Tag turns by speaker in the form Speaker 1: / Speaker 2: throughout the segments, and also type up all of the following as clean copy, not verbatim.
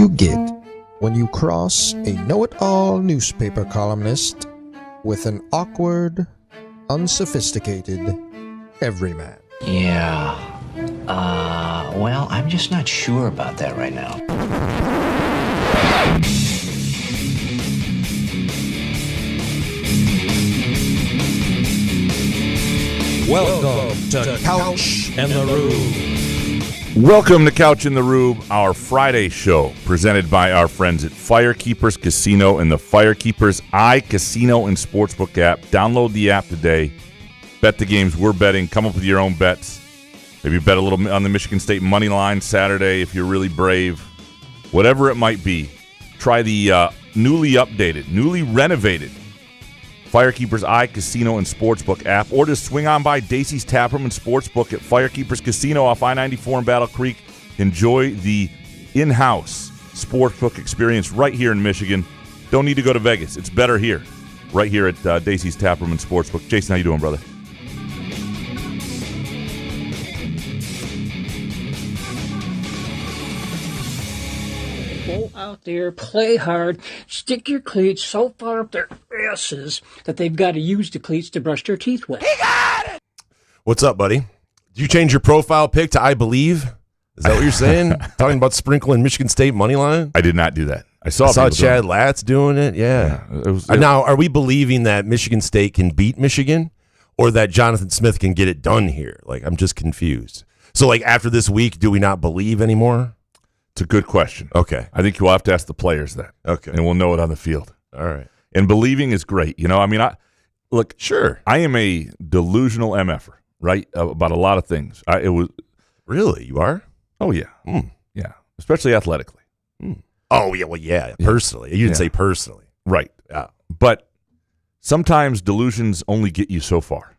Speaker 1: you get when you cross a know-it-all newspaper columnist with an awkward, unsophisticated everyman?
Speaker 2: Yeah. Well, I'm just not sure about that right now.
Speaker 1: Welcome to Couch and the Rube.
Speaker 3: Welcome to Couch in the Rube, our Friday show, presented by our friends at Firekeepers Casino and the Firekeepers iCasino and Sportsbook app. Download the app today. Bet the games we're betting. Come up with your own bets. Maybe bet a little on the Michigan State money line Saturday if you're really brave. Whatever it might be, try the newly updated, newly renovated Firekeepers iCasino and Sportsbook app, or just swing on by Dacey's Taproom and Sportsbook at Firekeepers Casino off I-94 in Battle Creek. Enjoy the in-house sportsbook experience right here in Michigan. Don't need to go to Vegas. It's better here, right here at Dacey's Taproom and Sportsbook. Jason, how you doing, brother?
Speaker 4: Go out there, play hard, stick your cleats so far up their asses that they've got to use the cleats to brush their teeth with.
Speaker 5: He got it! What's up, buddy? Did you change your profile pic to I Believe? Is that what you're saying? Talking about sprinkling Michigan State money line?
Speaker 3: I did not do that. I saw
Speaker 5: Chad Latz doing it. Yeah. Now, are we believing that Michigan State can beat Michigan, or that Jonathan Smith can get it done here? Like, I'm just confused. So, like, after this week, do we not believe anymore?
Speaker 3: It's a good question.
Speaker 5: Okay.
Speaker 3: I think you'll have to ask the players that.
Speaker 5: Okay.
Speaker 3: And we'll know it on the field.
Speaker 5: All right.
Speaker 3: And believing is great. You know, I mean,
Speaker 5: sure.
Speaker 3: I am a delusional MFer, right? About a lot of things.
Speaker 5: Really? You are?
Speaker 3: Oh, yeah. Yeah. Especially athletically.
Speaker 5: Oh, yeah. Well, yeah. Personally. You didn't say personally.
Speaker 3: Right. But sometimes delusions only get you so far.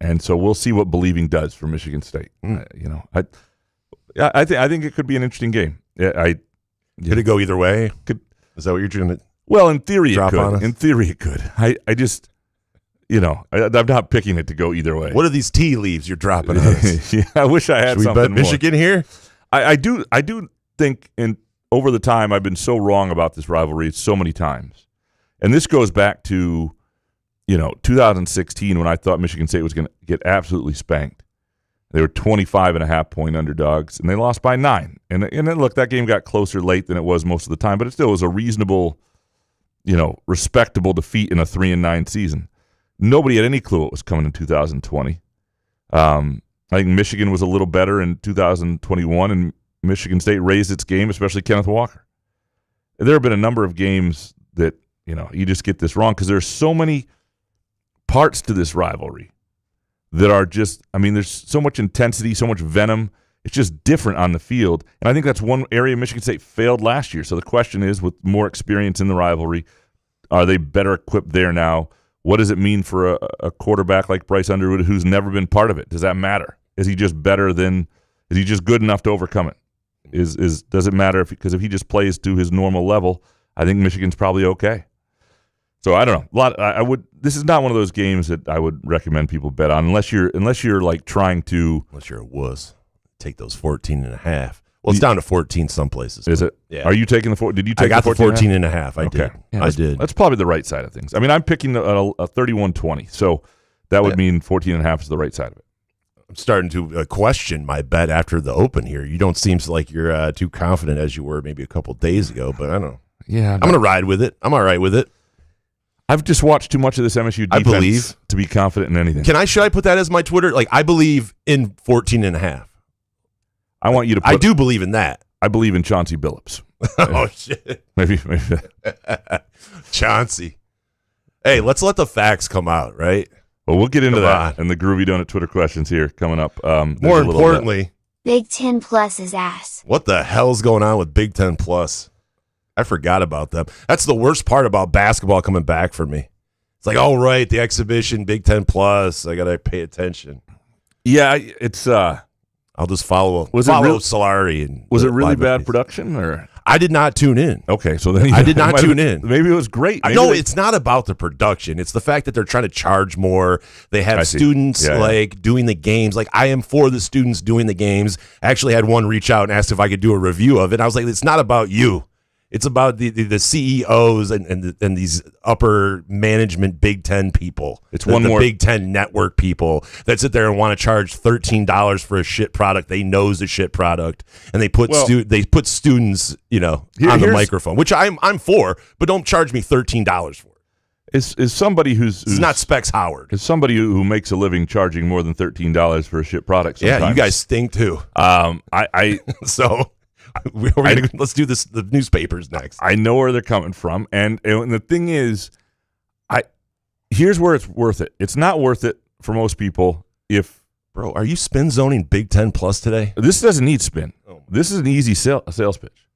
Speaker 3: And so we'll see what believing does for Michigan State. I think it could be an interesting game. Could
Speaker 5: it go either way? Is that what you're trying to?
Speaker 3: Well, in theory,
Speaker 5: drop
Speaker 3: it could.
Speaker 5: on us?
Speaker 3: In theory, it could. I just, I'm not picking it to go either way.
Speaker 5: What are these tea leaves you're dropping on us?
Speaker 3: Yeah, I wish I had
Speaker 5: Should we
Speaker 3: something
Speaker 5: bet
Speaker 3: more.
Speaker 5: Michigan here?
Speaker 3: I do think, over the time, I've been so wrong about this rivalry so many times. And this goes back to, 2016 when I thought Michigan State was going to get absolutely spanked. They were 25.5-point underdogs, and they lost by 9. And then, look, that game got closer late than it was most of the time, but it still was a reasonable, respectable defeat in a 3-9 season. Nobody had any clue what was coming in 2020. I think Michigan was a little better in 2021, and Michigan State raised its game, especially Kenneth Walker. There have been a number of games that, you just get this wrong because there's so many parts to this rivalry that are just, there's so much intensity, so much venom. It's just different on the field. And I think that's one area Michigan State failed last year. So the question is, with more experience in the rivalry, are they better equipped there now? What does it mean for a quarterback like Bryce Underwood who's never been part of it? Does that matter? Is he just is he just good enough to overcome it? Does it matter because if he just plays to his normal level, I think Michigan's probably okay. So I don't know. This is not one of those games that I would recommend people bet on unless you're like trying to.
Speaker 5: Unless you're a wuss, take those 14.5. Well, it's down to 14 some places.
Speaker 3: Is it?
Speaker 5: Yeah.
Speaker 3: Are you taking the 4? Did you take?
Speaker 5: I got
Speaker 3: the
Speaker 5: 14.5. I
Speaker 3: okay.
Speaker 5: did.
Speaker 3: Yeah,
Speaker 5: I did.
Speaker 3: That's probably the right side of things. I'm picking a 31-20, so that would mean 14.5 is the right side of it.
Speaker 5: I'm starting to question my bet after the open here. You don't seem like you're too confident as you were maybe a couple days ago, but I don't know.
Speaker 3: Yeah,
Speaker 5: I'm going to ride with it. I'm all right with it.
Speaker 3: I've just watched too much of this MSU defense to be confident in anything.
Speaker 5: Should I put that as my Twitter? Like, I believe in 14.5.
Speaker 3: I want you to put,
Speaker 5: I do believe in that.
Speaker 3: I believe in Chauncey Billups.
Speaker 5: Oh, shit.
Speaker 3: Maybe.
Speaker 5: Chauncey. Hey, let's let the facts come out, right?
Speaker 3: Well, we'll get into that and the Groovy Donut Twitter questions here coming up.
Speaker 5: More importantly,
Speaker 6: Big Ten Plus is ass.
Speaker 5: What the hell's going on with Big Ten Plus? I forgot about them. That's the worst part about basketball coming back for me. It's like, all right, the exhibition, Big Ten Plus. I got to pay attention.
Speaker 3: Yeah, it's.
Speaker 5: I'll just follow
Speaker 3: Solari.
Speaker 5: And
Speaker 3: was it really bad production? Or
Speaker 5: I did not tune in.
Speaker 3: Okay, so then
Speaker 5: I did not tune in.
Speaker 3: Maybe it was great.
Speaker 5: No, it's not about the production. It's the fact that they're trying to charge more. They have students doing the games. Like, I am for the students doing the games. I actually had one reach out and asked if I could do a review of it. I was like, it's not about you. It's about the CEOs and these upper management Big Ten people.
Speaker 3: It's
Speaker 5: the
Speaker 3: more
Speaker 5: Big Ten network people that sit there and want to charge $13 for a shit product. They know is a shit product, and they put students, on the microphone, which I'm for, but don't charge me $13 for it.
Speaker 3: Is somebody who's
Speaker 5: not Specs Howard.
Speaker 3: Is somebody who makes a living charging more than $13 for a shit product? Sometimes.
Speaker 5: Yeah, you guys stink too. So. Let's do this. The newspapers next.
Speaker 3: I know where they're coming from, and the thing is, here's where it's worth it. It's not worth it for most people.
Speaker 5: Bro, are you spin zoning Big Ten Plus today?
Speaker 3: This doesn't need spin. This is an easy sales pitch.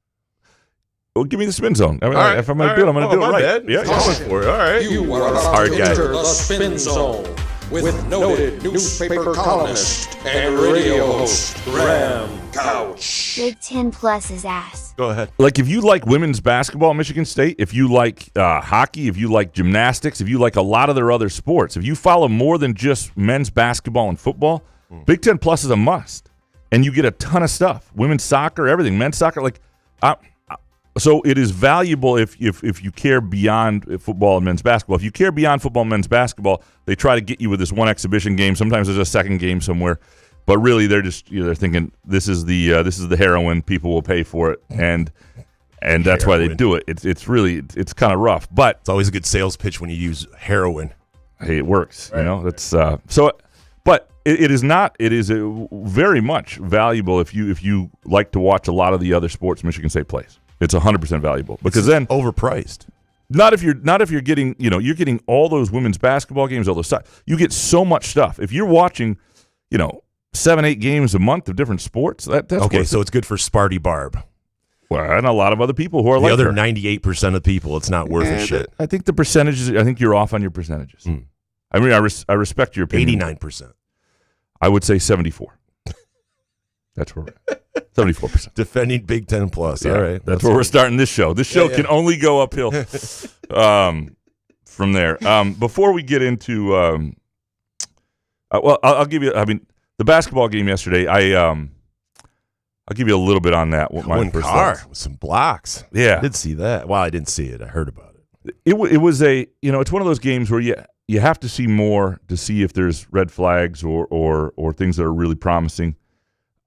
Speaker 3: Well, give me the spin zone. If I'm going to do it, I'm going to do it right.
Speaker 5: Bad. Yeah, going for it. All right.
Speaker 1: You are about to enter the spin zone with noted newspaper columnist and radio host Graham Couch.
Speaker 6: Big Ten Plus's ass.
Speaker 5: Go ahead.
Speaker 3: Like, if you like women's basketball at Michigan State, if you like hockey, if you like gymnastics, if you like a lot of their other sports, if you follow more than just men's basketball and football, Big Ten Plus is a must. And you get a ton of stuff. Women's soccer, everything. Men's soccer, so it is valuable if you care beyond football and men's basketball. If you care beyond football and men's basketball, they try to get you with this one exhibition game. Sometimes there's a second game somewhere, but really they're just they're thinking this is the heroin. People will pay for it, and that's why they do it. It's really kind of rough, but
Speaker 5: it's always a good sales pitch when you use heroin.
Speaker 3: Hey, it works. Right. That's so. But it is not. It is very much valuable if you like to watch a lot of the other sports Michigan State plays. It's 100% valuable because then
Speaker 5: overpriced.
Speaker 3: Not if you're getting you're getting all those women's basketball games, all those stuff. You get so much stuff. If you're watching 7-8 games a month of different sports, that's
Speaker 5: okay. So it's good for Sparty Barb.
Speaker 3: Well, and a lot of other people who are
Speaker 5: the
Speaker 3: like
Speaker 5: other 98% of people. It's not worth a shit.
Speaker 3: I think the percentages. I think you're off on your percentages. I mean, I respect your opinion.
Speaker 5: 89%.
Speaker 3: I would say 74. That's where we're at. 74%.
Speaker 5: Defending Big Ten Plus.
Speaker 3: Yeah,
Speaker 5: all right.
Speaker 3: That's where we're starting this show. This show can only go uphill from there. Before we get into I'll give you, the basketball game yesterday, I'll give you a little bit on that. What my first thoughts.
Speaker 5: With some blocks.
Speaker 3: Yeah.
Speaker 5: I did see that. Well, I didn't see it. I heard about it.
Speaker 3: It was it's one of those games where you have to see more to see if there's red flags or things that are really promising.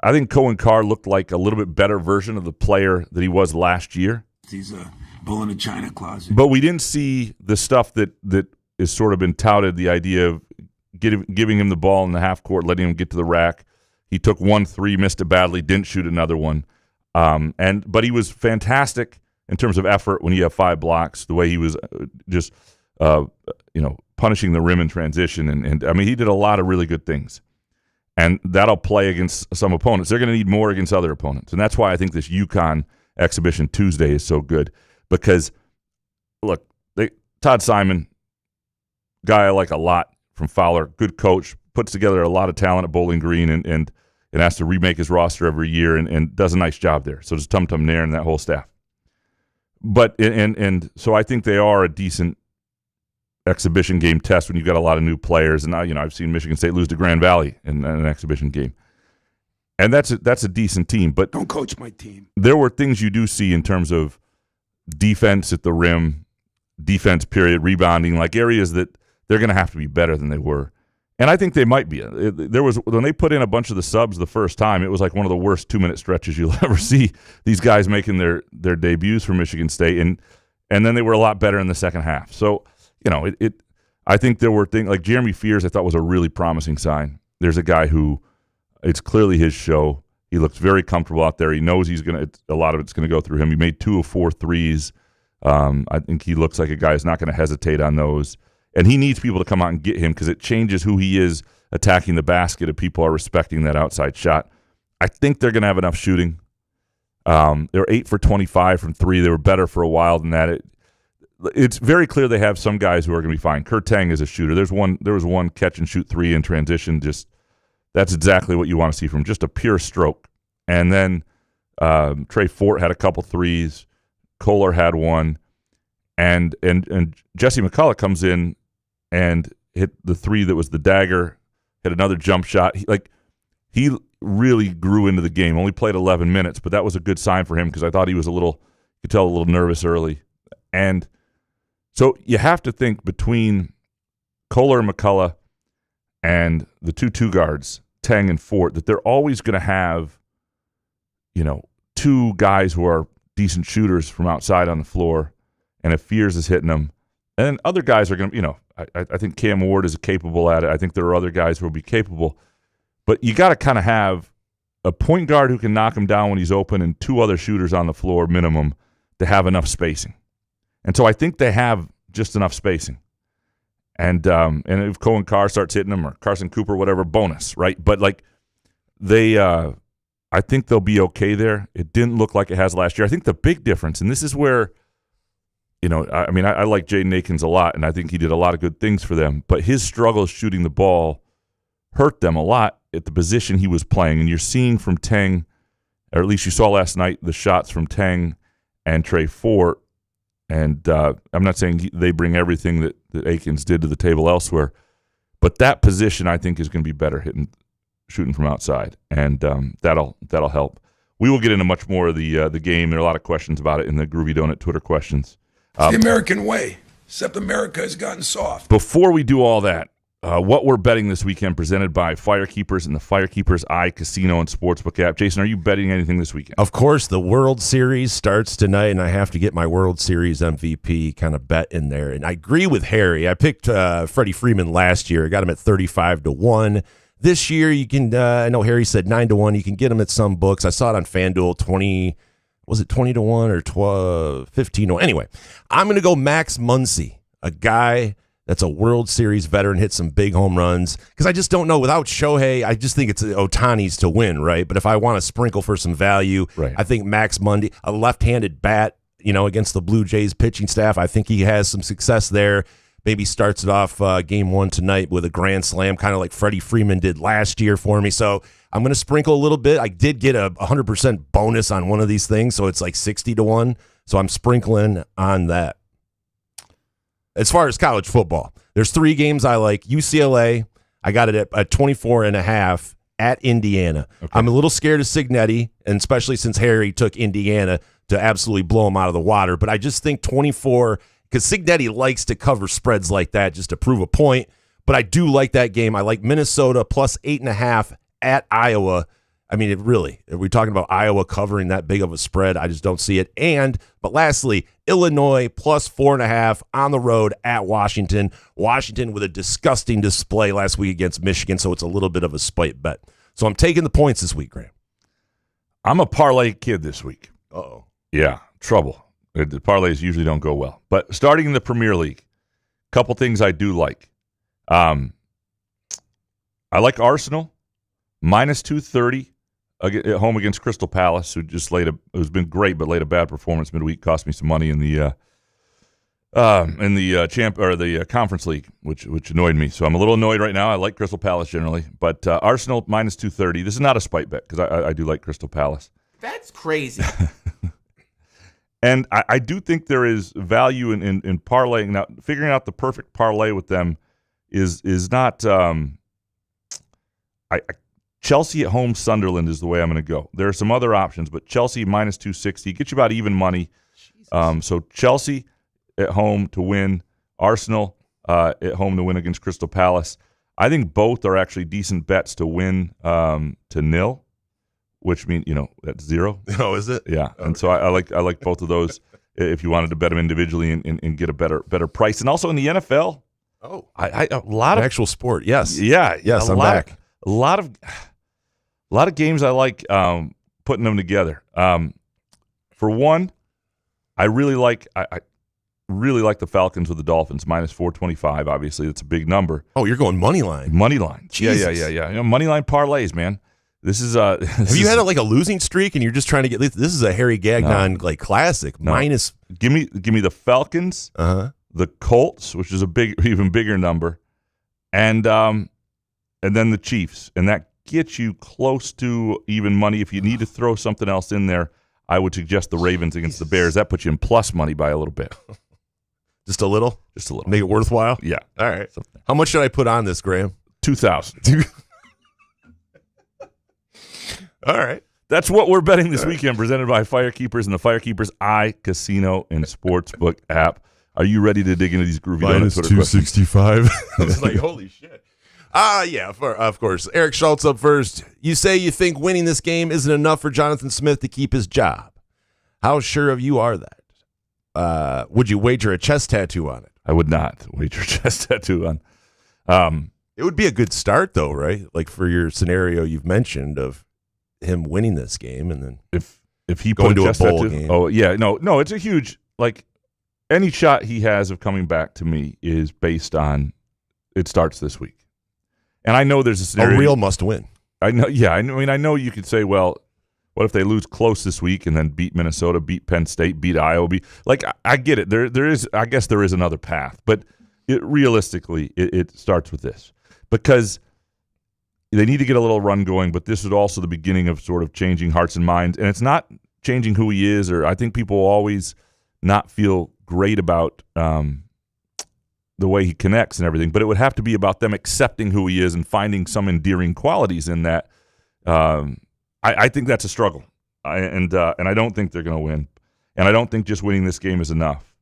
Speaker 3: I think Cohen Carr looked like a little bit better version of the player that he was last year.
Speaker 7: He's a bull in a china closet.
Speaker 3: But we didn't see the stuff that is sort of been touted, the idea of giving him the ball in the half court, letting him get to the rack. He took 1-3, missed it badly, didn't shoot another one. But he was fantastic in terms of effort when you have 5 blocks, the way he was just punishing the rim in transition. And he did a lot of really good things. And that'll play against some opponents. They're going to need more against other opponents. And that's why I think this UConn exhibition Tuesday is so good. Because, look, Todd Simon, guy I like a lot from Fowler, good coach, puts together a lot of talent at Bowling Green and has to remake his roster every year and does a nice job there. So does Tum Tum Nair and that whole staff. But and so I think they are a decent exhibition game test when you've got a lot of new players. And I've seen Michigan State lose to Grand Valley in an exhibition game. And that's a decent team. But
Speaker 7: don't coach my team.
Speaker 3: There were things you do see in terms of defense at the rim, defense period, rebounding, like areas that they're going to have to be better than they were. And I think they might be. There was when they put in a bunch of the subs the first time, it was like one of the worst 2-minute stretches you'll ever see. These guys making their debuts for Michigan State, and then they were a lot better in the second half. So I think there were things like Jeremy Fears I thought was a really promising sign. There's a guy who it's clearly his show. He looks very comfortable out there. He knows a lot of it's going to go through him. He made 2 of 4 threes. I think he looks like a guy who's not going to hesitate on those. And he needs people to come out and get him because it changes who he is attacking the basket if people are respecting that outside shot. I think they're going to have enough shooting. They were 8 for 25 from 3. They were better for a while than that. It's very clear they have some guys who are going to be fine. Kurt Tang is a shooter. There was one catch and shoot 3 in transition. Just that's exactly what you want to see from him, just a pure stroke. And then Trey Fort had a couple threes. Kohler had one. And Jesse McCullough comes in and hit the three that was the dagger, hit another jump shot. He really grew into the game. Only played 11 minutes, but that was a good sign for him because I thought he was you could tell a little nervous early. And so you have to think between Kohler and McCullough and the two guards, Tang and Fort, that they're always going to have, two guys who are decent shooters from outside on the floor. And if Fears is hitting them, and then other guys are going to, I think Cam Ward is capable at it. I think there are other guys who will be capable. But you got to kind of have a point guard who can knock him down when he's open and two other shooters on the floor minimum to have enough spacing. And so I think they have just enough spacing. And if Cohen Carr starts hitting them or Carson Cooper, whatever, bonus, right? But I think they'll be okay there. It didn't look like it has last year. I think the big difference, and this is where, I like Jaden Akins a lot, and I think he did a lot of good things for them. But his struggles shooting the ball hurt them a lot at the position he was playing. And you're seeing from Tang, or at least you saw last night, the shots from Tang and Trey Fort. And I'm not saying they bring everything that Akins did to the table elsewhere, but that position I think is going to be better shooting from outside, and that'll help. We will get into much more of the game. There are a lot of questions about it in the Groovy Donut Twitter questions.
Speaker 7: It's the American way, except America has gotten soft.
Speaker 3: Before we do all that, what we're betting this weekend presented by Firekeepers and the Firekeepers iCasino and Sportsbook app. Jason, are you betting anything this weekend?
Speaker 5: Of course, the World Series starts tonight, and I have to get my World Series MVP kind of bet in there. And I agree with Harry. I picked Freddie Freeman last year. I got him at 35-1. This year, you can. I know Harry said 9-1. You can get him at some books. I saw it on FanDuel 20. Was it 20-1 or 15-1? Anyway, I'm going to go Max Muncy, a guy that's a World Series veteran, hit some big home runs. Because I just don't know. Without Shohei, I just think it's Ohtani's to win, right? But if I want to sprinkle for some value,
Speaker 3: right,
Speaker 5: I think Max Muncy, a left-handed bat, against the Blue Jays pitching staff, I think he has some success there. Maybe starts it off game one tonight with a grand slam, kind of like Freddie Freeman did last year for me. So I'm going to sprinkle a little bit. I did get a 100% bonus on one of these things, so it's like 60-1. So I'm sprinkling on that. As far as college football, there's 3 games I like. UCLA, I got it at 24.5 at Indiana. Okay. I'm a little scared of Cignetti, and especially since Harry took Indiana to absolutely blow him out of the water. But I just think 24, because Cignetti likes to cover spreads like that just to prove a point. But I do like that game. I like Minnesota plus 8.5 at Iowa. I mean, are we talking about Iowa covering that big of a spread? I just don't see it. But lastly, Illinois plus 4.5 on the road at Washington. Washington with a disgusting display last week against Michigan, so it's a little bit of a spite bet. So I'm taking the points this week, Graham.
Speaker 3: I'm a parlay kid this week.
Speaker 5: Uh-oh.
Speaker 3: Yeah, trouble. The parlays usually don't go well. But starting in the Premier League, a couple things I do like. I like Arsenal, minus 230 at home against Crystal Palace, who's been great, but laid a bad performance midweek, cost me some money in the Conference League, which annoyed me. So I'm a little annoyed right now. I like Crystal Palace generally, but Arsenal minus 230. This is not a spite bet because I do like Crystal Palace.
Speaker 8: That's crazy.
Speaker 3: And I do think there is value in parlaying. Now, figuring out the perfect parlay with them is not. Chelsea at home, Sunderland is the way I'm going to go. There are some other options, but Chelsea minus 260 gets you about even money. So Chelsea at home to win, Arsenal at home to win against Crystal Palace. I think both are actually decent bets to win to nil, which means that's 0.
Speaker 5: Oh, is it?
Speaker 3: Yeah, okay. And so I like both of those if you wanted to bet them individually and get a better price. And also in the NFL, a lot of
Speaker 5: actual sport. Yes,
Speaker 3: yes,
Speaker 5: I'm back.
Speaker 3: A lot of games I like putting them together. For one, I really like the Falcons with the Dolphins minus 425. Obviously, it's a big number.
Speaker 5: Oh, you're going money line.
Speaker 3: Money line.
Speaker 5: Jesus.
Speaker 3: Yeah. Money line parlays, man. This is
Speaker 5: Have you had a losing streak and you're just trying to get? This is a Harry Gagnon classic. No. Minus.
Speaker 3: Give me the Falcons. The Colts, which is a even bigger number, and then the Chiefs, and that get you close to even money. If you need to throw something else in there, I would suggest the Ravens against the Bears. That puts you in plus money by a little bit.
Speaker 5: Just a little?
Speaker 3: Just a little.
Speaker 5: Make it worthwhile?
Speaker 3: Yeah.
Speaker 5: All right. How much should I put on this, Graham?
Speaker 3: 2,000.
Speaker 5: All right.
Speaker 3: That's what we're betting this weekend, presented by Firekeepers and the Firekeepers iCasino and Sportsbook app. Are you ready to dig into these groovy donuts?
Speaker 5: -265. I was like, holy shit. Yeah, of course. Eric Schultz up first. You say you think winning this game isn't enough for Jonathan Smith to keep his job. How sure of you are that? Would you wager a chest tattoo on it?
Speaker 3: I would not wager a chest tattoo on.
Speaker 5: It would be a good start, though, right? Like for your scenario you've mentioned of him winning this game, and then
Speaker 3: if he
Speaker 5: going
Speaker 3: put
Speaker 5: to a
Speaker 3: chest
Speaker 5: bowl
Speaker 3: tattoo,
Speaker 5: game.
Speaker 3: oh yeah, no, it's a huge, like, any shot he has of coming back to me is based on it starts this week. And I know there's a scenario.
Speaker 5: A real must win.
Speaker 3: I know, yeah. I mean, I know you could say, well, what if they lose close this week and then beat Minnesota, beat Penn State, beat Iowa? I get it. There is, I guess there is another path. But realistically, it starts with this. Because they need to get a little run going, but this is also the beginning of sort of changing hearts and minds. And it's not changing who he is, or I think people always not feel great about the way he connects and everything, but it would have to be about them accepting who he is and finding some endearing qualities in that. I think that's a struggle, and I don't think they're going to win, and I don't think just winning this game is enough.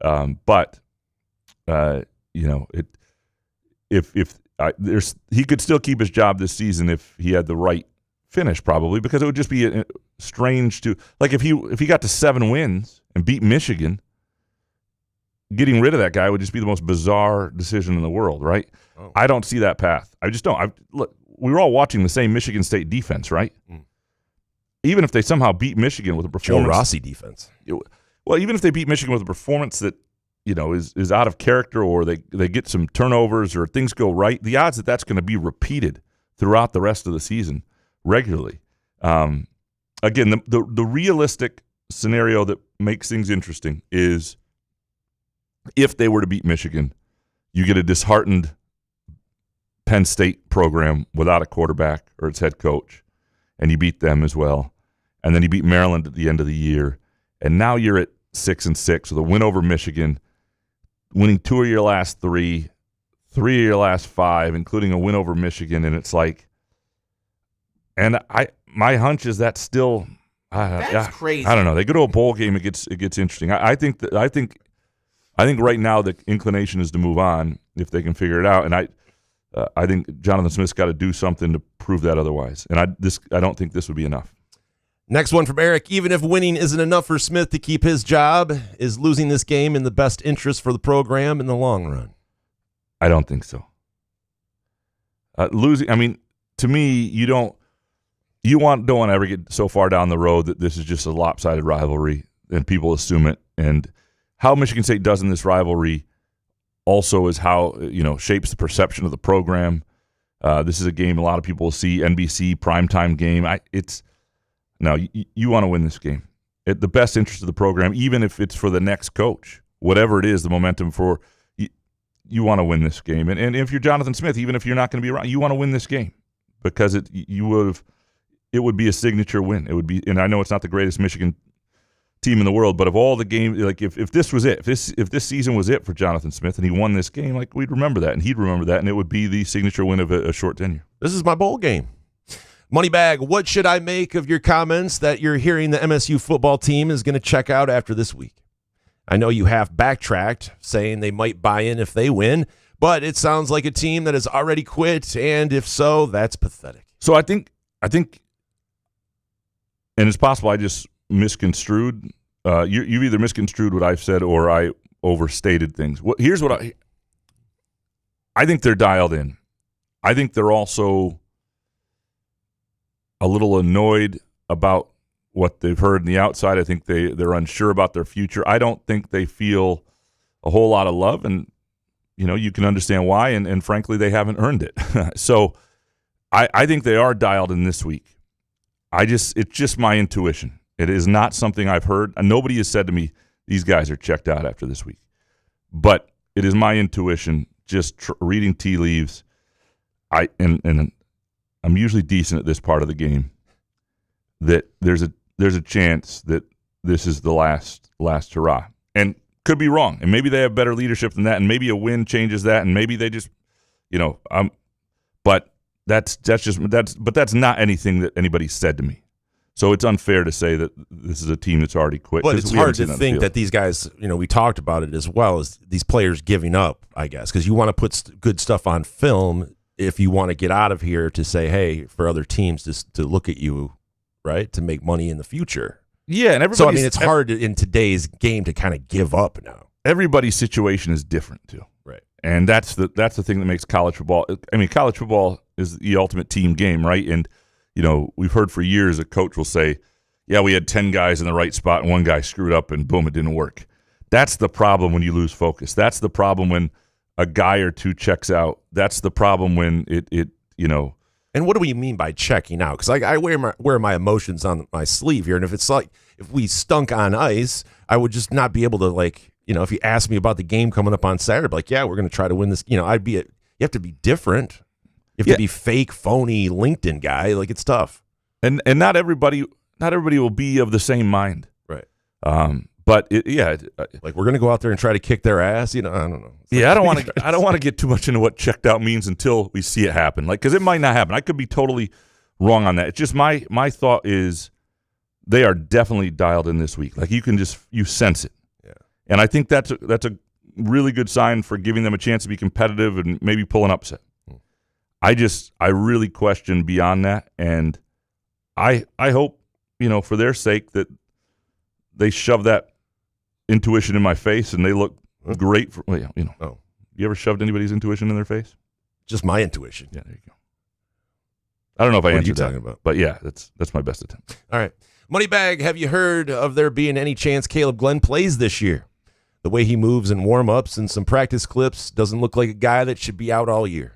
Speaker 3: But he could still keep his job this season if he had the right finish, probably, because it would just be strange to, like, if he got to 7 wins and beat Michigan. Getting rid of that guy would just be the most bizarre decision in the world, right? Oh. I don't see that path. I just don't. Look, we were all watching the same Michigan State defense, right? Mm. Even if they somehow beat Michigan with a performance,
Speaker 5: Joe Rossi defense.
Speaker 3: Well, even if they beat Michigan with a performance that is out of character, or they get some turnovers or things go right, the odds that that's going to be repeated throughout the rest of the season regularly. Again, the realistic scenario that makes things interesting is, if they were to beat Michigan, you get a disheartened Penn State program without a quarterback or its head coach, and you beat them as well. And then you beat Maryland at the end of the year, and now you're at 6-6 with a win over Michigan, winning 2 of your last 3 of your last 5, including a win over Michigan, and it's like, and my hunch is that's still
Speaker 2: That's crazy.
Speaker 3: I don't know. They go to a bowl game, it gets interesting. I think right now the inclination is to move on if they can figure it out, and I think Jonathan Smith's got to do something to prove that otherwise. And I don't think this would be enough.
Speaker 5: Next one from Eric. Even if winning isn't enough for Smith to keep his job, is losing this game in the best interest for the program in the long run?
Speaker 3: I don't think so. Losing, I mean, to me, you don't want to ever get so far down the road that this is just a lopsided rivalry and people assume it. And how Michigan State does in this rivalry also is how shapes the perception of the program. This is a game a lot of people will see, NBC primetime game. You want to win this game. At the best interest of the program, even if it's for the next coach, whatever it is, the momentum for you want to win this game. And if you're Jonathan Smith, even if you're not going to be around, you want to win this game because it would be a signature win. It would be, and I know it's not the greatest Michigan team in the world, but of all the games, like if this was it, if this season was it for Jonathan Smith and he won this game, like we'd remember that and he'd remember that, and it would be the signature win of a short tenure.
Speaker 5: This is my bowl game. Moneybag, what should I make of your comments that you're hearing the MSU football team is going to check out after this week? I know you have backtracked, saying they might buy in if they win, but it sounds like a team that has already quit, and if so, that's pathetic.
Speaker 3: So I think, and it's possible I just misconstrued. You've either misconstrued what I've said or I overstated things. Here's what I think they're dialed in. I think they're also a little annoyed about what they've heard in the outside. I think they're unsure about their future. I don't think they feel a whole lot of love, and you can understand why, and frankly, they haven't earned it. So I think they are dialed in this week. It's just my intuition. It is not something I've heard. Nobody has said to me, these guys are checked out after this week. But it is my intuition, just reading tea leaves. I'm I'm usually decent at this part of the game, that there's a chance that this is the last hurrah. And could be wrong. And maybe they have better leadership than that, and maybe a win changes that, and maybe they just, but that's not anything that anybody said to me. So it's unfair to say that this is a team that's already quit.
Speaker 5: But it's hard to think that these guys, we talked about it as well, as these players giving up, I guess, because you want to put good stuff on film if you want to get out of here to say, hey, for other teams to look at you, right, to make money in the future.
Speaker 3: Yeah, and
Speaker 5: so it's hard in today's game to kind of give up now.
Speaker 3: Everybody's situation is different too,
Speaker 5: right?
Speaker 3: And that's the thing that makes college football. I mean, college football is the ultimate team game, right? And we've heard for years a coach will say, "Yeah, we had 10 guys in the right spot, and one guy screwed up, and boom, it didn't work." That's the problem when you lose focus. That's the problem when a guy or two checks out. That's the problem when it.
Speaker 5: And what do we mean by checking out? Because I wear my emotions on my sleeve here, and if it's like if we stunk on ice, I would just not be able to if you asked me about the game coming up on Saturday, I'd be like, yeah, we're going to try to win this. You have to be different. You have to be fake, phony LinkedIn guy. Like, it's tough.
Speaker 3: And not everybody will be of the same mind,
Speaker 5: right?
Speaker 3: But
Speaker 5: like we're going to go out there and try to kick their ass. I don't know.
Speaker 3: I don't want to get too much into what checked out means until we see it happen. Like, because it might not happen. I could be totally wrong on that. It's just my thought is they are definitely dialed in this week. Like, you sense it.
Speaker 5: Yeah.
Speaker 3: And I think that's a really good sign for giving them a chance to be competitive and maybe pull an upset. I really question beyond that, and I hope for their sake that they shove that intuition in my face and they look great for
Speaker 5: Oh,
Speaker 3: you ever shoved anybody's intuition in their face?
Speaker 5: Just my intuition.
Speaker 3: Yeah, there you go. I don't know if I answered
Speaker 5: that. What are you talking about?
Speaker 3: But yeah, that's my best attempt.
Speaker 5: All right. Moneybag, have you heard of there being any chance Caleb Glenn plays this year? The way he moves in warm-ups and some practice clips doesn't look like a guy that should be out all year.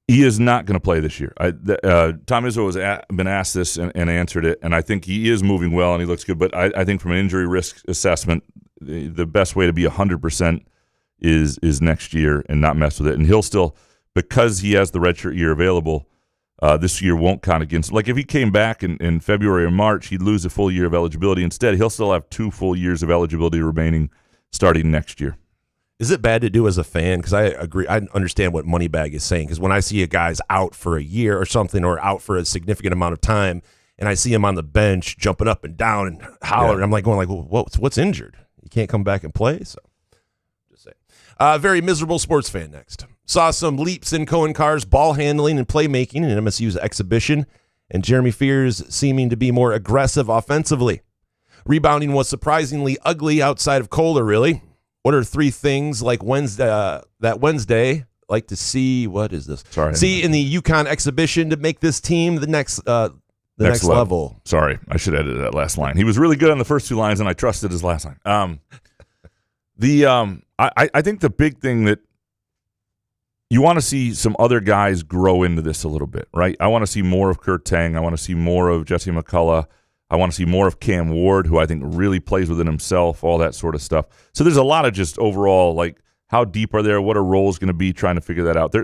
Speaker 3: He is not going to play this year. Tom Izzo has been asked this and answered it, and I think he is moving well and he looks good. But I think from an injury risk assessment, the best way to be 100% is next year and not mess with it. And he'll still, because he has the redshirt year available, this year won't count against him. Like if he came back in February or March, he'd lose a full year of eligibility. Instead, he'll still have 2 full years of eligibility remaining starting next year.
Speaker 5: Is it bad to do as a fan? Because I agree. I understand what Moneybag is saying. Because when I see a guy's out for a year or something, or out for a significant amount of time, and I see him on the bench jumping up and down and hollering, I'm going, well, what's injured? You can't come back and play? So, just saying. Very miserable sports fan next. Saw some leaps in Cohen Carr's ball handling and playmaking in MSU's exhibition, and Jeremy Fears seeming to be more aggressive offensively. Rebounding was surprisingly ugly outside of Kohler, really. What are 3 things like Wednesday like to see? What is this?
Speaker 3: Sorry.
Speaker 5: See in the UConn exhibition to make this team the next level.
Speaker 3: Sorry, I should edit that last line. He was really good on the first 2 lines, and I trusted his last line. I think the big thing that you want to see some other guys grow into this a little bit, right? I want to see more of Kurt Tang. I want to see more of Jesse McCullough. I want to see more of Cam Ward, who I think really plays within himself, all that sort of stuff. So there's a lot of just overall, like, how deep are there? What are roles going to be? Trying to figure that out.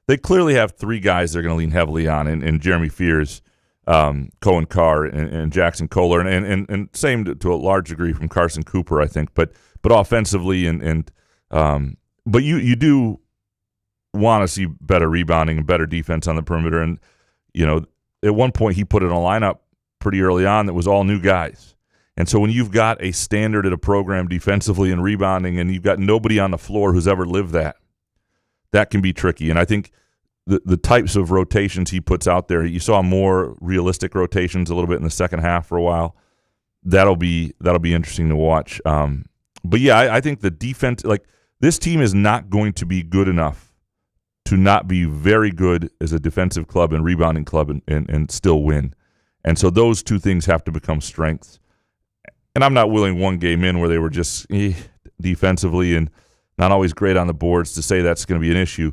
Speaker 3: They clearly have 3 guys they're going to lean heavily on, and Jeremy Fears, Cohen Carr, and Jackson Kohler, and same to a large degree from Carson Cooper, I think. But offensively, but you do want to see better rebounding and better defense on the perimeter. And at one point he put in a lineup pretty early on that was all new guys. And so when you've got a standard at a program defensively and rebounding, and you've got nobody on the floor who's ever lived that can be tricky. And I think the types of rotations he puts out there, you saw more realistic rotations a little bit in the second half for a while. That'll be interesting to watch. But yeah, I think the defense, like, this team is not going to be good enough to not be very good as a defensive club and rebounding club and still win. And so those 2 things have to become strengths. And I'm not willing one game in where they were just defensively and not always great on the boards to say that's going to be an issue.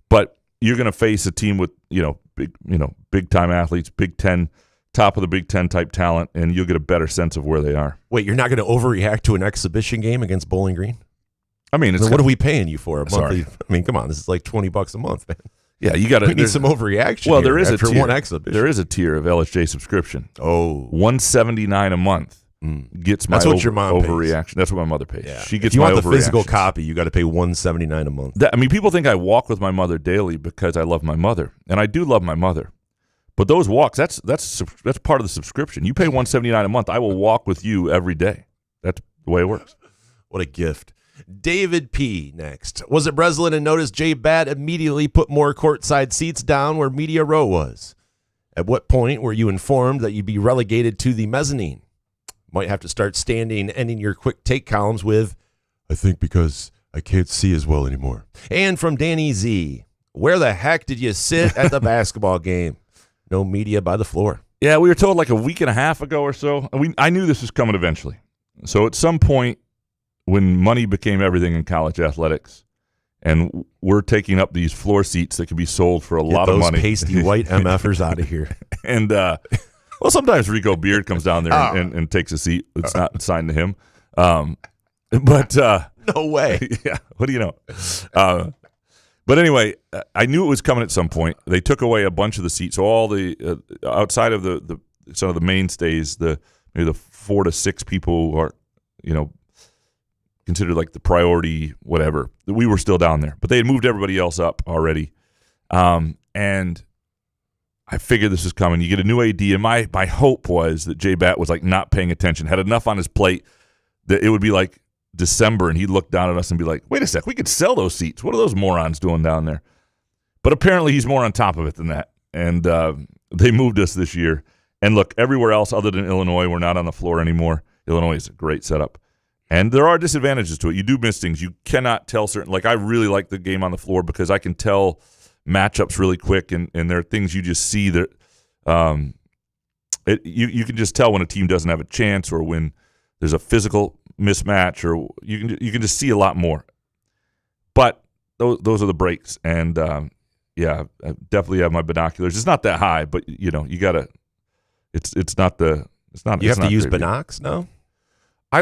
Speaker 3: But you're going to face a team with big time athletes, Big Ten, top of the Big Ten type talent, and you'll get a better sense of where they are.
Speaker 5: Wait, you're not going to overreact to an exhibition game against Bowling Green?
Speaker 3: I mean,
Speaker 5: what are we paying you for a monthly? I mean, come on, this is like $20 a month, man.
Speaker 3: Yeah, you got to.
Speaker 5: We need some overreaction.
Speaker 3: Well, there is
Speaker 5: after
Speaker 3: a tier.
Speaker 5: one exhibition.
Speaker 3: There is a tier of LSJ subscription.
Speaker 5: Oh,
Speaker 3: $179 a month gets my
Speaker 5: That's what your mom pays.
Speaker 3: overreaction. That's what my mother pays.
Speaker 5: yeah.
Speaker 3: She gets
Speaker 5: if you
Speaker 3: my
Speaker 5: want the physical
Speaker 3: overreactions.
Speaker 5: copy, you got to pay $179 a month.
Speaker 3: People think I walk with my mother daily because I love my mother, and I do love my mother. But those walks, that's part of the subscription. You pay $179 a month. I will walk with you every day. That's the way it works.
Speaker 5: What a gift. David P. next. Was at Breslin and noticed Jay Batt immediately put more courtside seats down where media row was. At what point were you informed that you'd be relegated to the mezzanine? Might have to start standing, ending your quick take columns with, I think because I can't see as well anymore. And from Danny Z. Where the heck did you sit at the basketball game? No media by the floor.
Speaker 3: Yeah, we were told like a week and a half ago or so. I knew this was coming eventually. So at some point, when money became everything in college athletics, and we're taking up these floor seats that could be sold for a lot of money.
Speaker 5: Those pasty white MFers out of here.
Speaker 3: And, well, sometimes Rico Beard comes down there and takes a seat. It's not assigned to him. But
Speaker 5: no way.
Speaker 3: Yeah, what do you know? But anyway, I knew it was coming at some point. They took away a bunch of the seats. So all the outside of the some of the mainstays, maybe the 4 to 6 people who are, considered like the priority, whatever. We were still down there, but they had moved everybody else up already. And I figured this was coming. You get a new AD, and my hope was that Jay Batt was like not paying attention, had enough on his plate that it would be like December, and he'd look down at us and be like, wait a sec, we could sell those seats. What are those morons doing down there? But apparently he's more on top of it than that. And they moved us this year. And look, everywhere else other than Illinois, we're not on the floor anymore. Illinois is a great setup. And there are disadvantages to it. You do miss things. You cannot tell certain – like I really like the game on the floor because I can tell matchups really quick, and there are things you just see that you can just tell when a team doesn't have a chance or when there's a physical mismatch, or you can just see a lot more. But those are the breaks. And, yeah, I definitely have my binoculars. It's not that high, but, you got to – it's not the – it's not.
Speaker 5: You
Speaker 3: it's
Speaker 5: have
Speaker 3: not
Speaker 5: to use
Speaker 3: great.
Speaker 5: binocs? No?
Speaker 3: I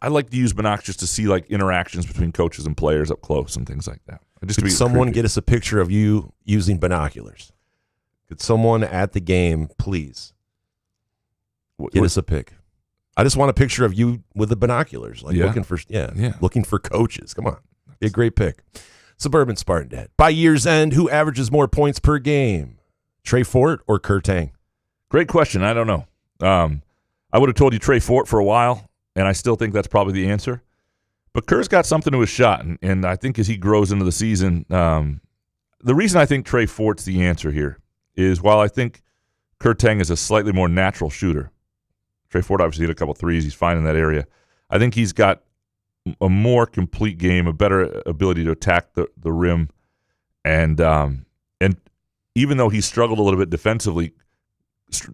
Speaker 3: like to use binocs just to see like interactions between coaches and players up close and things like that.
Speaker 5: Could someone get us a picture of you using binoculars? Could someone at the game, please, get us a pic? I just want a picture of you with the binoculars, like looking for coaches. Come on, be a great pic. Suburban Spartan Dad. By year's end, who averages more points per game, Trey Fort or Kurt Tang?
Speaker 3: Great question. I don't know. I would have told you Trey Fort for a while, and I still think that's probably the answer. But Kerr's got something to his shot, and I think as he grows into the season, the reason I think Trey Fort's the answer here is while I think Kurt Tang is a slightly more natural shooter, Trey Fort obviously hit a couple threes. He's fine in that area. I think he's got a more complete game, a better ability to attack the rim, and even though he struggled a little bit defensively,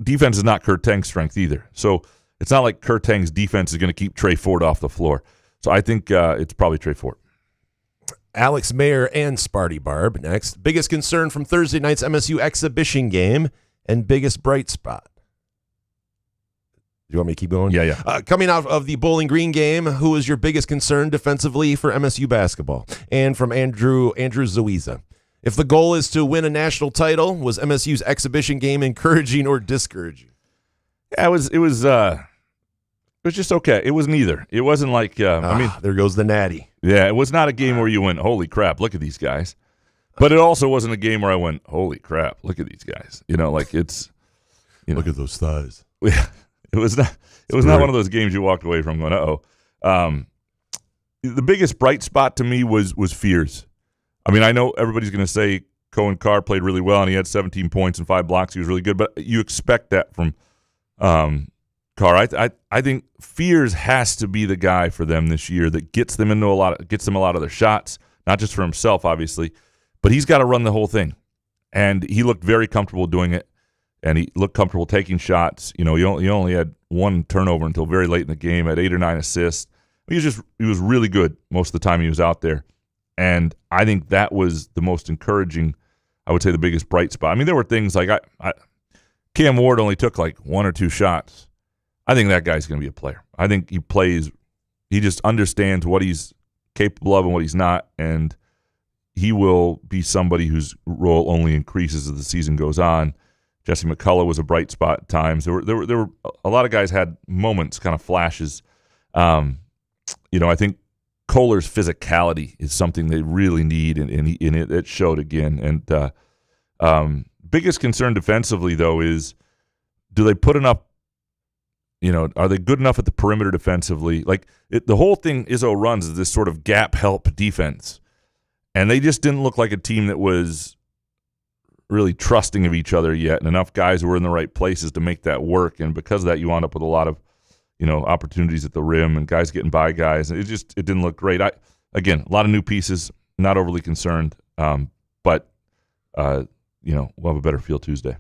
Speaker 3: defense is not Kurt Tang's strength either. So it's not like Kurt Tang's defense is going to keep Trey Fort off the floor. So I think it's probably Trey Fort.
Speaker 5: Alex Mayer and Sparty Barb next. Biggest concern from Thursday night's MSU exhibition game and biggest bright spot. Do you want me to keep going?
Speaker 3: Yeah.
Speaker 5: Coming out of the Bowling Green game, who is your biggest concern defensively for MSU basketball? And from Andrew Zuiza. If the goal is to win a national title, was MSU's exhibition game encouraging or discouraging?
Speaker 3: Yeah, it was just okay. It was neither. It wasn't like
Speaker 5: there goes the natty.
Speaker 3: Yeah, it was not a game where you went, holy crap, look at these guys. But it also wasn't a game where I went, holy crap, look at these guys. Like it's
Speaker 5: look at those thighs.
Speaker 3: It was not one of those games you walked away from going, uh-oh. The biggest bright spot to me was Fears. I mean, I know everybody's going to say Cohen Carr played really well and he had 17 points and 5 blocks. He was really good, but you expect that from Carr. I think Fears has to be the guy for them this year that gets them a lot of their shots, not just for himself, obviously, but he's got to run the whole thing. And he looked very comfortable doing it, and he looked comfortable taking shots. He only had 1 turnover until very late in the game, had 8 or 9 assists. He was really good most of the time he was out there. And I think that was the most encouraging, I would say the biggest bright spot. I mean, there were things like Cam Ward only took like 1 or 2 shots. I think that guy's going to be a player. I think he just understands what he's capable of and what he's not, and he will be somebody whose role only increases as the season goes on. Jesse McCullough was a bright spot at times. There were a lot of guys had moments, kind of flashes. I think Kohler's physicality is something they really need, and it showed again. And biggest concern defensively, though, is do they put enough? Are they good enough at the perimeter defensively? The whole thing Izzo runs is this sort of gap help defense, and they just didn't look like a team that was really trusting of each other yet, and enough guys were in the right places to make that work. And because of that, you wound up with a lot of, opportunities at the rim and guys getting by guys. It didn't look great. Again, a lot of new pieces, not overly concerned, but we'll have a better feel Tuesday.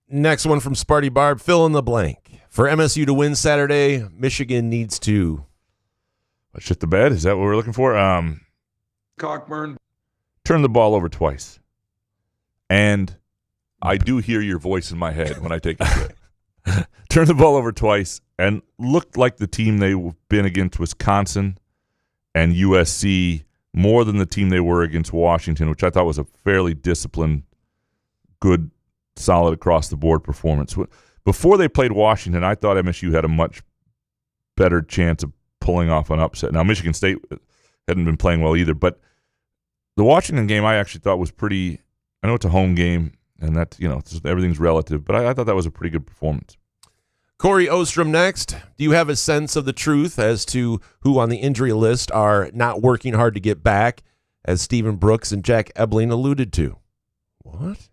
Speaker 5: Next one from Sparty Barb, fill in the blank. For MSU to win Saturday, Michigan needs to
Speaker 3: shit the bed. Is that what we're looking for?
Speaker 7: Cockburn.
Speaker 3: Turn the ball over twice. And I do hear your voice in my head when I take it. Turn the ball over twice and looked like the team they've been against Wisconsin and USC more than the team they were against Washington, which I thought was a fairly disciplined, good, solid across-the-board performance. Before they played Washington, I thought MSU had a much better chance of pulling off an upset. Now, Michigan State hadn't been playing well either, but the Washington game I actually thought was pretty – I know it's a home game, and that's, everything's relative, but I thought that was a pretty good performance.
Speaker 5: Corey Ostrom next. Do you have a sense of the truth as to who on the injury list are not working hard to get back, as Stephen Brooks and Jack Ebling alluded to? What?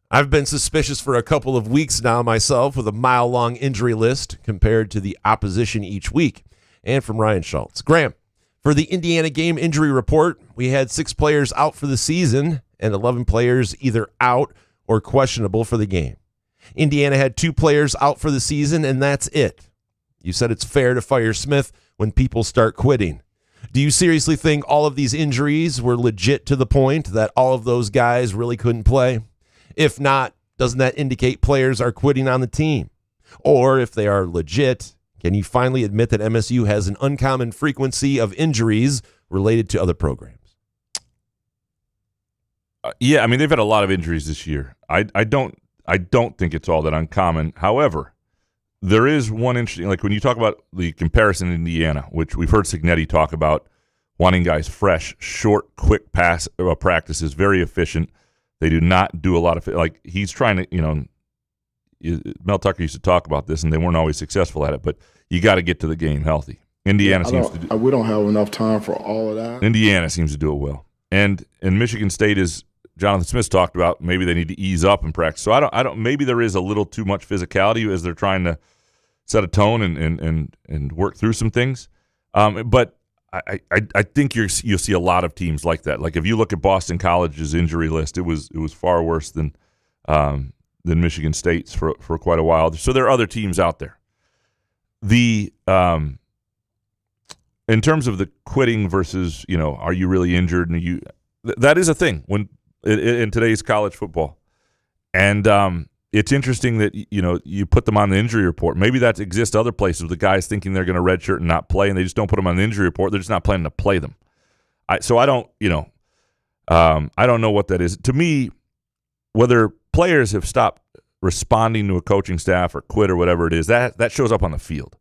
Speaker 5: I've been suspicious for a couple of weeks now myself with a mile-long injury list compared to the opposition each week. And from Ryan Schultz. Graham, for the Indiana game injury report, we had 6 players out for the season and 11 players either out or questionable for the game. Indiana had 2 players out for the season, and that's it. You said it's fair to fire Smith when people start quitting. Do you seriously think all of these injuries were legit to the point that all of those guys really couldn't play? If not, doesn't that indicate players are quitting on the team? Or if they are legit, can you finally admit that MSU has an uncommon frequency of injuries related to other programs?
Speaker 3: Yeah, I mean, they've had a lot of injuries this year. I don't think it's all that uncommon. However, there is one interesting, like when you talk about the comparison in Indiana, which we've heard Signetti talk about wanting guys fresh, short, quick pass practices, very efficient. They do not do a lot of, like he's trying to, Mel Tucker used to talk about this, and they weren't always successful at it, but you got to get to the game healthy. Indiana seems to do.
Speaker 8: We don't have enough time for all of that.
Speaker 3: Indiana seems to do it well. And Michigan State is, Jonathan Smith talked about, maybe they need to ease up in practice. So I don't. Maybe there is a little too much physicality as they're trying to set a tone and work through some things. But I think you'll see a lot of teams like that. Like if you look at Boston College's injury list, it was far worse than Michigan State's for quite a while. So there are other teams out there. In terms of the quitting versus, are you really injured? And that is a thing when in today's college football. And it's interesting that, you put them on the injury report. Maybe that exists other places with the guys thinking they're going to redshirt and not play, and they just don't put them on the injury report. They're just not planning to play them. I don't know what that is. To me, whether players have stopped responding to a coaching staff or quit or whatever it is, that shows up on the field.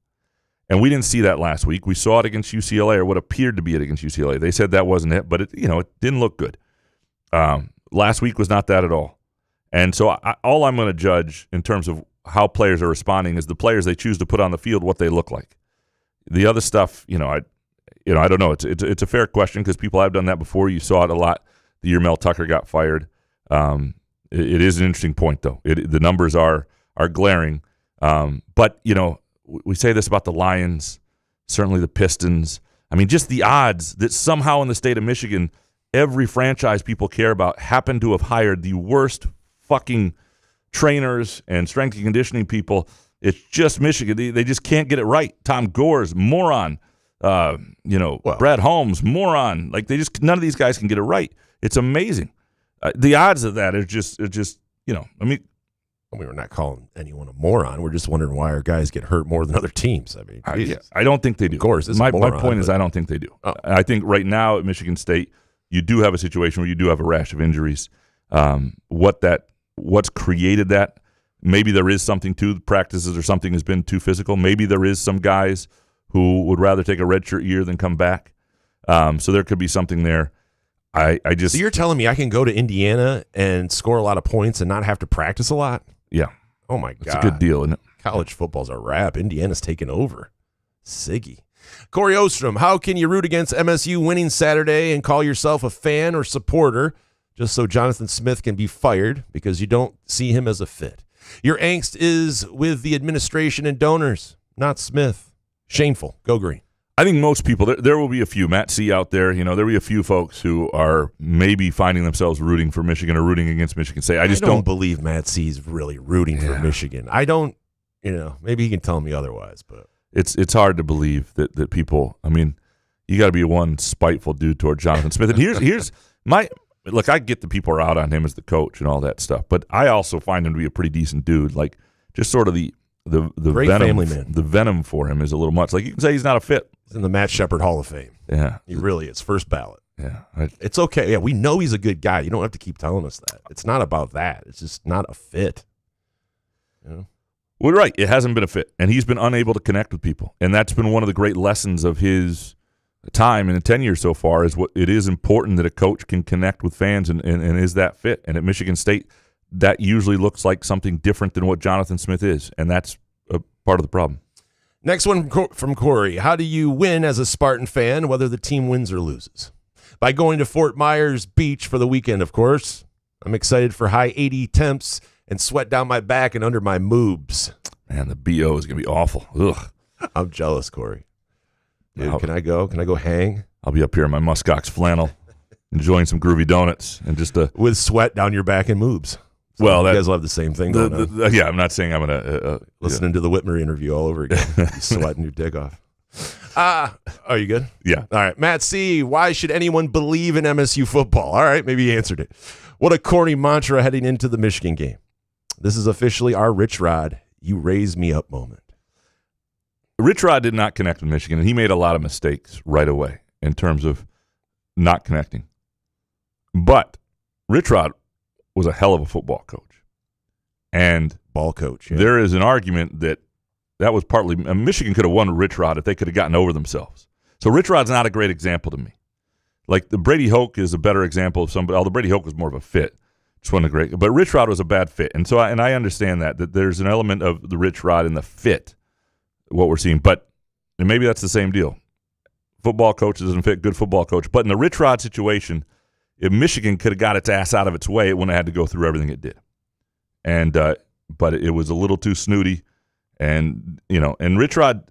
Speaker 3: And we didn't see that last week. We saw it against UCLA, or what appeared to be it against UCLA. They said that wasn't it, but it didn't look good. Last week was not that at all. And so all I'm going to judge in terms of how players are responding is the players they choose to put on the field, what they look like. The other stuff, I don't know. It's a fair question because people have done that before. You saw it a lot the year Mel Tucker got fired. It is an interesting point, though. The numbers are glaring. But, we say this about the Lions, certainly the Pistons. I mean, just the odds that somehow in the state of Michigan, every franchise people care about happen to have hired the worst fucking trainers and strength and conditioning people. It's just Michigan. They just can't get it right. Tom Gore's moron. Brad Holmes, moron. Like none of these guys can get it right. It's amazing. The odds of that are just.
Speaker 5: We were not calling anyone a moron. We're just wondering why our guys get hurt more than other teams. I mean,
Speaker 3: I don't think they do.
Speaker 5: Of course,
Speaker 3: my point is I don't think they do. Oh. I think right now at Michigan State, you do have a situation where you do have a rash of injuries. What's created that? Maybe there is something to the practices or something has been too physical. Maybe there is some guys who would rather take a redshirt year than come back. So there could be something there. So
Speaker 5: you're telling me I can go to Indiana and score a lot of points and not have to practice a lot?
Speaker 3: Yeah.
Speaker 5: Oh, my God.
Speaker 3: It's a good deal, isn't it?
Speaker 5: College football's a wrap. Indiana's taking over. Siggy. Corey Ostrom, how can you root against MSU winning Saturday and call yourself a fan or supporter just so Jonathan Smith can be fired because you don't see him as a fit? Your angst is with the administration and donors, not Smith. Shameful. Go Green.
Speaker 3: I think most people, there will be a few, Matt C. out there, there will be a few folks who are maybe finding themselves rooting for Michigan or rooting against Michigan State. I just don't
Speaker 5: believe Matt C. is really rooting for Michigan. I don't, maybe he can tell me otherwise, but
Speaker 3: it's hard to believe that people, you got to be one spiteful dude toward Jonathan Smith. And here's my, look, I get the people are out on him as the coach and all that stuff, but I also find him to be a pretty decent dude. Like, just sort of the
Speaker 5: great
Speaker 3: venom,
Speaker 5: family man.
Speaker 3: The venom for him is a little much. Like, you can say he's not a fit.
Speaker 5: He's in the Matt Shepard Hall of Fame.
Speaker 3: Yeah.
Speaker 5: He really is. First ballot.
Speaker 3: Yeah.
Speaker 5: It's okay. Yeah, we know he's a good guy. You don't have to keep telling us that. It's not about that. It's just not a fit.
Speaker 3: Well, right. It hasn't been a fit, and he's been unable to connect with people. And that's been one of the great lessons of his time in the tenure so far is what it is important that a coach can connect with fans and is that fit. And at Michigan State, that usually looks like something different than what Jonathan Smith is, and that's a part of the problem.
Speaker 5: Next one from Corey. How do you win as a Spartan fan, whether the team wins or loses? By going to Fort Myers Beach for the weekend, of course. I'm excited for high 80 temps and sweat down my back and under my moobs.
Speaker 3: Man, the BO is going to be awful. Ugh.
Speaker 5: I'm jealous, Corey. Dude, can I go? Can I go hang?
Speaker 3: I'll be up here in my muskox flannel, enjoying some groovy donuts and just
Speaker 5: with sweat down your back and moobs. So you guys will have the same thing going on.
Speaker 3: Yeah, I'm not saying I'm going to...
Speaker 5: Listening to the Whitmer interview all over again. You sweating your dick off. Are you good?
Speaker 3: Yeah.
Speaker 5: All right. Matt C., why should anyone believe in MSU football? All right, maybe he answered it. What a corny mantra heading into the Michigan game. This is officially our Rich Rod, you raise me up moment.
Speaker 3: Rich Rod did not connect with Michigan, and he made a lot of mistakes right away in terms of not connecting. But Rich Rod was a hell of a football coach. And
Speaker 5: ball coach. Yeah.
Speaker 3: There is an argument that was partly Michigan could have won Rich Rod if they could have gotten over themselves. So Rich Rod's not a great example to me. Like the Brady Hoke is a better example of somebody. Although Brady Hoke was more of a fit, just wasn't a great. But Rich Rod was a bad fit, and so I understand that there's an element of the Rich Rod in the fit, what we're seeing. But and maybe that's the same deal. Football coach doesn't fit good football coach. But in the Rich Rod situation, if Michigan could have got its ass out of its way, it wouldn't have had to go through everything it did. And but it was a little too snooty, and and Rich Rod,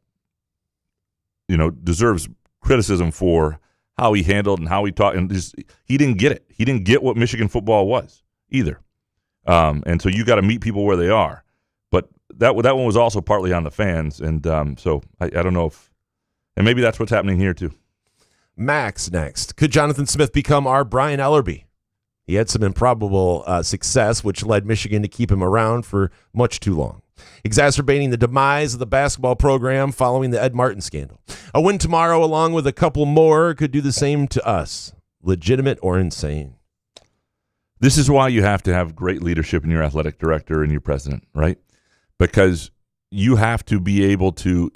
Speaker 3: deserves criticism for how he handled and how he talked, and he didn't get it. He didn't get what Michigan football was either. And so you got to meet people where they are. But that one was also partly on the fans, and so I don't know if, and maybe that's what's happening here too.
Speaker 5: Max next. Could Jonathan Smith become our Brian Ellerby? He had some improbable success, which led Michigan to keep him around for much too long, exacerbating the demise of the basketball program following the Ed Martin scandal. A win tomorrow, along with a couple more, could do the same to us. Legitimate or insane?
Speaker 3: This is why you have to have great leadership in your athletic director and your president, right? Because you have to be able to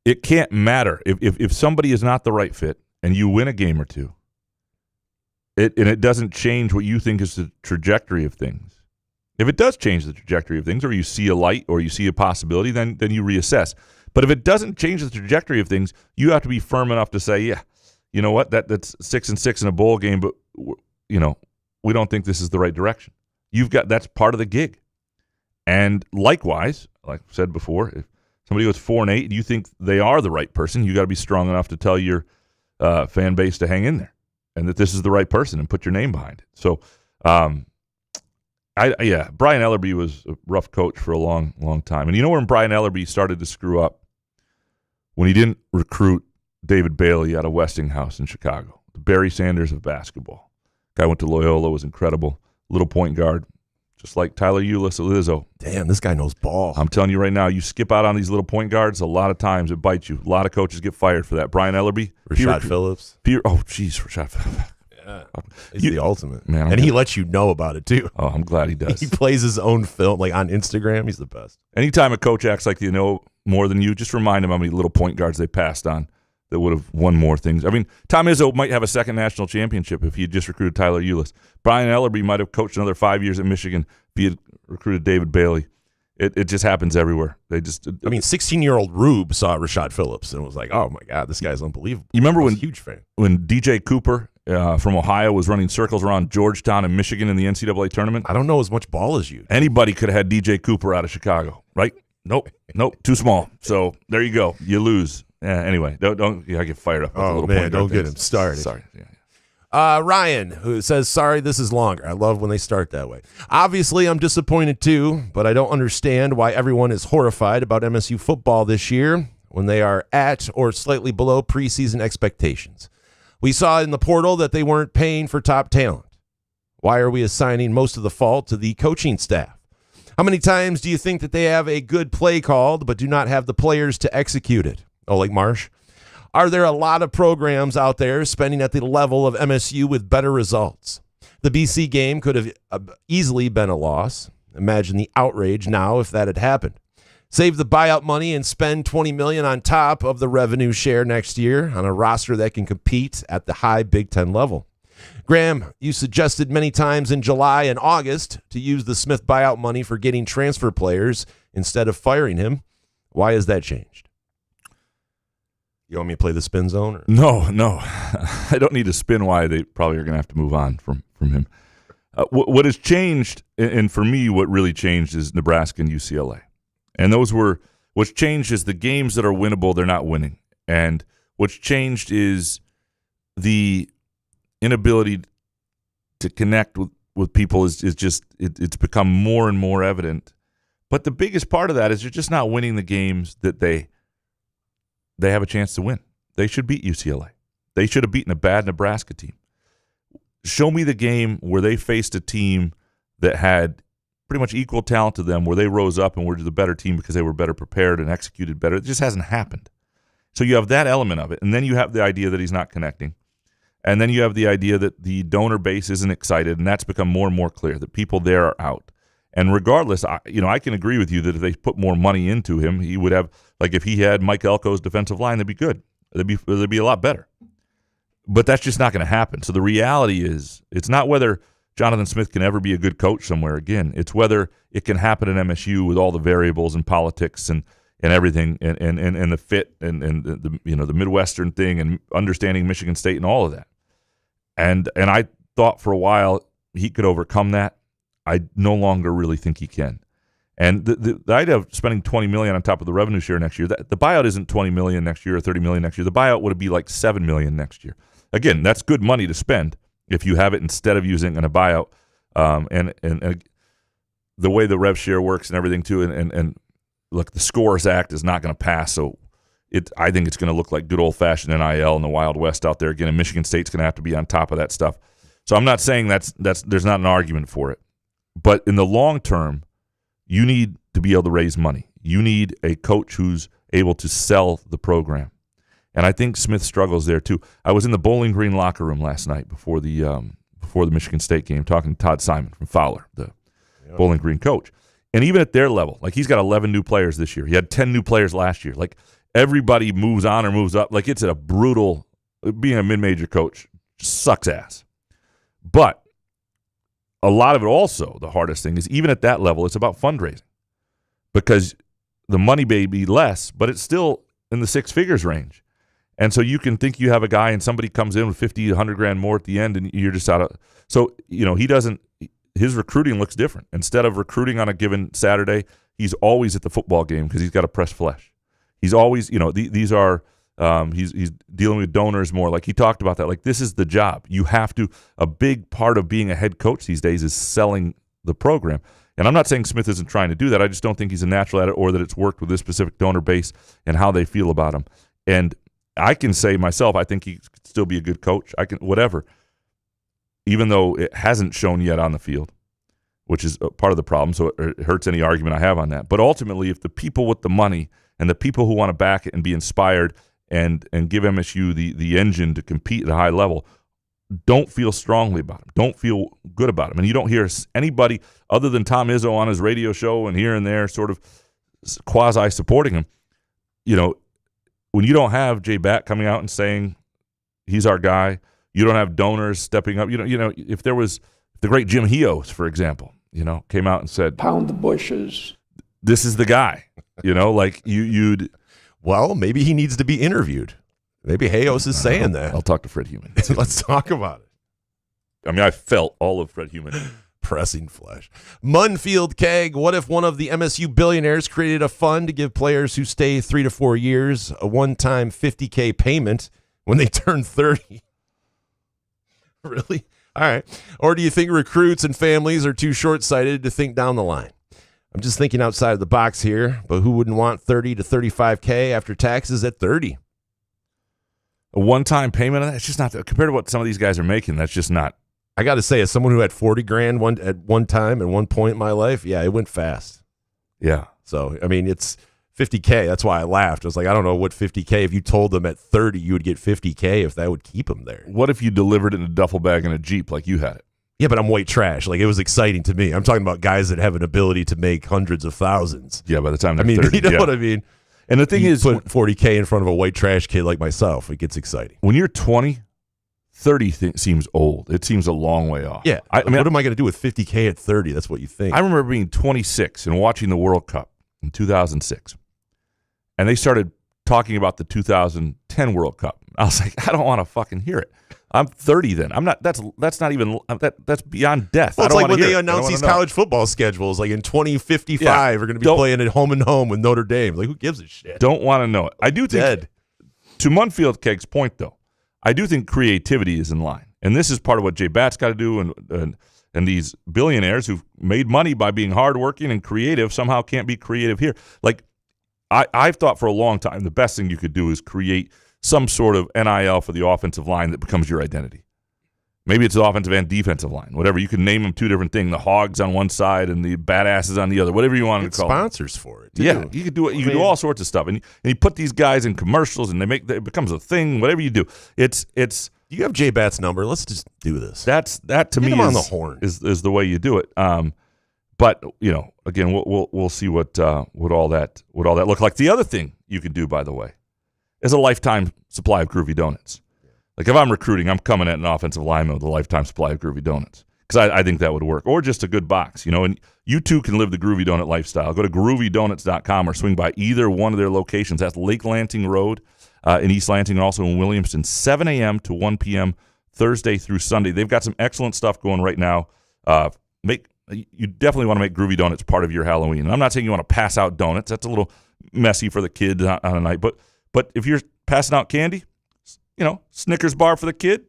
Speaker 3: it can't matter. If somebody is not the right fit and you win a game or two, it doesn't change what you think is the trajectory of things. If it does change the trajectory of things, or you see a light or you see a possibility, then you reassess. But if it doesn't change the trajectory of things, you have to be firm enough to say, yeah, you know what, that's 6-6 in a bowl game, but we don't think this is the right direction. That's part of the gig. And likewise, like I said before, if somebody goes 4-8 and you think they are the right person, you got to be strong enough to tell your fan base to hang in there and that this is the right person and put your name behind it. So, Brian Ellerby was a rough coach for a long, long time. And you know where Brian Ellerby started to screw up? When he didn't recruit David Bailey out of Westinghouse in Chicago, the Barry Sanders of basketball. Guy went to Loyola, was incredible. Little point guard, just like Tyler Ulis at Lizzo.
Speaker 5: Damn, this guy knows ball.
Speaker 3: I'm telling you right now, you skip out on these little point guards, a lot of times it bites you. A lot of coaches get fired for that. Brian Ellerby.
Speaker 5: Rashad Phillips.
Speaker 3: Rashad Phillips.
Speaker 5: He's the ultimate.
Speaker 3: Man,
Speaker 5: and he lets you know about it, too.
Speaker 3: Oh, I'm glad he does.
Speaker 5: He plays his own film, like on Instagram. He's the best.
Speaker 3: Anytime a coach acts like they know more than you, just remind him how many little point guards they passed on that would have won more things. I mean, Tom Izzo might have a second national championship if he had just recruited Tyler Ulis. Brian Ellerby might have coached another 5 years at Michigan if he had recruited David Bailey. It just happens everywhere. They just.
Speaker 5: 16-year-old Rube saw Rashad Phillips and was like, "Oh my God, this guy's unbelievable."
Speaker 3: You remember when
Speaker 5: huge fan
Speaker 3: when DJ Cooper from Ohio was running circles around Georgetown and Michigan in the NCAA tournament?
Speaker 5: I don't know as much ball as you.
Speaker 3: Anybody could have had DJ Cooper out of Chicago, right? Nope, too small. So there you go. You lose. Anyway, don't I get fired up.
Speaker 5: Oh man, don't get him started.
Speaker 3: Sorry. Yeah.
Speaker 5: Ryan, who says, sorry, this is longer. I love when they start that way. Obviously, I'm disappointed too, but I don't understand why everyone is horrified about MSU football this year when they are at or slightly below preseason expectations. We saw in the portal that they weren't paying for top talent. Why are we assigning most of the fault to the coaching staff? How many times do you think that they have a good play called but do not have the players to execute it? Oh, like Marsh? Are there a lot of programs out there spending at the level of MSU with better results? The BC game could have easily been a loss. Imagine the outrage now if that had happened. Save the buyout money and spend $20 million on top of the revenue share next year on a roster that can compete at the high Big Ten level. Graham, you suggested many times in July and August to use the Smith buyout money for getting transfer players instead of firing him. Why has that changed? You want me to play the spin zone? Or?
Speaker 3: No. I don't need to spin why they probably are going to have to move on from him. What has changed, and for me, what really changed is Nebraska and UCLA. And what's changed is the games that are winnable, they're not winning. And what's changed is the inability to connect with people is just, it's become more and more evident. But the biggest part of that is you're just not winning the games that they have a chance to win. They should beat UCLA. They should have beaten a bad Nebraska team. Show me the game where they faced a team that had pretty much equal talent to them, where they rose up and were the better team because they were better prepared and executed better. It just hasn't happened. So you have that element of it, and then you have the idea that he's not connecting. And then you have the idea that the donor base isn't excited, and that's become more and more clear, that people there are out. And regardless, I can agree with you that if they put more money into him, he would have, like if he had Mike Elko's defensive line, that'd be good. That'd be a lot better. But that's just not going to happen. So the reality is, it's not whether Jonathan Smith can ever be a good coach somewhere again. It's whether it can happen at MSU with all the variables and politics and everything and the fit and the Midwestern thing and understanding Michigan State and all of that. And I thought for a while he could overcome that. I no longer really think he can. And the idea of spending $20 million on top of the revenue share next year, the buyout isn't $20 million next year or $30 million next year. The buyout would be like $7 million next year. Again, that's good money to spend if you have it instead of using it in a buyout. And the way the rev share works and everything too, and look, the Scores Act is not going to pass, so I think it's going to look like good old-fashioned NIL in the Wild West out there again, and Michigan State's going to have to be on top of that stuff. So I'm not saying that's there's not an argument for it. But in the long term, you need to be able to raise money. You need a coach who's able to sell the program. And I think Smith struggles there too. I was in the Bowling Green locker room last night before the Michigan State game talking to Todd Simon from Fowler, the Bowling Green coach. And even at their level, like he's got 11 new players this year. He had 10 new players last year. Like everybody moves on or moves up. Like it's a brutal, being a mid-major coach just sucks ass. But a lot of it also, the hardest thing is even at that level, it's about fundraising because the money may be less, but it's still in the six figures range. And so you can think you have a guy and somebody comes in with 50, 100 grand more at the end and you're just out of. So, his recruiting looks different. Instead of recruiting on a given Saturday, he's always at the football game because he's got to press flesh. He's always, these are, he's dealing with donors more. Like he talked about that. Like this is the job. You have to, a big part of being a head coach these days is selling the program. And I'm not saying Smith isn't trying to do that. I just don't think he's a natural at it or that it's worked with this specific donor base and how they feel about him. And I can say myself, I think he could still be a good coach. I can, whatever, even though it hasn't shown yet on the field, which is part of the problem. So it hurts any argument I have on that. But ultimately, if the people with the money and the people who want to back it and be inspired and give MSU the engine to compete at a high level don't feel strongly about him, don't feel good about him. And you don't hear anybody other than Tom Izzo on his radio show and here and there sort of quasi-supporting him. You know, when you don't have Jay Batt coming out and saying he's our guy, you don't have donors stepping up. You know, if there was the great Jim Hios, for example, you know, came out and said,
Speaker 4: Pound the bushes.
Speaker 3: This is the guy, you know, like you'd.
Speaker 5: Well, maybe he needs to be interviewed. Maybe Hayos is saying that.
Speaker 3: I'll talk to Fred Human.
Speaker 5: Let's talk about it.
Speaker 3: I mean, I felt all of Fred Human.
Speaker 5: Pressing flesh. Munfield Keg, what if one of the MSU billionaires created a fund to give players who stay 3 to 4 years a one-time $50K payment when they turn 30? Really? All right. Or do you think recruits and families are too short-sighted to think down the line? I'm just thinking outside of the box here, but who wouldn't want 30 to 35K after taxes at 30?
Speaker 3: A one-time payment on that? It's just not compared to what some of these guys are making. That's just not.
Speaker 5: I got to say, as someone who had 40 grand at one time at one point in my life, yeah, it went fast.
Speaker 3: Yeah.
Speaker 5: So, I mean, it's 50K. That's why I laughed. I was like, I don't know what 50K. If you told them at 30 you would get 50K, if that would keep them there.
Speaker 3: What if you delivered it in a duffel bag in a Jeep like you had it?
Speaker 5: Yeah, but I'm white trash. Like, it was exciting to me. I'm talking about guys that have an ability to make hundreds of thousands.
Speaker 3: Yeah, by the time they're 30.
Speaker 5: You know what I mean?
Speaker 3: And the thing is,
Speaker 5: put 40K in front of a white trash kid like myself, it gets exciting.
Speaker 3: When you're 20, 30 seems old. It seems a long way off.
Speaker 5: Yeah. I mean, what am I going to do with 50K at 30? That's what you think.
Speaker 3: I remember being 26 and watching the World Cup in 2006. And they started talking about the 2010 World Cup. I was like, I don't want to fucking hear it. I'm 30 then. I'm not. That's not even. That's beyond death.
Speaker 5: Well, it's like when they announce these
Speaker 3: college
Speaker 5: football schedules, like in 2055, we're going to be playing at home and home with Notre Dame. Like, who gives a shit?
Speaker 3: Don't want to know it. I do think. To Munfield Keg's point, though, I do think creativity is in line, and this is part of what Jay Batt's got to do, and these billionaires who've made money by being hardworking and creative somehow can't be creative here. Like, I've thought for a long time the best thing you could do is create some sort of NIL for the offensive line that becomes your identity. Maybe it's the offensive and defensive line, whatever. You can name them two different things, the Hogs on one side and the Badasses on the other, whatever you want to call
Speaker 5: sponsors for it, too.
Speaker 3: Yeah, you could do it. You can do all sorts of stuff. And you put these guys in commercials and it becomes a thing, whatever you do. It's
Speaker 5: you have Jay Batt's number. Let's just do this.
Speaker 3: That to me
Speaker 5: on the horn.
Speaker 3: is the way you do it. But, you know, again, we'll see what all that look like. The other thing you can do, by the way, is a lifetime supply of Groovy Donuts. Like, if I'm recruiting, I'm coming at an offensive lineman with a lifetime supply of Groovy Donuts because I think that would work. Or just a good box, you know. And you too can live the Groovy Donut lifestyle. Go to groovydonuts.com or swing by either one of their locations. That's Lake Lansing Road in East Lansing and also in Williamston, 7 a.m. to 1 p.m. Thursday through Sunday. They've got some excellent stuff going right now. You definitely want to make Groovy Donuts part of your Halloween. And I'm not saying you want to pass out donuts. That's a little messy for the kids on a night. But if you're passing out candy, you know, Snickers bar for the kid,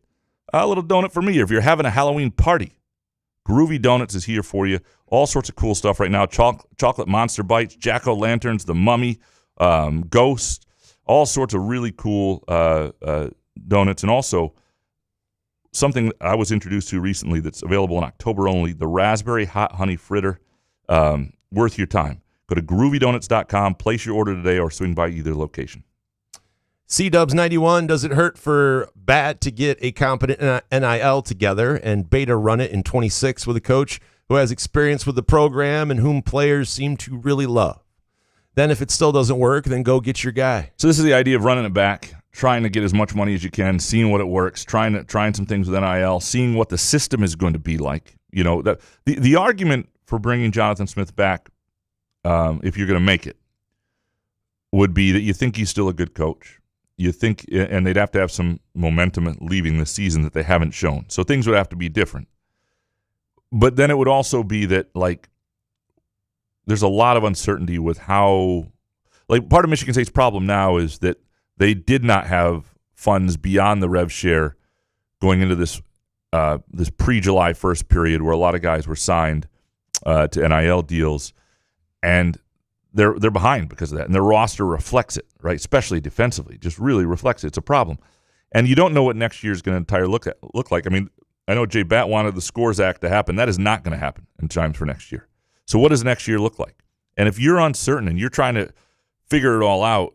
Speaker 3: a little donut for me. Or if you're having a Halloween party, Groovy Donuts is here for you. All sorts of cool stuff right now. Chocolate Monster Bites, Jack-o'-lanterns, the Mummy, Ghost, all sorts of really cool donuts. And also something I was introduced to recently that's available in October only, the Raspberry Hot Honey Fritter. Worth your time. Go to groovydonuts.com, place your order today, or swing by either location.
Speaker 5: C-Dubs91, does it hurt for Bat to get a competent NIL together and Beta run it in 26 with a coach who has experience with the program and whom players seem to really love? Then if it still doesn't work, then go get your guy.
Speaker 3: So this is the idea of running it back, trying to get as much money as you can, seeing what it works, trying some things with NIL, seeing what the system is going to be like. You know, the argument for bringing Jonathan Smith back, if you're going to make it, would be that you think he's still a good coach. You think, and they'd have to have some momentum leaving the season that they haven't shown. So things would have to be different. But then it would also be that, like, there's a lot of uncertainty with how, like, part of Michigan State's problem now is that they did not have funds beyond the rev share going into this pre-July 1st period where a lot of guys were signed to NIL deals, and they're behind because of that, and their roster reflects it, right? Especially defensively, just really reflects it. It's a problem, and you don't know what next year is going to look like. I mean, I know Jay Batt wanted the Scores Act to happen. That is not going to happen in time for next year. So what does next year look like? And if you're uncertain and you're trying to figure it all out,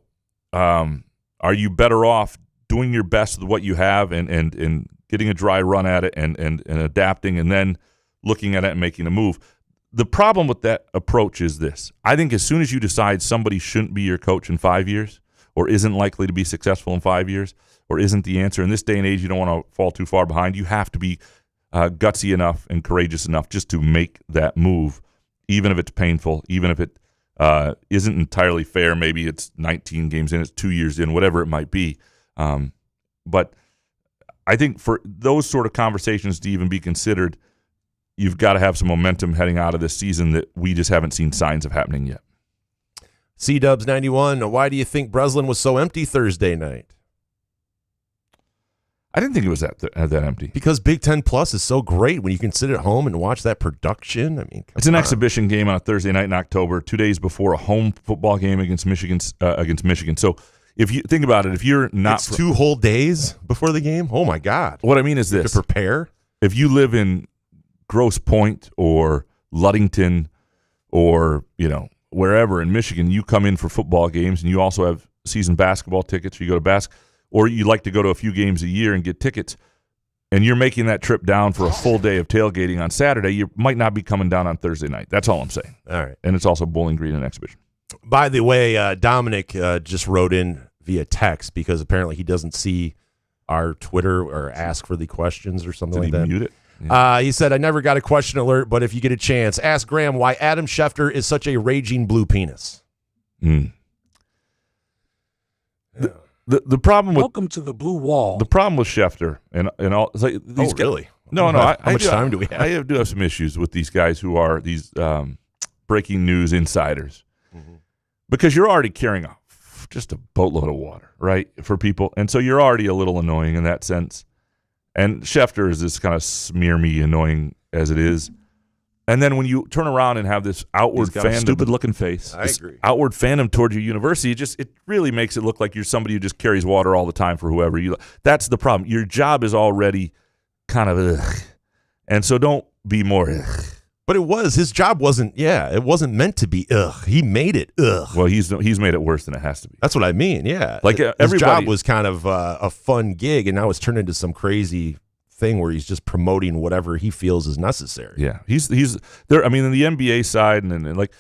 Speaker 3: are you better off doing your best with what you have and getting a dry run at it and adapting and then looking at it and making a move. The problem with that approach is this. I think as soon as you decide somebody shouldn't be your coach in 5 years or isn't likely to be successful in 5 years or isn't the answer, in this day and age, you don't want to fall too far behind. You have to be gutsy enough and courageous enough just to make that move, even if it's painful, even if it isn't entirely fair. Maybe it's 19 games in, it's 2 years in, whatever it might be. But I think for those sort of conversations to even be considered, you've got to have some momentum heading out of this season that we just haven't seen signs of happening yet.
Speaker 5: C-Dubs 91, why do you think Breslin was so empty Thursday night?
Speaker 3: I didn't think it was that empty.
Speaker 5: Because Big Ten Plus is so great when you can sit at home and watch that production. I mean,
Speaker 3: it's an exhibition game on a Thursday night in October, 2 days before a home football game against Michigan. So if you think about it, if you're not...
Speaker 5: It's 2 whole days before the game? Oh, my God.
Speaker 3: What I mean is this.
Speaker 5: To prepare?
Speaker 3: If you live in Grosse Pointe or Ludington or, wherever in Michigan, you come in for football games and you also have season basketball tickets, or you go to or you like to go to a few games a year and get tickets, and you're making that trip down for a full day of tailgating on Saturday, you might not be coming down on Thursday night. That's all I'm saying.
Speaker 5: All right.
Speaker 3: And it's also Bowling Green and exhibition.
Speaker 5: By the way, Dominic just wrote in via text because apparently he doesn't see our Twitter or ask for the questions or something like that.
Speaker 3: Did he mute it?
Speaker 5: Yeah. He said, I never got a question alert, but if you get a chance, ask Graham why Adam Schefter is such a raging blue penis.
Speaker 3: The problem with
Speaker 9: welcome to the blue wall.
Speaker 3: The problem with Schefter and all. It's like these
Speaker 5: really?
Speaker 3: No.
Speaker 5: How much time do we have?
Speaker 3: I do have some issues with these guys who are these breaking news insiders, because you're already carrying just a boatload of water, right, for people, and so you're already a little annoying in that sense. And Schefter is this kind of smear me annoying as it is. And then when you turn around and have this outward fandom,
Speaker 5: stupid-looking face.
Speaker 3: I agree. Outward fandom towards your university, it really makes it look like you're somebody who just carries water all the time for whoever you. That's the problem. Your job is already kind of ugh, and so don't be more ugh.
Speaker 5: But his job wasn't. Yeah, it wasn't meant to be ugh. He made it ugh.
Speaker 3: Well, he's made it worse than it has to be.
Speaker 5: That's what I mean. Yeah,
Speaker 3: like
Speaker 5: his job was kind of a fun gig, and now it's turned into some crazy thing where he's just promoting whatever he feels is necessary.
Speaker 3: Yeah, he's there. I mean, in the NBA side, and like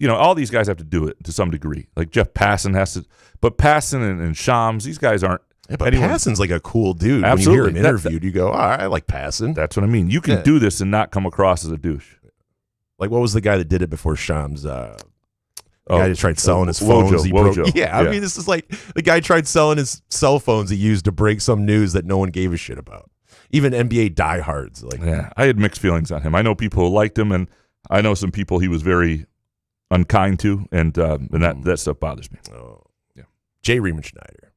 Speaker 3: all these guys have to do it to some degree. Like Jeff Passan has to, but Passan and Shams, these guys aren't.
Speaker 5: Yeah, but Passan's like a cool dude.
Speaker 3: Absolutely.
Speaker 5: When you hear him interviewed, you go, I like Passan.
Speaker 3: That's what I mean. You can do this and not come across as a douche.
Speaker 5: Like, what was the guy that did it before Shams? Guy that tried selling his phones.
Speaker 3: Wojo.
Speaker 5: Yeah, I mean, this is like the guy tried selling his cell phones he used to break some news that no one gave a shit about. Even NBA diehards.
Speaker 3: I had mixed feelings on him. I know people who liked him, and I know some people he was very unkind to, and that stuff bothers me.
Speaker 5: Oh, yeah. Jay Riemenschneider,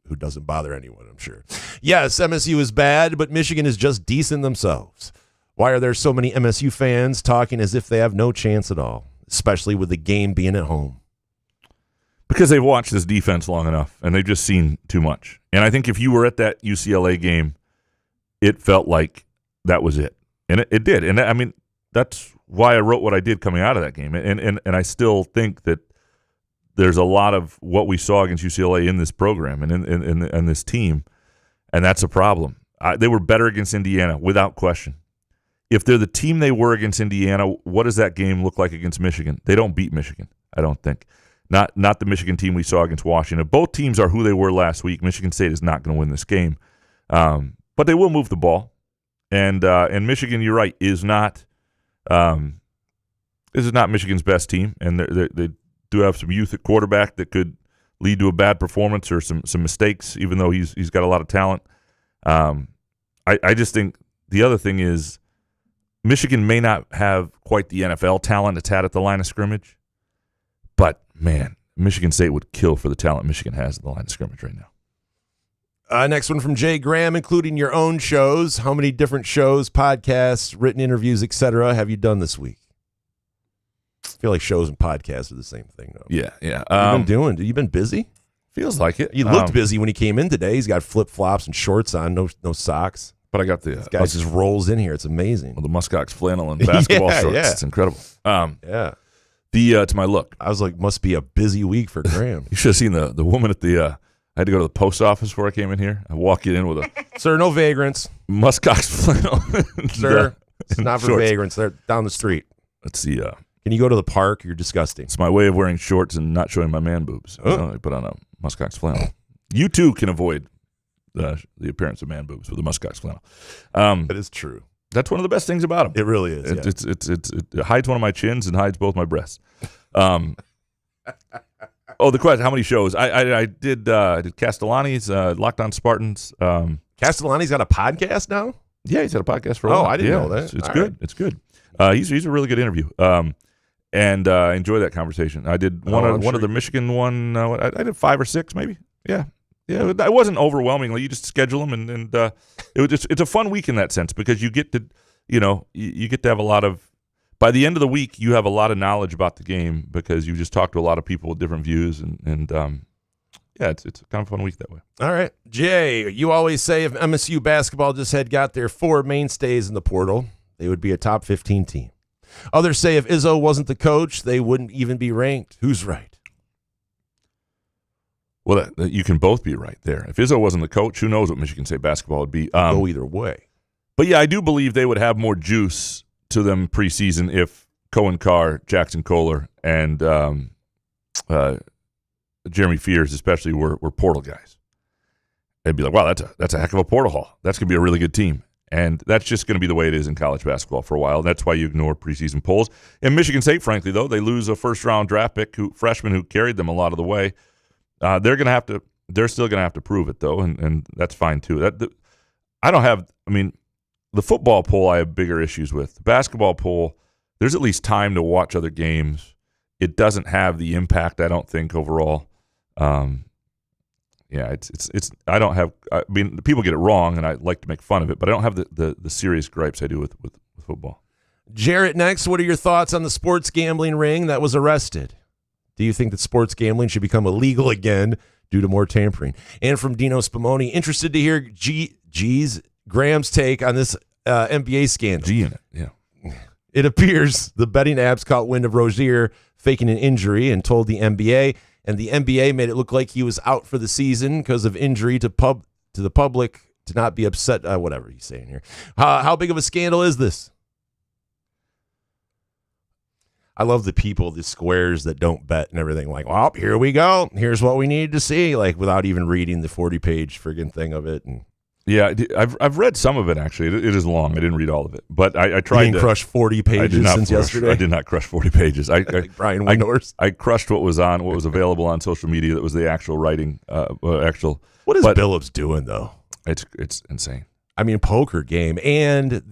Speaker 5: who doesn't bother anyone, I'm sure. Yes, MSU is bad, but Michigan is just decent themselves. Why are there so many MSU fans talking as if they have no chance at all, especially with the game being at home?
Speaker 3: Because they've watched this defense long enough, and they've just seen too much. And I think if you were at that UCLA game, it felt like that was it. And it did. And I mean, that's why I wrote what I did coming out of that game. And I still think that there's a lot of what we saw against UCLA in this program and in this team, and that's a problem. They were better against Indiana, without question. If they're the team they were against Indiana, what does that game look like against Michigan? They don't beat Michigan, I don't think. Not the Michigan team we saw against Washington. Both teams are who they were last week. Michigan State is not going to win this game. But they will move the ball, and Michigan, you're right, is not Michigan's best team, and they do have some youth at quarterback that could lead to a bad performance or some mistakes, even though he's got a lot of talent. I just think the other thing is Michigan may not have quite the NFL talent it's had at the line of scrimmage, but man, Michigan State would kill for the talent Michigan has at the line of scrimmage right now.
Speaker 5: Next one from Jay Graham, including your own shows. How many different shows, podcasts, written interviews, etc. have you done this week? I feel like shows and podcasts are the same thing, though.
Speaker 3: Yeah.
Speaker 5: You've been busy?
Speaker 3: Feels like it.
Speaker 5: You looked busy when he came in today. He's got flip-flops and shorts on, no socks.
Speaker 3: But I got the...
Speaker 5: This guy just rolls in here. It's amazing.
Speaker 3: The muskox flannel and basketball shorts. Yeah. It's incredible.
Speaker 5: Yeah.
Speaker 3: To my look.
Speaker 5: I was like, must be a busy week for Graham.
Speaker 3: You should have seen the woman at the... I had to go to the post office before I came in here. I walk in with a
Speaker 5: Sir, no vagrants.
Speaker 3: Muskox flannel.
Speaker 5: Sir, it's not for
Speaker 3: shorts.
Speaker 5: vagrants. They're down the street.
Speaker 3: Let's see.
Speaker 5: Can you go to the park? You're disgusting.
Speaker 3: It's my way of wearing shorts and not showing my man boobs. I put on a muskox flannel. You too can avoid the appearance of man boobs with a muskox flannel.
Speaker 5: That is true.
Speaker 3: That's one of the best things about them.
Speaker 5: It really is.
Speaker 3: It hides one of my chins and hides both my breasts. The question: how many shows? I did Castellani's Locked On Spartans.
Speaker 5: Castellani's got a podcast now.
Speaker 3: Yeah, he's had a podcast for a while.
Speaker 5: I didn't know that.
Speaker 3: It's good. Right. It's good. He's a really good interview. And I enjoy that conversation. I did one of the Michigan one. I did 5 or 6 maybe. Yeah. It wasn't overwhelmingly. You just schedule them, and it's a fun week in that sense because you get to you get to have a lot of. By the end of the week, you have a lot of knowledge about the game because you just talk to a lot of people with different views, and it's kind of a fun week that way.
Speaker 5: All right, Jay, you always say if MSU basketball just had got their 4 mainstays in the portal, they would be a top 15 team. Others say if Izzo wasn't the coach, they wouldn't even be ranked. Who's right?
Speaker 3: Well, you can both be right there. If Izzo wasn't the coach, who knows what Michigan State basketball would be?
Speaker 5: Go either way.
Speaker 3: But yeah, I do believe they would have more juice to them preseason if Cohen Carr, Jackson Kohler, and Jeremy Fears especially were portal guys. They'd be like, wow, that's a heck of a portal haul. That's going to be a really good team. And that's just going to be the way it is in college basketball for a while. That's why you ignore preseason polls. In Michigan State, frankly, though, they lose a first-round draft pick, freshman who carried them a lot of the way. They're still going to have to prove it, though, and that's fine, too. The football poll I have bigger issues with. The basketball poll, there's at least time to watch other games. It doesn't have the impact, I don't think, overall. People get it wrong, and I like to make fun of it, but I don't have the serious gripes I do with football.
Speaker 5: Jarrett, next, what are your thoughts on the sports gambling ring that was arrested? Do you think that sports gambling should become illegal again due to more tampering? And from Dino Spumoni, interested to hear Graham's take on this NBA scandal.
Speaker 3: G in it, yeah.
Speaker 5: It appears the betting apps caught wind of Rozier faking an injury and told the NBA, and the NBA made it look like he was out for the season because of injury to the public to not be upset. Whatever he's saying here. How big of a scandal is this? I love the people, the squares that don't bet and everything. Like, well, here we go. Here's what we needed to see. Like, without even reading the 40-page friggin' thing of it. And
Speaker 3: yeah, I've read some of it, actually. It is long. I didn't read all of it. But I tried to
Speaker 5: crush 40 pages since yesterday?
Speaker 3: I did not crush 40 pages.
Speaker 5: Like Brian Windhorst.
Speaker 3: I crushed what was available on social media that was the actual writing.
Speaker 5: What is Billups doing, though?
Speaker 3: It's insane.
Speaker 5: I mean, poker game. And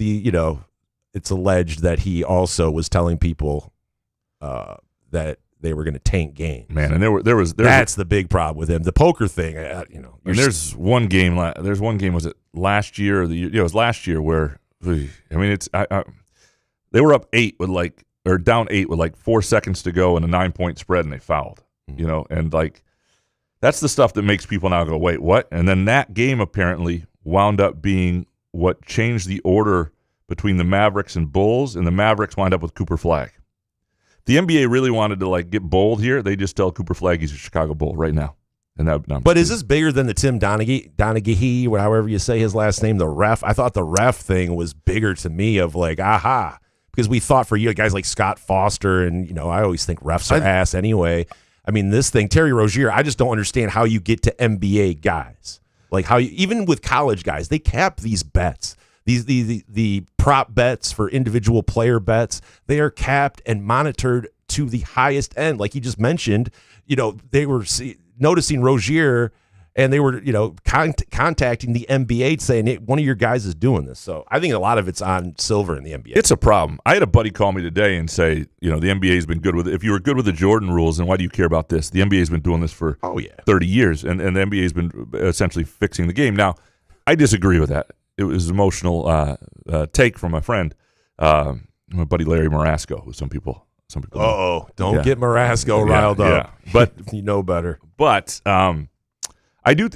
Speaker 5: it's alleged that he also was telling people that they were going to tank games.
Speaker 3: Man, and
Speaker 5: that's the big problem with him. The poker thing,
Speaker 3: And there's one game. Was it last year or the year? Yeah, it was last year where they were up 8 with down 8 with 4 seconds to go and a 9-point spread, and they fouled. And that's the stuff that makes people now go, wait, what? And then that game apparently wound up being what changed the order between the Mavericks and Bulls, and the Mavericks wind up with Cooper Flagg. The NBA really wanted to get bold here. They just tell Cooper Flagg he's a Chicago Bull right now.
Speaker 5: But is this bigger than the Tim Donaghy, or however you say his last name, the ref? I thought the ref thing was bigger to me of because we thought for you guys like Scott Foster, and I always think refs are ass anyway. I mean, this thing, Terry Rozier, I just don't understand how you get to NBA guys. Like how even with college guys, they cap these bets. The prop bets for individual player bets, they are capped and monitored to the highest end. Like you just mentioned, they were noticing Rozier, and they were contacting the NBA saying one of your guys is doing this. So I think a lot of it's on Silver in the NBA.
Speaker 3: It's a problem. I had a buddy call me today and say, the NBA has been good with it. If you were good with the Jordan rules, then why do you care about this? The NBA has been doing this for 30 years, and the NBA has been essentially fixing the game. Now, I disagree with that. It was an emotional take from my friend, my buddy Larry Marasco, who some people know.
Speaker 5: Don't get Marasco riled up.
Speaker 3: Yeah. But
Speaker 5: you know better.
Speaker 3: But I do.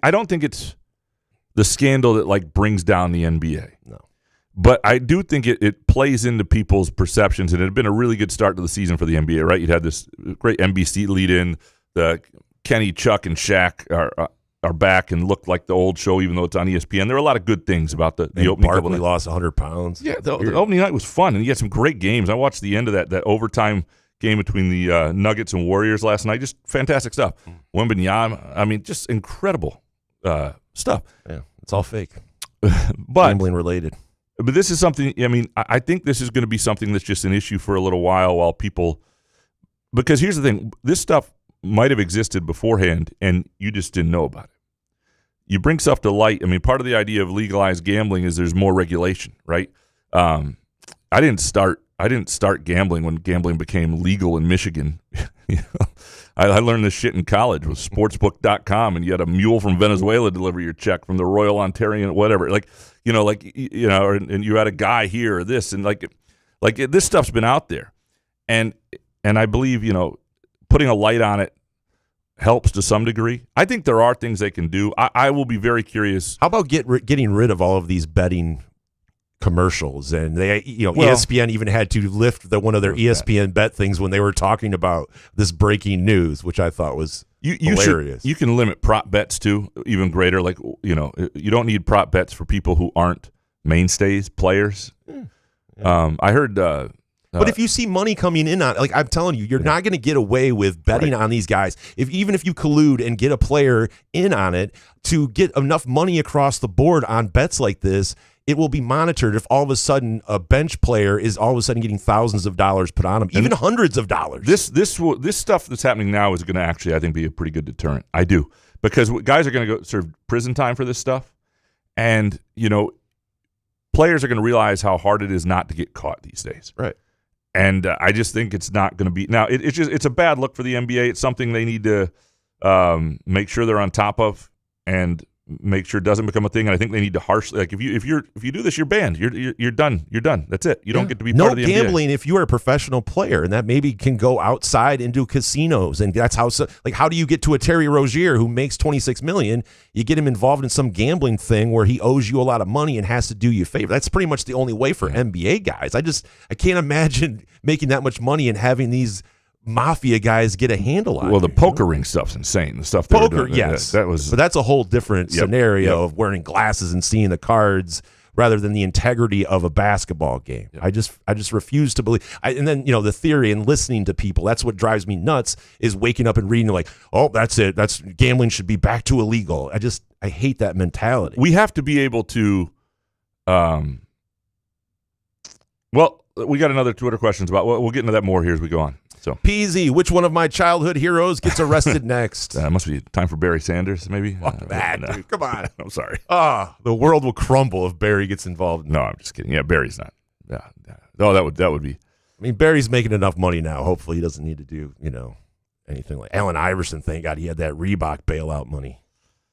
Speaker 3: I don't think it's the scandal that brings down the NBA.
Speaker 5: No.
Speaker 3: But I do think it plays into people's perceptions, and it had been a really good start to the season for the NBA, right? You'd had this great NBC lead-in, the Kenny, Chuck, and Shaq are back and look like the old show, even though it's on ESPN. There are a lot of good things about the opening.
Speaker 5: Barkley lost 100 pounds.
Speaker 3: Yeah, the opening night was fun, and you had some great games. I watched the end of that overtime game between the Nuggets and Warriors last night. Just fantastic stuff. Wembanyama, I mean, just incredible stuff.
Speaker 5: Yeah, it's all fake.
Speaker 3: But
Speaker 5: gambling related.
Speaker 3: But this is something, I mean, I think this is going to be something that's just an issue for a little while people, because here's the thing, this stuff might have existed beforehand and you just didn't know about it. You bring stuff to light. I mean, part of the idea of legalized gambling is there's more regulation, right? I didn't start gambling when gambling became legal in Michigan. I learned this shit in college with sportsbook.com, and you had a mule from Venezuela deliver your check from the Royal Ontarian, whatever. And you had a guy here or this, and like this stuff's been out there. And I believe, putting a light on it helps to some degree. I think there are things they can do. I will be very curious.
Speaker 5: How about getting rid of all of these betting commercials? And they, ESPN even had to lift one of their ESPN bet things when they were talking about this breaking news, which I thought was hilarious.
Speaker 3: You can limit prop bets too, even greater. Like, you don't need prop bets for people who aren't mainstays, players. Yeah. I heard.
Speaker 5: But if you see money coming in on, like I'm telling you, you're not going to get away with betting on these guys. Even if you collude and get a player in on it to get enough money across the board on bets like this, it will be monitored. If all of a sudden a bench player is all of a sudden getting thousands of dollars put on him, even hundreds of dollars.
Speaker 3: This stuff that's happening now is going to actually, I think, be a pretty good deterrent. I do, because guys are going to go serve prison time for this stuff, and players are going to realize how hard it is not to get caught these days.
Speaker 5: Right.
Speaker 3: And I just think it's not going to be now. It's a bad look for the NBA. It's something they need to make sure they're on top of and make sure it doesn't become a thing. And I think they need to harshly, like, if you do this, you're banned. You're done. You're done. That's it. You don't get to be part of the NBA.
Speaker 5: No gambling if you are a professional player, and that maybe can go outside into casinos, and that's how. How do you get to a Terry Rozier who makes $26 million? You get him involved in some gambling thing where he owes you a lot of money and has to do you a favor. That's pretty much the only way for NBA guys. I can't imagine making that much money and having these mafia guys get a handle on it.
Speaker 3: Well, the poker ring stuff's insane. The stuff they were doing,
Speaker 5: yes,
Speaker 3: that was.
Speaker 5: But that's a whole different scenario of wearing glasses and seeing the cards rather than the integrity of a basketball game. Yep. I just refuse to believe. And then the theory and listening to people. That's what drives me nuts. Is waking up and reading like, oh, that's it. That's gambling should be back to illegal. I hate that mentality.
Speaker 3: We have to be able to. Well, we got another Twitter questions about. We'll get into that more here as we go on. So
Speaker 5: PZ, which one of my childhood heroes gets arrested next?
Speaker 3: Must be time for Barry Sanders, maybe.
Speaker 5: Fuck that, dude. Come on.
Speaker 3: I'm sorry.
Speaker 5: The world will crumble if Barry gets involved.
Speaker 3: No, I'm just kidding. Yeah, Barry's not. Yeah. Oh, that would be.
Speaker 5: I mean, Barry's making enough money now. Hopefully, he doesn't need to do anything like Allen Iverson. Thank God he had that Reebok bailout money,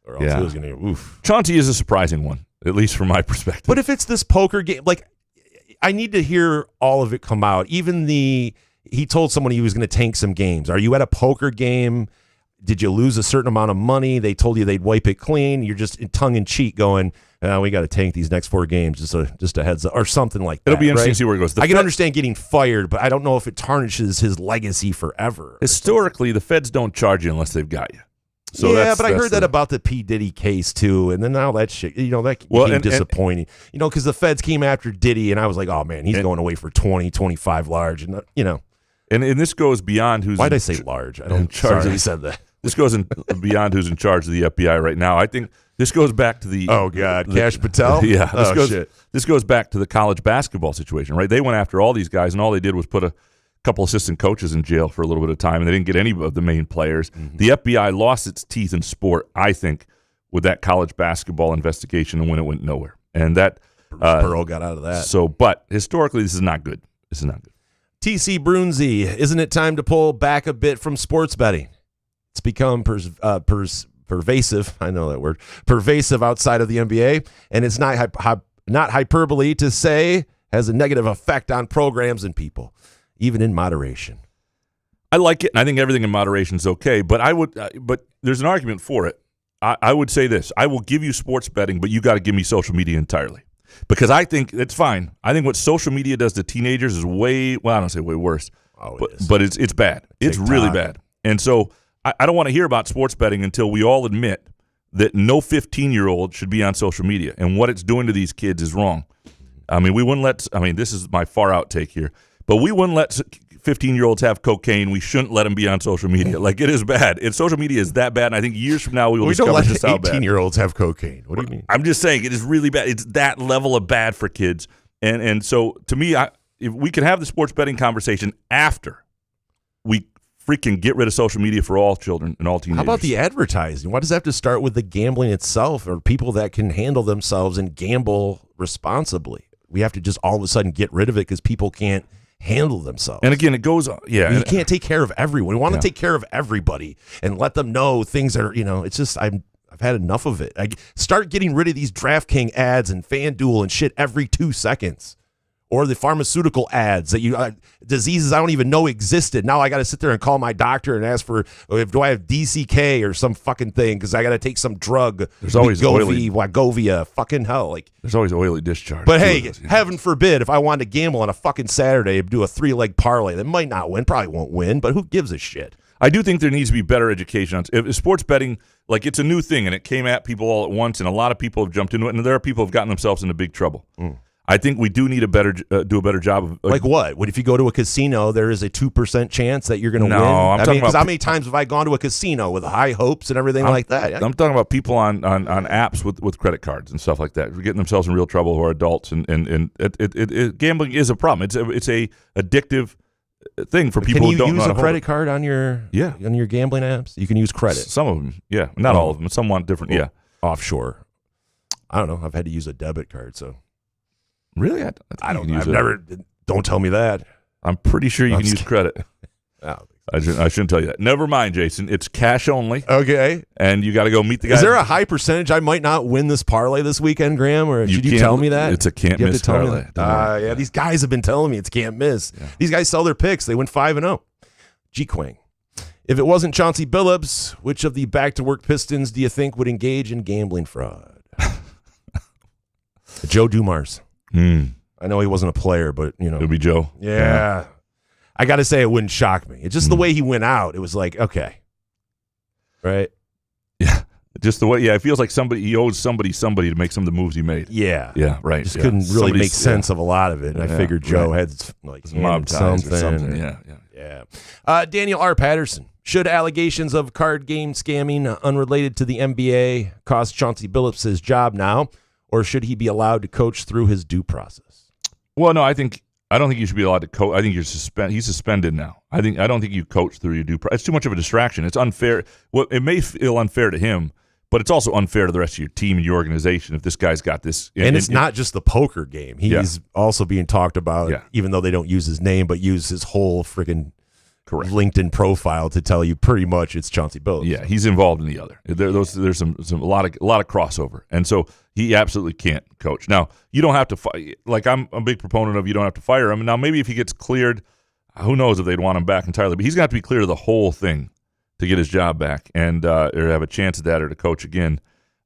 Speaker 5: or else he was going to oof.
Speaker 3: Chauncey is a surprising one, at least from my perspective.
Speaker 5: But if it's this poker game, like I need to hear all of it come out. Even he told someone he was going to tank some games. Are you at a poker game? Did you lose a certain amount of money? They told you they'd wipe it clean. You're just tongue in cheek going, we got to tank these next 4 games. Just a heads up or something like that.
Speaker 3: It'll be interesting to see where it goes.
Speaker 5: I can understand getting fired, but I don't know if it tarnishes his legacy forever.
Speaker 3: Historically, the feds don't charge you unless they've got you. So
Speaker 5: but I heard that about the P. Diddy case too, and then all that shit, that became disappointing. Because the feds came after Diddy, and I was like, oh man, he's going away for 20, 25 large, and
Speaker 3: And this goes beyond who's.
Speaker 5: Why'd I say large? I don't. Sorry, I said that.
Speaker 3: This goes beyond who's in charge of the FBI right now. I think this goes back to the.
Speaker 5: Oh God, Cash Patel.
Speaker 3: Yeah. This goes back to the college basketball situation, right? They went after all these guys, and all they did was put a couple assistant coaches in jail for a little bit of time, and they didn't get any of the main players. Mm-hmm. The FBI lost its teeth in sport, I think, with that college basketball investigation, and when it went nowhere, and that
Speaker 5: Burrow got out of that.
Speaker 3: So, but historically, this is not good. This is not good.
Speaker 5: TC Brunzi, isn't it time to pull back a bit from sports betting? It's become pervasive. I know that word. Pervasive outside of the NBA, and it's not hyperbole to say has a negative effect on programs and people, even in moderation.
Speaker 3: I like it, and I think everything in moderation is okay. But but there's an argument for it. I would say this: I will give you sports betting, but you got to give me social media entirely. Because I think it's fine. I think what social media does to teenagers is I don't say way worse, but it's bad. It's really bad. And so I don't want to hear about sports betting until we all admit that no 15-year-old should be on social media, and what it's doing to these kids is wrong. I mean, this is my far-out take here, but we wouldn't let 15-year-olds have cocaine. We shouldn't let them be on social media. Like, it is bad. Social media is that bad, and I think years from now we will discover just how bad.
Speaker 5: We don't let 18-year-olds have cocaine. What do you mean?
Speaker 3: I'm just saying, it is really bad. It's that level of bad for kids. And so, to me, if we can have the sports betting conversation after we freaking get rid of social media for all children and all teenagers.
Speaker 5: How about the advertising? Why does it have to start with the gambling itself or people that can handle themselves and gamble responsibly? We have to just all of a sudden get rid of it because people can't handle themselves.
Speaker 3: And again, it goes, yeah.
Speaker 5: You can't take care of everyone. We want to take care of everybody and let them know things that are, it's just, I've had enough of it. Start getting rid of these DraftKings ads and FanDuel and shit every 2 seconds. Or the pharmaceutical ads that diseases I don't even know existed. Now I got to sit there and call my doctor and ask for, do I have DCK or some fucking thing because I got to take some drug.
Speaker 3: There's always
Speaker 5: Wegovia, fucking hell.
Speaker 3: There's always oily discharge.
Speaker 5: But hey, heaven forbid if I wanted to gamble on a fucking Saturday, do a 3-leg parlay that might not win, probably won't win, but who gives a shit?
Speaker 3: I do think there needs to be better education on if sports betting. Like, it's a new thing and it came at people all at once, and a lot of people have jumped into it, and there are people who have gotten themselves into big trouble. I think we do need do a better job of
Speaker 5: like what? What if you go to a casino? There is a 2% chance that you're going to win.
Speaker 3: I'm talking about
Speaker 5: how many times have I gone to a casino with high hopes and everything like that?
Speaker 3: I'm talking about people on apps with credit cards and stuff like that. We're getting themselves in real trouble who are adults, and gambling is a problem. It's a addictive thing for people who don't know how to hold it. Can you use a
Speaker 5: credit card on your gambling apps? You can use credit.
Speaker 3: Some of them, yeah, not all of them. Some want different, yeah.
Speaker 5: Offshore. I don't know. I've had to use a debit card, so.
Speaker 3: Really?
Speaker 5: I don't know. I've never. Don't tell me that.
Speaker 3: I'm pretty sure you can use credit. I shouldn't tell you that. Never mind, Jason. It's cash only.
Speaker 5: Okay.
Speaker 3: And you got to go meet the guy.
Speaker 5: Is there a high percentage I might not win this parlay this weekend, Graham? Or should you tell me that?
Speaker 3: It's a can't miss parlay.
Speaker 5: Yeah, these guys have been telling me it's can't miss. Yeah. These guys sell their picks. They went 5-0. G-Quang. If it wasn't Chauncey Billups, which of the back-to-work Pistons do you think would engage in gambling fraud? Joe Dumars. I know he wasn't a player, but
Speaker 3: it would be Joe.
Speaker 5: Yeah. I got to say, it wouldn't shock me. It's just the way he went out. It was like, okay, right?
Speaker 3: Yeah, just the way. Yeah, it feels like he owes somebody to make some of the moves he made.
Speaker 5: Yeah,
Speaker 3: right.
Speaker 5: Just couldn't really make sense of a lot of it. And I figured Joe had like
Speaker 3: mob ties or something.
Speaker 5: Yeah. Daniel R. Patterson. Should allegations of card game scamming unrelated to the NBA cost Chauncey Billups his job now? Or should he be allowed to coach through his due process?
Speaker 3: Well, no, I don't think you should be allowed to coach. I think he's suspended now. I don't think you coach through your due process. It's too much of a distraction. It's unfair. Well, it may feel unfair to him, but it's also unfair to the rest of your team and your organization if this guy's got this.
Speaker 5: And it's not just the poker game. He's also being talked about, even though they don't use his name, but use his whole freaking LinkedIn profile to tell you pretty much it's Chauncey Billups.
Speaker 3: Yeah, he's involved in the other. There's a lot of crossover, and so he absolutely can't coach. Now, you don't have to fight. Like, I'm a big proponent of you don't have to fire him. Now, maybe if he gets cleared, who knows if they'd want him back entirely. But he's got to be clear of the whole thing to get his job back and or have a chance at that or to coach again.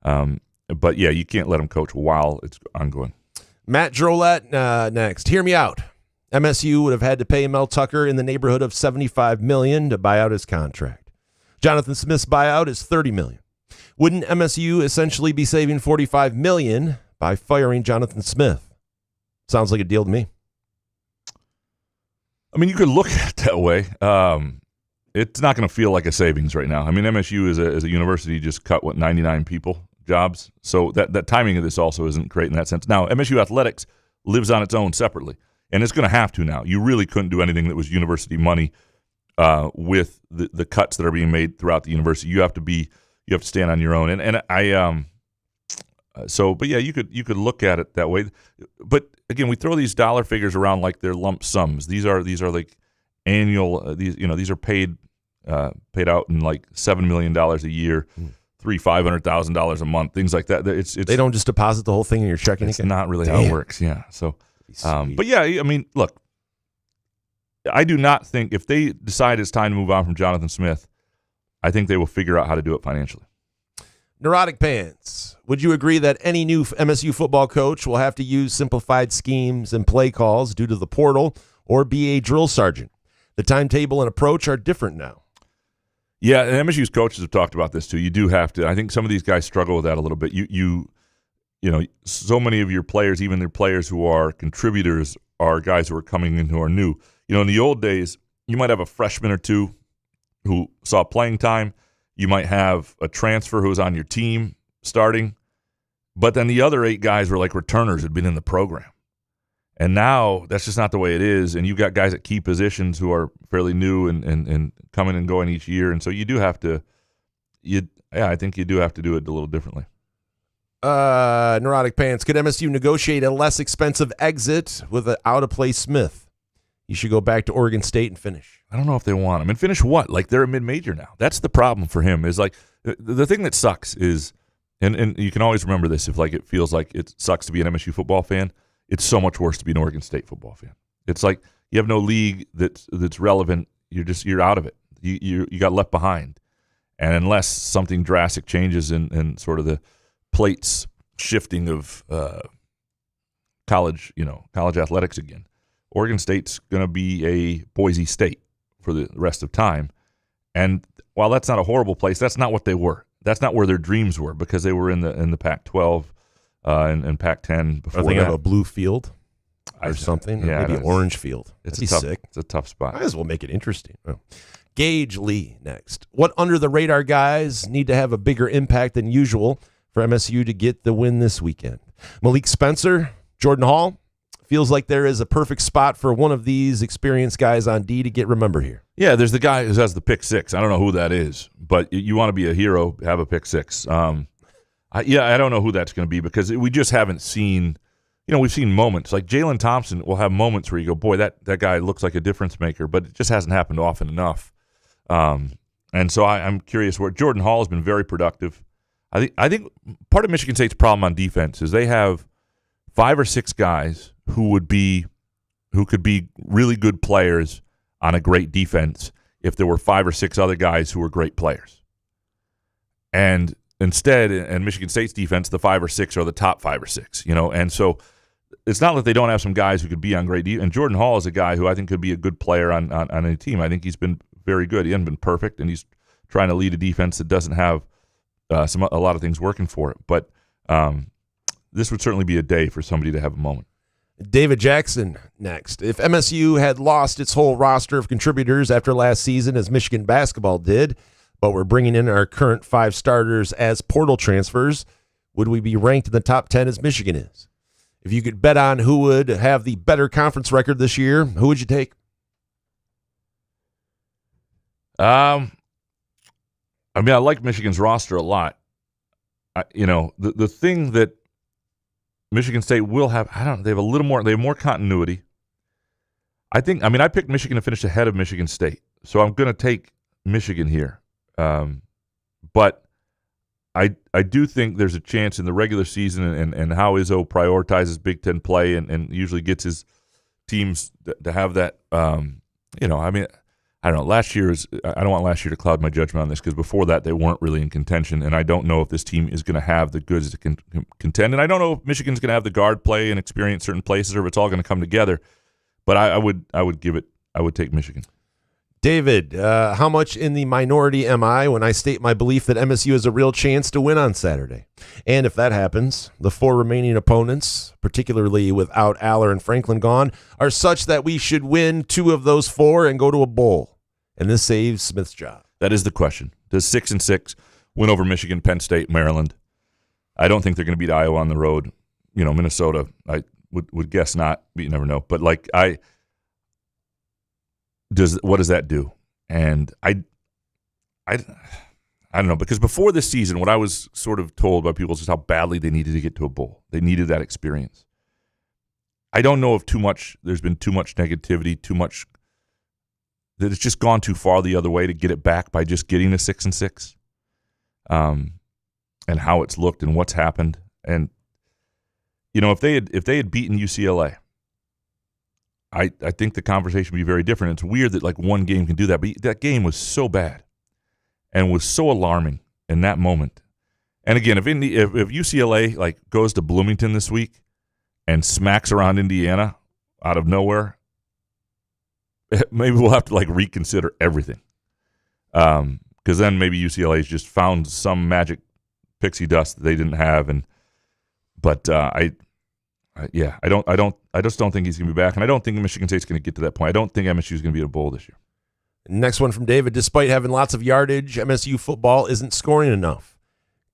Speaker 3: But, yeah, you can't let him coach while it's ongoing.
Speaker 5: Matt Drolet next. Hear me out. MSU would have had to pay Mel Tucker in the neighborhood of $75 million to buy out his contract. Jonathan Smith's buyout is $30 million. Wouldn't MSU essentially be saving $45 million by firing Jonathan Smith? Sounds like a deal to me.
Speaker 3: I mean, you could look at it that way. It's not going to feel like a savings right now. I mean, MSU as a university just cut 99 jobs. So that timing of this also isn't great in that sense. Now, MSU athletics lives on its own separately. And it's going to have to now. You really couldn't do anything that was university money with the cuts that are being made throughout the university. You have to stand on your own. But yeah, you could look at it that way. But again, we throw these dollar figures around like they're lump sums. These are like annual. These are paid out in like $7 million a year, $500,000 a month, things like that. They
Speaker 5: don't just deposit the whole thing in your checking account.
Speaker 3: It's not really how it works. Yeah. So. But yeah, I mean, look, I do not think if they decide it's time to move on from Jonathan Smith, I think they will figure out how to do it financially.
Speaker 5: Neurotic Pants, would you agree that any new MSU football coach will have to use simplified schemes and play calls due to the portal or be a drill sergeant? The timetable and approach are different now.
Speaker 3: Yeah, and MSU's coaches have talked about this too. You do have to. I think some of these guys struggle with that a little bit. You know, so many of your players, even their players who are contributors, are guys who are coming in who are new. You know, in the old days, you might have a freshman or two who saw playing time. You might have a transfer who was on your team starting, but then the other 8 guys were like returners, had been in the program. And now that's just not the way it is. And you've got guys at key positions who are fairly new and coming and going each year. And so you do have to, I think you do have to do it a little differently.
Speaker 5: Neurotic Pants, could MSU negotiate a less expensive exit with an out-of-play Smith? You should go back to Oregon State and finish.
Speaker 3: I don't know if they want him. And finish what? Like, they're a mid-major now. That's the problem for him, is like the thing that sucks is, and you can always remember this if like it feels like it sucks to be an MSU football fan, it's so much worse to be an Oregon State football fan. It's like you have no league that's relevant. You're out of it. You got left behind. And unless something drastic changes in sort of the plates shifting of college athletics again, Oregon State's going to be a Boise State for the rest of time. And while that's not a horrible place, that's not what they were. That's not where their dreams were, because they were in the Pac-12 and Pac-10 before that.
Speaker 5: Are they have a blue field or something?
Speaker 3: Yeah,
Speaker 5: maybe orange field.
Speaker 3: It's
Speaker 5: sick.
Speaker 3: It's a tough spot.
Speaker 5: Might as well make it interesting. Oh. Gage Lee next. What under-the-radar guys need to have a bigger impact than usual for MSU to get the win this weekend? Malik Spencer, Jordan Hall. Feels like there is a perfect spot for one of these experienced guys on D to get remembered here.
Speaker 3: Yeah, there's the guy who has the pick 6. I don't know who that is, but you want to be a hero, have a pick 6. I don't know who that's going to be, because we just haven't seen, we've seen moments. Like Jalen Thompson will have moments where you go, boy, that guy looks like a difference maker, but it just hasn't happened often enough. And so I'm curious where Jordan Hall has been very productive. I think part of Michigan State's problem on defense is they have 5 or 6 guys who could be really good players on a great defense if there were 5 or 6 other guys who were great players. And instead, in Michigan State's defense, the 5 or 6 are the top 5 or 6, and so it's not that they don't have some guys who could be on great defense. And Jordan Hall is a guy who I think could be a good player on any team. I think he's been very good. He hasn't been perfect, and he's trying to lead a defense that doesn't have a lot of things working for it. But this would certainly be a day for somebody to have a moment.
Speaker 5: David Jackson next. If MSU had lost its whole roster of contributors after last season, as Michigan basketball did, but we're bringing in our current 5 starters as portal transfers, would we be ranked in the top 10 as Michigan is? If you could bet on who would have the better conference record this year, who would you take?
Speaker 3: I like Michigan's roster a lot. The thing that Michigan State will have, they have more continuity. I picked Michigan to finish ahead of Michigan State, so I'm going to take Michigan here. But I do think there's a chance in the regular season and how Izzo prioritizes Big Ten play and usually gets his teams to have that. I don't know. Last year I don't want last year to cloud my judgment on this, because before that they weren't really in contention, and I don't know if this team is going to have the goods to contend. And I don't know if Michigan's going to have the guard play and experience certain places, or if it's all going to come together. But I would take Michigan.
Speaker 5: David, how much in the minority am I when I state my belief that MSU has a real chance to win on Saturday? And if that happens, the 4 remaining opponents, particularly without Aller and Franklin gone, are such that we should win 2 of those 4 and go to a bowl. And this saves Smith's job.
Speaker 3: That is the question. Does 6-6 win over Michigan, Penn State, Maryland? I don't think they're going to beat Iowa on the road. Minnesota, I would guess not, but you never know. But what does that do? And I don't know, because before this season, what I was sort of told by people is just how badly they needed to get to a bowl. They needed that experience. I don't know if there's been too much negativity, that it's just gone too far the other way to get it back by just getting a 6-6, and how it's looked and what's happened. And if they had beaten UCLA, I think the conversation would be very different. It's weird that like one game can do that, but that game was so bad and was so alarming in that moment. And again, if UCLA like goes to Bloomington this week and smacks around Indiana out of nowhere, maybe we'll have to like reconsider everything. because then maybe UCLA's just found some magic pixie dust that they didn't have, I just don't think he's going to be back, and I don't think Michigan State's going to get to that point. I don't think MSU is going to be at a bowl this year.
Speaker 5: Next one from David. Despite having lots of yardage, MSU football isn't scoring enough.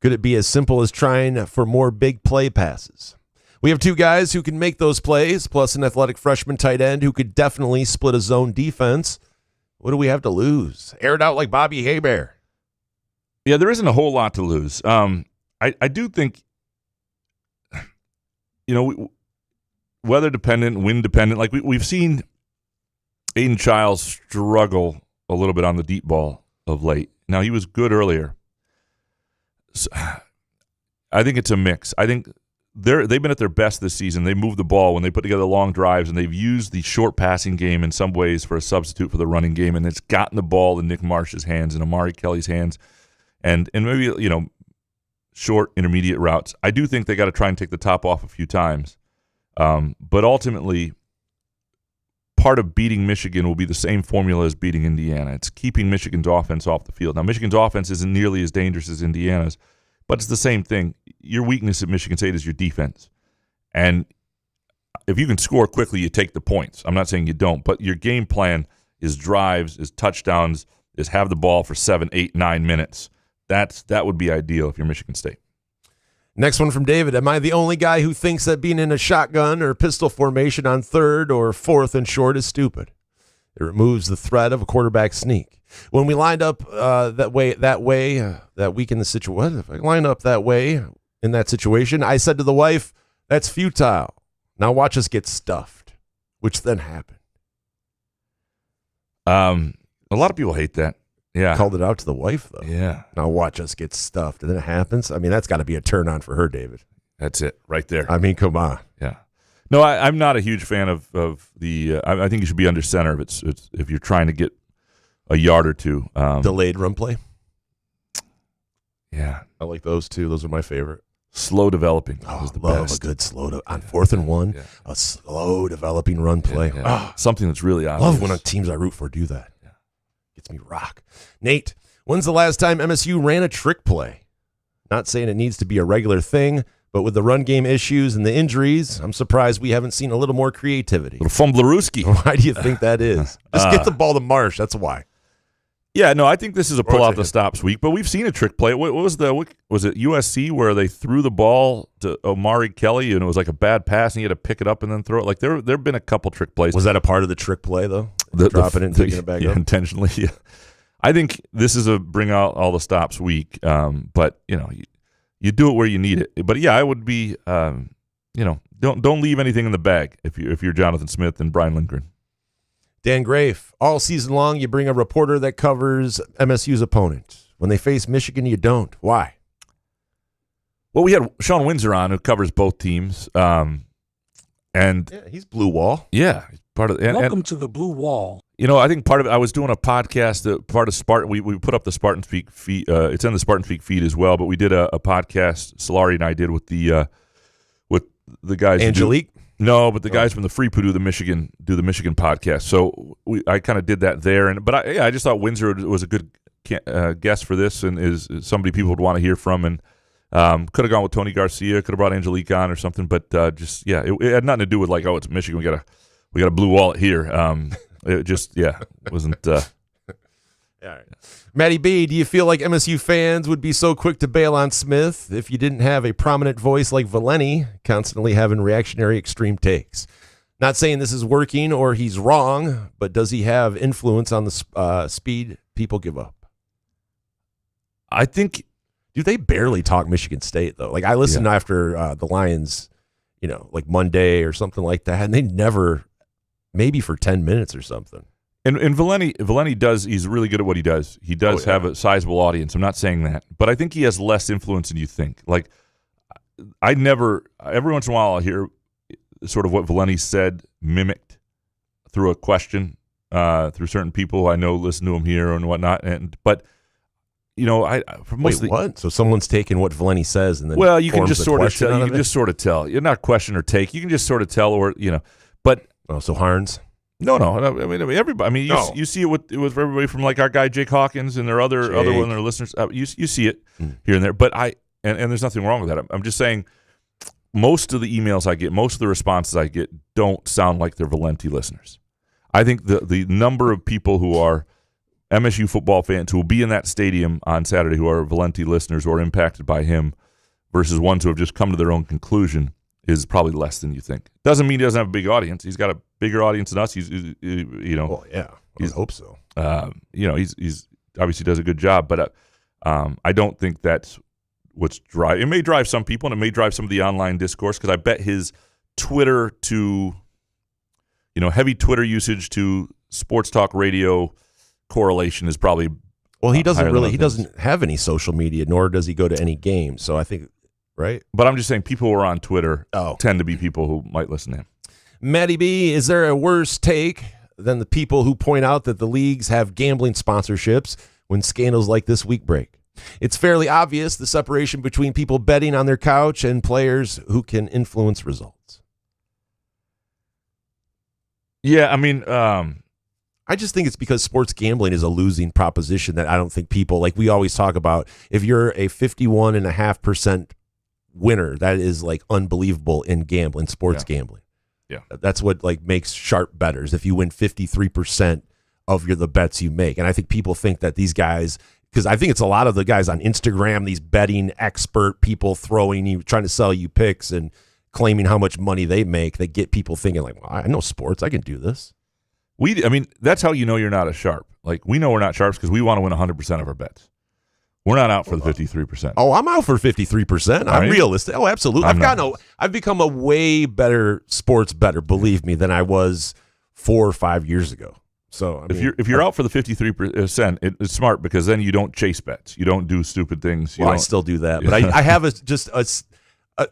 Speaker 5: Could it be as simple as trying for more big play passes? We have two guys who can make those plays, plus an athletic freshman tight end who could definitely split a zone defense. What do we have to lose? Air it out like Bobby Hebert.
Speaker 3: Yeah, there isn't a whole lot to lose. I do think, weather dependent, wind dependent. Like we've seen Aiden Childs struggle a little bit on the deep ball of late. Now, he was good earlier. So, I think it's a mix. I think they've been at their best this season. They move the ball when they put together long drives, and they've used the short passing game in some ways for a substitute for the running game, and it's gotten the ball in Nick Marsh's hands and Amari Kelly's hands, and maybe short, intermediate routes. I do think they got to try and take the top off a few times, but ultimately, part of beating Michigan will be the same formula as beating Indiana. It's keeping Michigan's offense off the field. Now, Michigan's offense isn't nearly as dangerous as Indiana's, but it's the same thing. Your weakness at Michigan State is your defense. And if you can score quickly, you take the points. I'm not saying you don't, but your game plan is drives, is touchdowns, is have the ball for 7, 8, 9 minutes. That would be ideal if you're Michigan State.
Speaker 5: Next one from David. Am I the only guy who thinks that being in a shotgun or pistol formation on 3rd or 4th and short is stupid? It removes the threat of a quarterback sneak. When we lined up that week in the situation, what if I line up that way in that situation? I said to the wife, "That's futile. Now watch us get stuffed," which then happened.
Speaker 3: A lot of people hate that. Yeah,
Speaker 5: called it out to the wife though.
Speaker 3: Yeah.
Speaker 5: Now watch us get stuffed, and then it happens. I mean, that's got to be a turn on for her, David.
Speaker 3: That's it right there.
Speaker 5: I mean, come on.
Speaker 3: Yeah. No, I'm not a huge fan of the. I think you should be under center if you're trying to get a yard or two.
Speaker 5: Delayed run play.
Speaker 3: Yeah,
Speaker 5: I like those too. Those are my favorite.
Speaker 3: Slow developing.
Speaker 5: Oh, I love a good on 4th and 1. Yeah. A slow developing run play.
Speaker 3: Yeah, yeah. Something that's really obvious.
Speaker 5: Love when teams I root for do that. Yeah. Gets me rock. Nate, when's the last time MSU ran a trick play? Not saying it needs to be a regular thing, but with the run game issues and the injuries, I'm surprised we haven't seen a little more creativity.
Speaker 3: Little fumblerooski.
Speaker 5: Why do you think that is? Just get the ball to Marsh. That's why.
Speaker 3: Yeah, no, I think this is a pull out the stops week, but we've seen a trick play. What was it USC where they threw the ball to Omari Kelly and it was like a bad pass and he had to pick it up and then throw it? Like there have been a couple trick plays.
Speaker 5: Was that a part of the trick play though? Dropping it and taking it back up?
Speaker 3: Intentionally, yeah. I think this is a bring out all the stops week, but you do it where you need it. But yeah, I would be, don't leave anything in the bag if you're Jonathan Smith and Brian Lindgren.
Speaker 5: Dan Grafe, all season long, you bring a reporter that covers MSU's opponent. When they face Michigan, you don't. Why?
Speaker 3: Well, we had Sean Windsor on, who covers both teams, and
Speaker 5: he's Blue Wall.
Speaker 3: Yeah, part of.
Speaker 4: Welcome to the Blue Wall.
Speaker 3: I think part of it. I was doing a podcast. Part of Spartan. We put up the Spartan Speak feed. It's in the Spartan Speak feed as well. But we did a podcast. Solari and I did with the guys.
Speaker 5: Angelique.
Speaker 3: No, but the guys from the Free Poo do the Michigan podcast. So I kind of did that there, but I just thought Windsor was a good guest for this, and is somebody people would want to hear from, and could have gone with Tony Garcia, could have brought Angelique on or something, but it had nothing to do with like, oh, it's Michigan, we got a blue wallet here. It just wasn't.
Speaker 5: All right. Matty B, do you feel like MSU fans would be so quick to bail on Smith if you didn't have a prominent voice like Valeni constantly having reactionary extreme takes? Not saying this is working or he's wrong, but does he have influence on the speed people give up?
Speaker 3: I think.
Speaker 5: Do they barely talk Michigan State, though? Like, I listened after the Lions, like Monday or something like that, and they never, maybe for 10 minutes or something.
Speaker 3: And Valeni does. He's really good at what he does. He does have a sizable audience. I'm not saying that, but I think he has less influence than you think. Like, every once in a while I'll hear sort of what Valeni said mimicked through a question, through certain people I know listen to him here and whatnot. But for most
Speaker 5: what? So someone's taking what Valeni says and then
Speaker 3: you can just sort of tell. You can just sort of tell. You're not question or take. You can just sort of tell, or but
Speaker 5: so Harns.
Speaker 3: No. I mean everybody. I mean, you see it with everybody from like our guy Jake Hawkins and their other one of their listeners. You see it here and there. But and there's nothing wrong with that. I'm just saying most of the emails I get, most of the responses I get don't sound like they're Valenti listeners. I think the number of people who are MSU football fans who will be in that stadium on Saturday who are Valenti listeners or impacted by him versus ones who have just come to their own conclusion is probably less than you think. Doesn't mean he doesn't have a big audience. He's got a bigger audience than us. He's
Speaker 5: Well, yeah, I hope so.
Speaker 3: He's obviously does a good job, but I don't think that's what's drive. It may drive some people, and it may drive some of the online discourse because I bet his Twitter to, heavy Twitter usage to sports talk radio correlation is probably.
Speaker 5: Well, he doesn't have any social media, nor does he go to any games. So I think, right?
Speaker 3: But I'm just saying people who are on Twitter tend to be people who might listen to him.
Speaker 5: Matty B, is there a worse take than the people who point out that the leagues have gambling sponsorships when scandals like this week break? It's fairly obvious the separation between people betting on their couch and players who can influence results.
Speaker 3: Yeah, I mean,
Speaker 5: I just think it's because sports gambling is a losing proposition that I don't think people, like we always talk about, if you're a 51.5% winner, that is like unbelievable in gambling, sports gambling.
Speaker 3: Yeah.
Speaker 5: That's what like makes sharp bettors. If you win 53% of the bets you make. And I think people think that these guys, because I think it's a lot of the guys on Instagram, these betting expert people trying to sell you picks and claiming how much money they make. They get people thinking like, well, I know sports. I can do this.
Speaker 3: That's how you know you're not a sharp. Like, we know we're not sharps because we want to win 100% of our bets. We're not out for the 53%.
Speaker 5: Oh, I'm out for 53%. I'm realistic. Oh, absolutely. I've become a way better sports bettor, believe me, than I was 4 or 5 years ago. So I mean,
Speaker 3: if you're out for the 53%, it's smart because then you don't chase bets. You don't do stupid things.
Speaker 5: I still do that, but I have a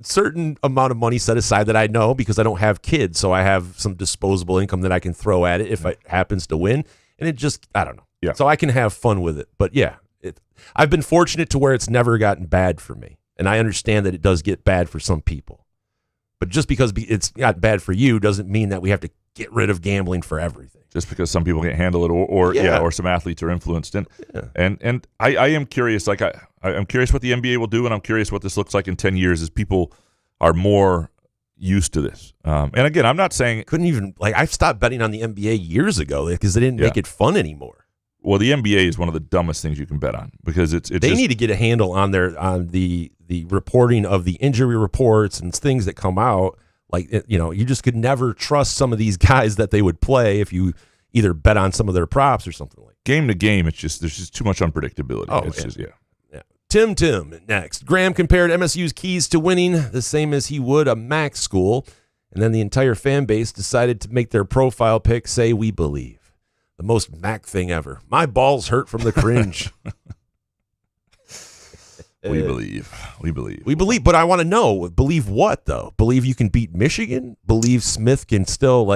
Speaker 5: certain amount of money set aside that I know because I don't have kids, so I have some disposable income that I can throw at it if it happens to win, and it just, I don't know.
Speaker 3: Yeah.
Speaker 5: So I can have fun with it. But yeah, I've been fortunate to where it's never gotten bad for me, and I understand that it does get bad for some people. But just because it's not bad for you doesn't mean that we have to get rid of gambling for everything.
Speaker 3: Just because some people can't handle it, or some athletes are influenced, and I am curious. Like I'm curious what the NBA will do, and I'm curious what this looks like in 10 years as people are more used to this. And again, I'm not saying
Speaker 5: I've stopped betting on the NBA years ago because they didn't make it fun anymore.
Speaker 3: Well, the NBA is one of the dumbest things you can bet on because
Speaker 5: they need to get a handle on the reporting of the injury reports and things that come out. Like, you just could never trust some of these guys that they would play if you either bet on some of their props or something like that.
Speaker 3: Game to game, there's just too much unpredictability.
Speaker 5: Tim next. Graham compared MSU's keys to winning the same as he would a MAC school, and then the entire fan base decided to make their profile pic say, "We believe." The most MAC thing ever. My balls hurt from the cringe.
Speaker 3: We believe.
Speaker 5: But I want to know, believe what, though? Believe you can beat Michigan? Believe Smith can still,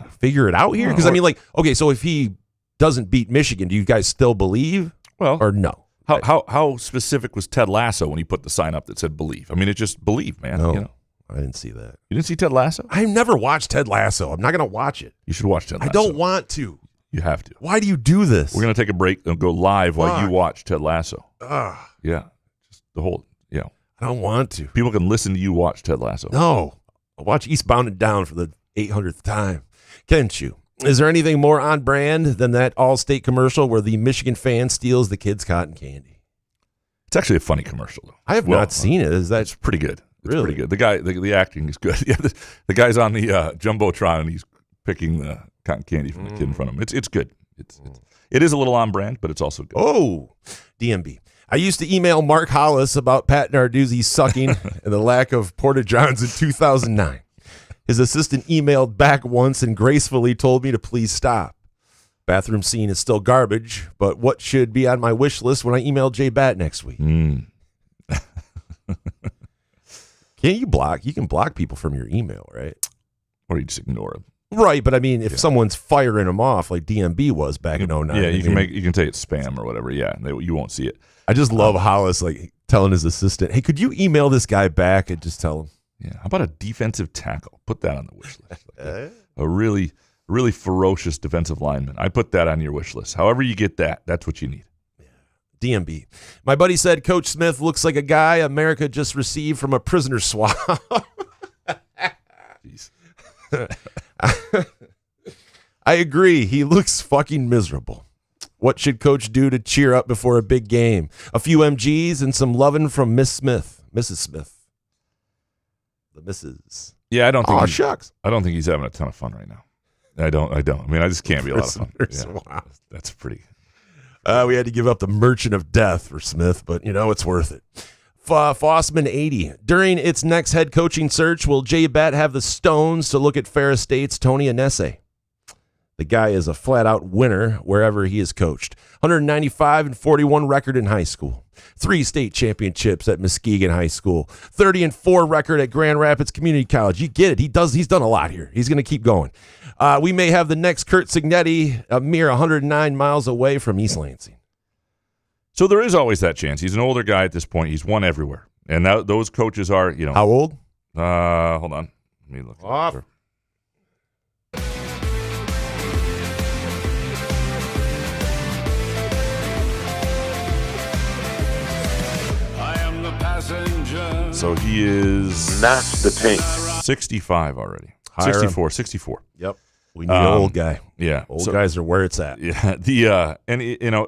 Speaker 5: figure it out here? Because, okay, so if he doesn't beat Michigan, do you guys still believe?
Speaker 3: Well,
Speaker 5: or no?
Speaker 3: How specific was Ted Lasso when he put the sign up that said believe? I mean, it just believe, man.
Speaker 5: No, I didn't see that.
Speaker 3: You didn't see Ted Lasso?
Speaker 5: I've never watched Ted Lasso. I'm not going to watch it.
Speaker 3: You should watch Ted Lasso.
Speaker 5: I don't want to.
Speaker 3: You have to.
Speaker 5: Why do you do this?
Speaker 3: We're going to take a break and go live while you watch Ted Lasso. Yeah. The whole,
Speaker 5: I don't want to.
Speaker 3: People can listen to you watch Ted Lasso.
Speaker 5: No. I'll watch Eastbound and Down for the 800th time. Can't you? Is there anything more on brand than that Allstate commercial where the Michigan fan steals the kids' cotton candy?
Speaker 3: It's actually a funny commercial, though.
Speaker 5: I have not seen it.
Speaker 3: It's pretty good. It's
Speaker 5: really
Speaker 3: pretty good. The guy, the acting is good. Yeah, the guy's on the Jumbotron and he's picking the cotton candy from the kid in front of him. It's good. It is a little on brand, but it's also good.
Speaker 5: Oh, DMB. I used to email Mark Hollis about Pat Narduzzi sucking and the lack of Porta-Johns in 2009. His assistant emailed back once and gracefully told me to please stop. Bathroom scene is still garbage, but what should be on my wish list when I email Jay Batt next week?
Speaker 3: Mm.
Speaker 5: Can't you block? You can block people from your email, right?
Speaker 3: Or you just ignore them.
Speaker 5: Right, but I mean, if someone's firing them off like DMB was back in 09.
Speaker 3: Yeah, you can say it's spam or whatever. Yeah, you won't see it.
Speaker 5: I just love Hollis telling his assistant, "Hey, could you email this guy back and just tell him?"
Speaker 3: Yeah. How about a defensive tackle? Put that on the wish list. A really really ferocious defensive lineman. I put that on your wish list. However you get that, that's what you need.
Speaker 5: DMB. My buddy said Coach Smith looks like a guy America just received from a prisoner swap. I agree. He looks fucking miserable. What should Coach do to cheer up before a big game? A few MGs and some loving from Mrs. Smith. The Mrs.
Speaker 3: Yeah, I don't think.
Speaker 5: Shucks.
Speaker 3: I don't think he's having a ton of fun right now. I don't. I mean, I just can't be a lot of fun.
Speaker 5: Wow.
Speaker 3: That's pretty.
Speaker 5: We had to give up the Merchant of Death for Smith, but, it's worth it. Fossman 80. During its next head coaching search, will Jay Bet have the stones to look at Ferris State's Tony Anese? The guy is a flat-out winner wherever he is coached. 195-41 record in high school. 3 state championships at Muskegon High School. 30-4 record at Grand Rapids Community College. You get it. He's done a lot here. He's going to keep going. We may have the next Kurt Signetti a mere 109 miles away from East Lansing.
Speaker 3: So there is always that chance. He's an older guy at this point. He's won everywhere. And those coaches are,
Speaker 5: How old?
Speaker 3: Hold on. Let me look.
Speaker 5: Off.
Speaker 3: So he is
Speaker 8: Not the tank.
Speaker 3: 65 already.
Speaker 5: Higher
Speaker 3: 64.
Speaker 5: Yep. We need an old guy.
Speaker 3: Yeah.
Speaker 5: Old guys are where it's at.
Speaker 3: Yeah.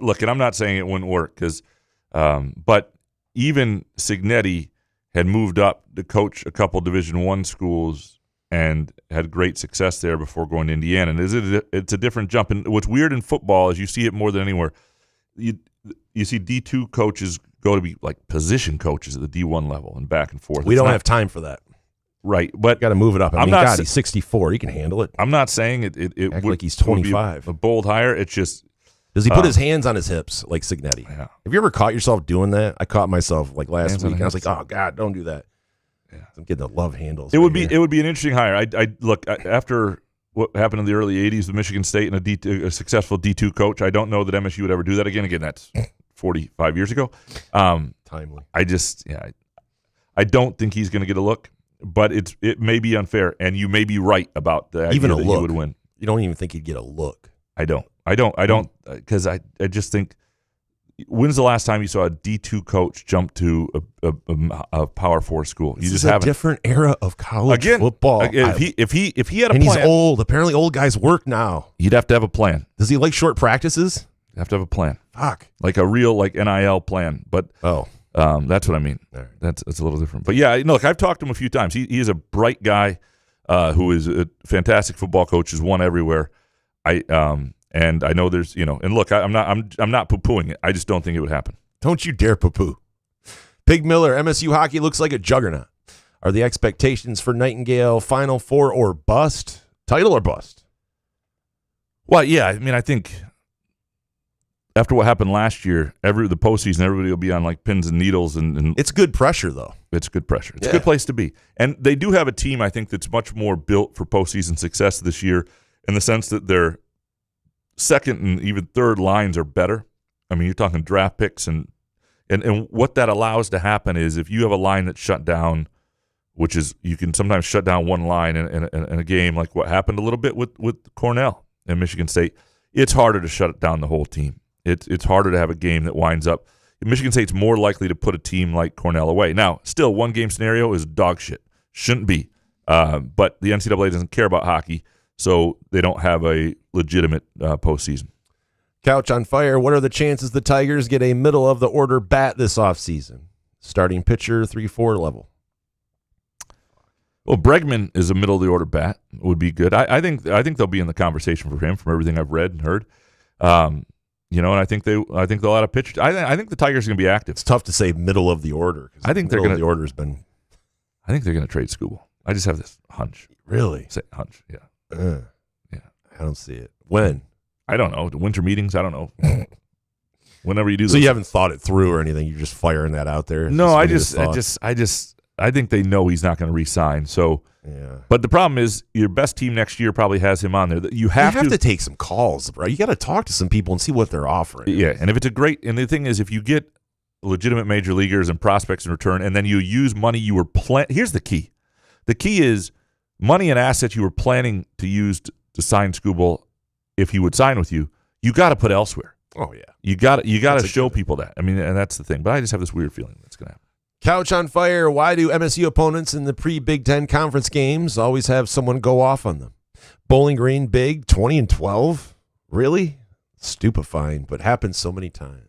Speaker 3: Look, and I'm not saying it wouldn't work but even Signetti had moved up to coach a couple Division I schools and had great success there before going to Indiana. And it's a different jump. And what's weird in football is you see it more than anywhere. You see D2 coaches go to be like position coaches at the D1 level and back and forth.
Speaker 5: We don't have time for that.
Speaker 3: Right, but
Speaker 5: got to move it up. He's 64. He can handle it.
Speaker 3: I'm not saying it
Speaker 5: Act
Speaker 3: would,
Speaker 5: like he's 25.
Speaker 3: Would be a bold hire. It's just
Speaker 5: does he put his hands on his hips like Signetti?
Speaker 3: Yeah.
Speaker 5: Have you ever caught yourself doing that? I caught myself like last week. And I was like, oh God, don't do that.
Speaker 3: Yeah.
Speaker 5: I'm getting the love handles.
Speaker 3: It would be an interesting hire. I look after what happened in the early '80s with Michigan State and a successful D2 coach. I don't know that MSU would ever do that again. Again, that's 45 years ago.
Speaker 5: Timely.
Speaker 3: I don't think he's going to get a look. But it may be unfair, and you may be right about the idea
Speaker 5: even a
Speaker 3: that
Speaker 5: look.
Speaker 3: He would win.
Speaker 5: You don't even think he'd get a look.
Speaker 3: I don't, because I just think. When's the last time you saw a D2 coach jump to a Power 4 school?
Speaker 5: This is a different era of college football.
Speaker 3: If he had a plan,
Speaker 5: he's old. Apparently, old guys work now.
Speaker 3: You'd have to have a plan.
Speaker 5: Does he like short practices?
Speaker 3: You have to have a plan.
Speaker 5: Fuck,
Speaker 3: like a real NIL plan. But that's what I mean.
Speaker 5: Right.
Speaker 3: That's a little different. But yeah, look, I've talked to him a few times. He is a bright guy who is a fantastic football coach. Has won everywhere. And I know there's and look, I'm not poo-pooing it. I just don't think it would happen.
Speaker 5: Don't you dare poo-poo. Pig Miller, MSU hockey looks like a juggernaut. Are the expectations for Nightingale Final Four or bust? Title or bust?
Speaker 3: Well, yeah. I mean, I think after what happened last year, the postseason, everybody will be on like pins and needles, and
Speaker 5: it's good pressure though.
Speaker 3: It's good pressure. It's a good place to be, and they do have a team I think that's much more built for postseason success this year, in the sense that their second and even third lines are better. I mean, you're talking draft picks, and what that allows to happen is if you have a line that's shut down, which is you can sometimes shut down one line in a game, like what happened a little bit with Cornell and Michigan State. It's harder to shut down the whole team. It's harder to have a game that winds up. Michigan State's more likely to put a team like Cornell away. Now, still, one game scenario is dog shit. Shouldn't be. But the NCAA doesn't care about hockey, so they don't have a legitimate postseason.
Speaker 5: Couch on fire. What are the chances the Tigers get a middle of the order bat this offseason? Starting pitcher, 3-4 level.
Speaker 3: Well, Bregman is a middle of the order bat. Would be good. I think they'll be in the conversation for him from everything I've read and heard. And I think they'll have a pitcher. I think the Tigers are going to be active.
Speaker 5: It's tough to say middle of the order.
Speaker 3: I think they're going to.
Speaker 5: The order's been.
Speaker 3: I think they're going to trade Skubal. I just have this hunch.
Speaker 5: Really?
Speaker 3: Say hunch. Yeah.
Speaker 5: Yeah. I don't see it. When?
Speaker 3: I don't know. The winter meetings. I don't know. Whenever you do.
Speaker 5: So you haven't thought it through or anything. You're just firing that out there.
Speaker 3: No, I think they know he's not going to re-sign. So.
Speaker 5: Yeah.
Speaker 3: But the problem is your best team next year probably has him on there. You have
Speaker 5: to take some calls, bro. You got to talk to some people and see what they're offering.
Speaker 3: Yeah, and if it's and the thing is, if you get legitimate major leaguers and prospects in return, and then you use money here's the key. The key is money and assets you were planning to use to sign Skubal, if he would sign with you, you got to put elsewhere.
Speaker 5: Oh yeah,
Speaker 3: you got to show people that. I mean, and that's the thing. But I just have this weird feeling that's going to happen.
Speaker 5: Couch on fire. Why do MSU opponents in the pre-Big Ten conference games always have someone go off on them? Bowling Green big 20-12. Really? Stupefying, but happens so many times.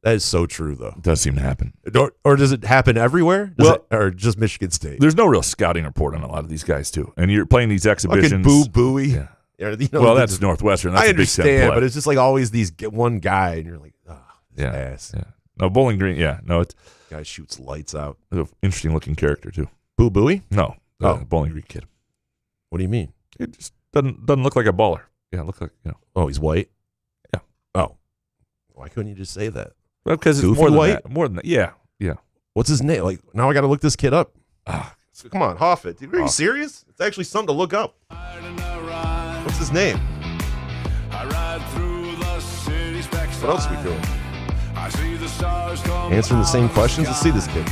Speaker 5: That is so true, though.
Speaker 3: It does seem to happen.
Speaker 5: Or does it happen everywhere? Or just Michigan State?
Speaker 3: There's no real scouting report on a lot of these guys, too. And you're playing these exhibitions.
Speaker 5: Fucking Boo Booey.
Speaker 3: Yeah. Well, that's Northwestern. That's
Speaker 5: I
Speaker 3: a Big Ten
Speaker 5: understand,
Speaker 3: play.
Speaker 5: but it's just like always these one guy, and you're like, oh, ass.
Speaker 3: Yeah. No, Bowling Green, no.
Speaker 5: Guy shoots lights out.
Speaker 3: It's an interesting-looking character, too.
Speaker 5: Boo Booey?
Speaker 3: No. Bowling Green kid.
Speaker 5: What do you mean?
Speaker 3: It just doesn't look like a baller. Yeah, look like,
Speaker 5: Oh, he's white?
Speaker 3: Yeah.
Speaker 5: Oh. Why couldn't you just say that?
Speaker 3: Well, because it's
Speaker 5: Goofy
Speaker 3: more than
Speaker 5: white?
Speaker 3: that. More than that. Yeah.
Speaker 5: What's his name? Like, now I got to look this kid up. Come on, Hoffit. Dude, are you serious? It's actually something to look up. What's his name? What else are we doing? Answering the same questions? Let's see this kid.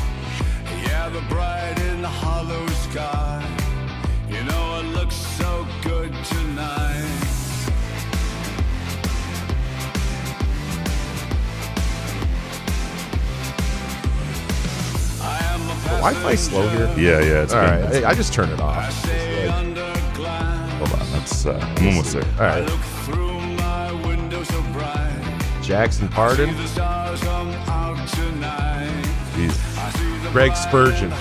Speaker 9: Yeah, the bright in the hollow sky. You know it looks so good tonight.
Speaker 5: Wi-Fi slow here?
Speaker 3: Yeah. It's
Speaker 5: all right. I just turned it off.
Speaker 3: Hold on. That's I'm almost there.
Speaker 5: All right. Jackson Pardon.
Speaker 3: Jeez.
Speaker 5: Greg Spurgeon.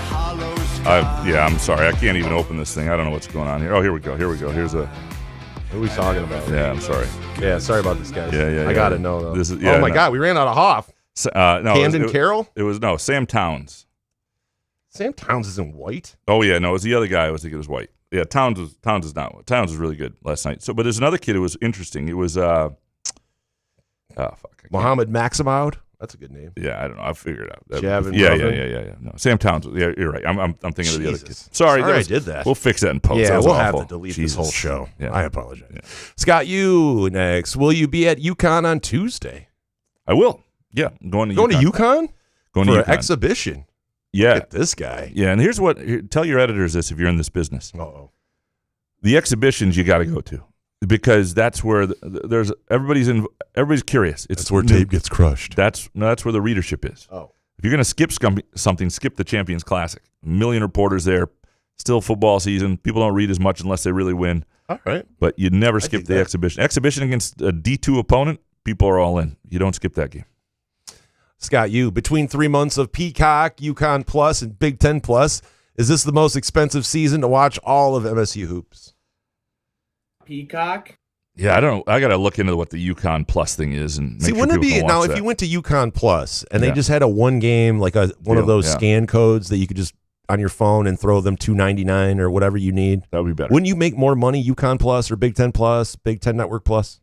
Speaker 3: I'm sorry. I can't even open this thing. I don't know what's going on here. Oh, here we go. Here's a.
Speaker 5: What are we talking about?
Speaker 3: Yeah, I'm sorry.
Speaker 5: Yeah, sorry about this, guys.
Speaker 3: Yeah.
Speaker 5: I got to know, though.
Speaker 3: This is,
Speaker 5: oh, my God. We ran out of Hoff.
Speaker 3: No,
Speaker 5: Camden Carroll?
Speaker 3: It was, Sam Towns.
Speaker 5: Sam Towns isn't white.
Speaker 3: Oh, yeah. No, it was the other guy. I was thinking it was white. Yeah, Towns is not. Towns was really good last night. So, but there's another kid who was interesting. It was,
Speaker 5: Mohammed Maximoud. That's a good name.
Speaker 3: Yeah, I don't know. I figured it out.
Speaker 5: Javin
Speaker 3: Yeah. No, Sam Towns. Yeah, you're right. I'm thinking of the other kid. Sorry,
Speaker 5: I did that.
Speaker 3: We'll fix that in post.
Speaker 5: Yeah,
Speaker 3: that
Speaker 5: we'll
Speaker 3: awful.
Speaker 5: have to delete this whole show.
Speaker 3: Yeah.
Speaker 5: I apologize. Yeah. Scott, you next. Will you be at UConn on Tuesday?
Speaker 3: I will. Yeah, I'm going to
Speaker 5: UConn?
Speaker 3: Going
Speaker 5: for
Speaker 3: to
Speaker 5: an
Speaker 3: UConn.
Speaker 5: exhibition.
Speaker 3: Yeah.
Speaker 5: Look at this guy.
Speaker 3: Yeah, and here's tell your editors this if you're in this business.
Speaker 5: Uh-oh.
Speaker 3: The exhibitions you got to go to because that's where there's everybody's curious.
Speaker 5: That's where tape gets crushed.
Speaker 3: That's where the readership is.
Speaker 5: Oh.
Speaker 3: If you're going to skip something, skip the Champions Classic. A million reporters there. Still football season. People don't read as much unless they really win.
Speaker 5: All right.
Speaker 3: But you never skip the exhibition. Exhibition against a D2 opponent, people are all in. You don't skip that game.
Speaker 5: Scott, between 3 months of Peacock, UConn Plus, and Big Ten Plus, is this the most expensive season to watch all of MSU hoops?
Speaker 10: Peacock?
Speaker 3: Yeah, I don't know. I got to look into what the UConn Plus thing is and make
Speaker 5: wouldn't it be now if you went to UConn Plus and they just had a one game like one of those scan codes that you could just on your phone and throw them $2.99 or whatever you need?
Speaker 3: That would be better.
Speaker 5: Wouldn't you make more money UConn Plus or Big Ten Plus, Big Ten Network Plus?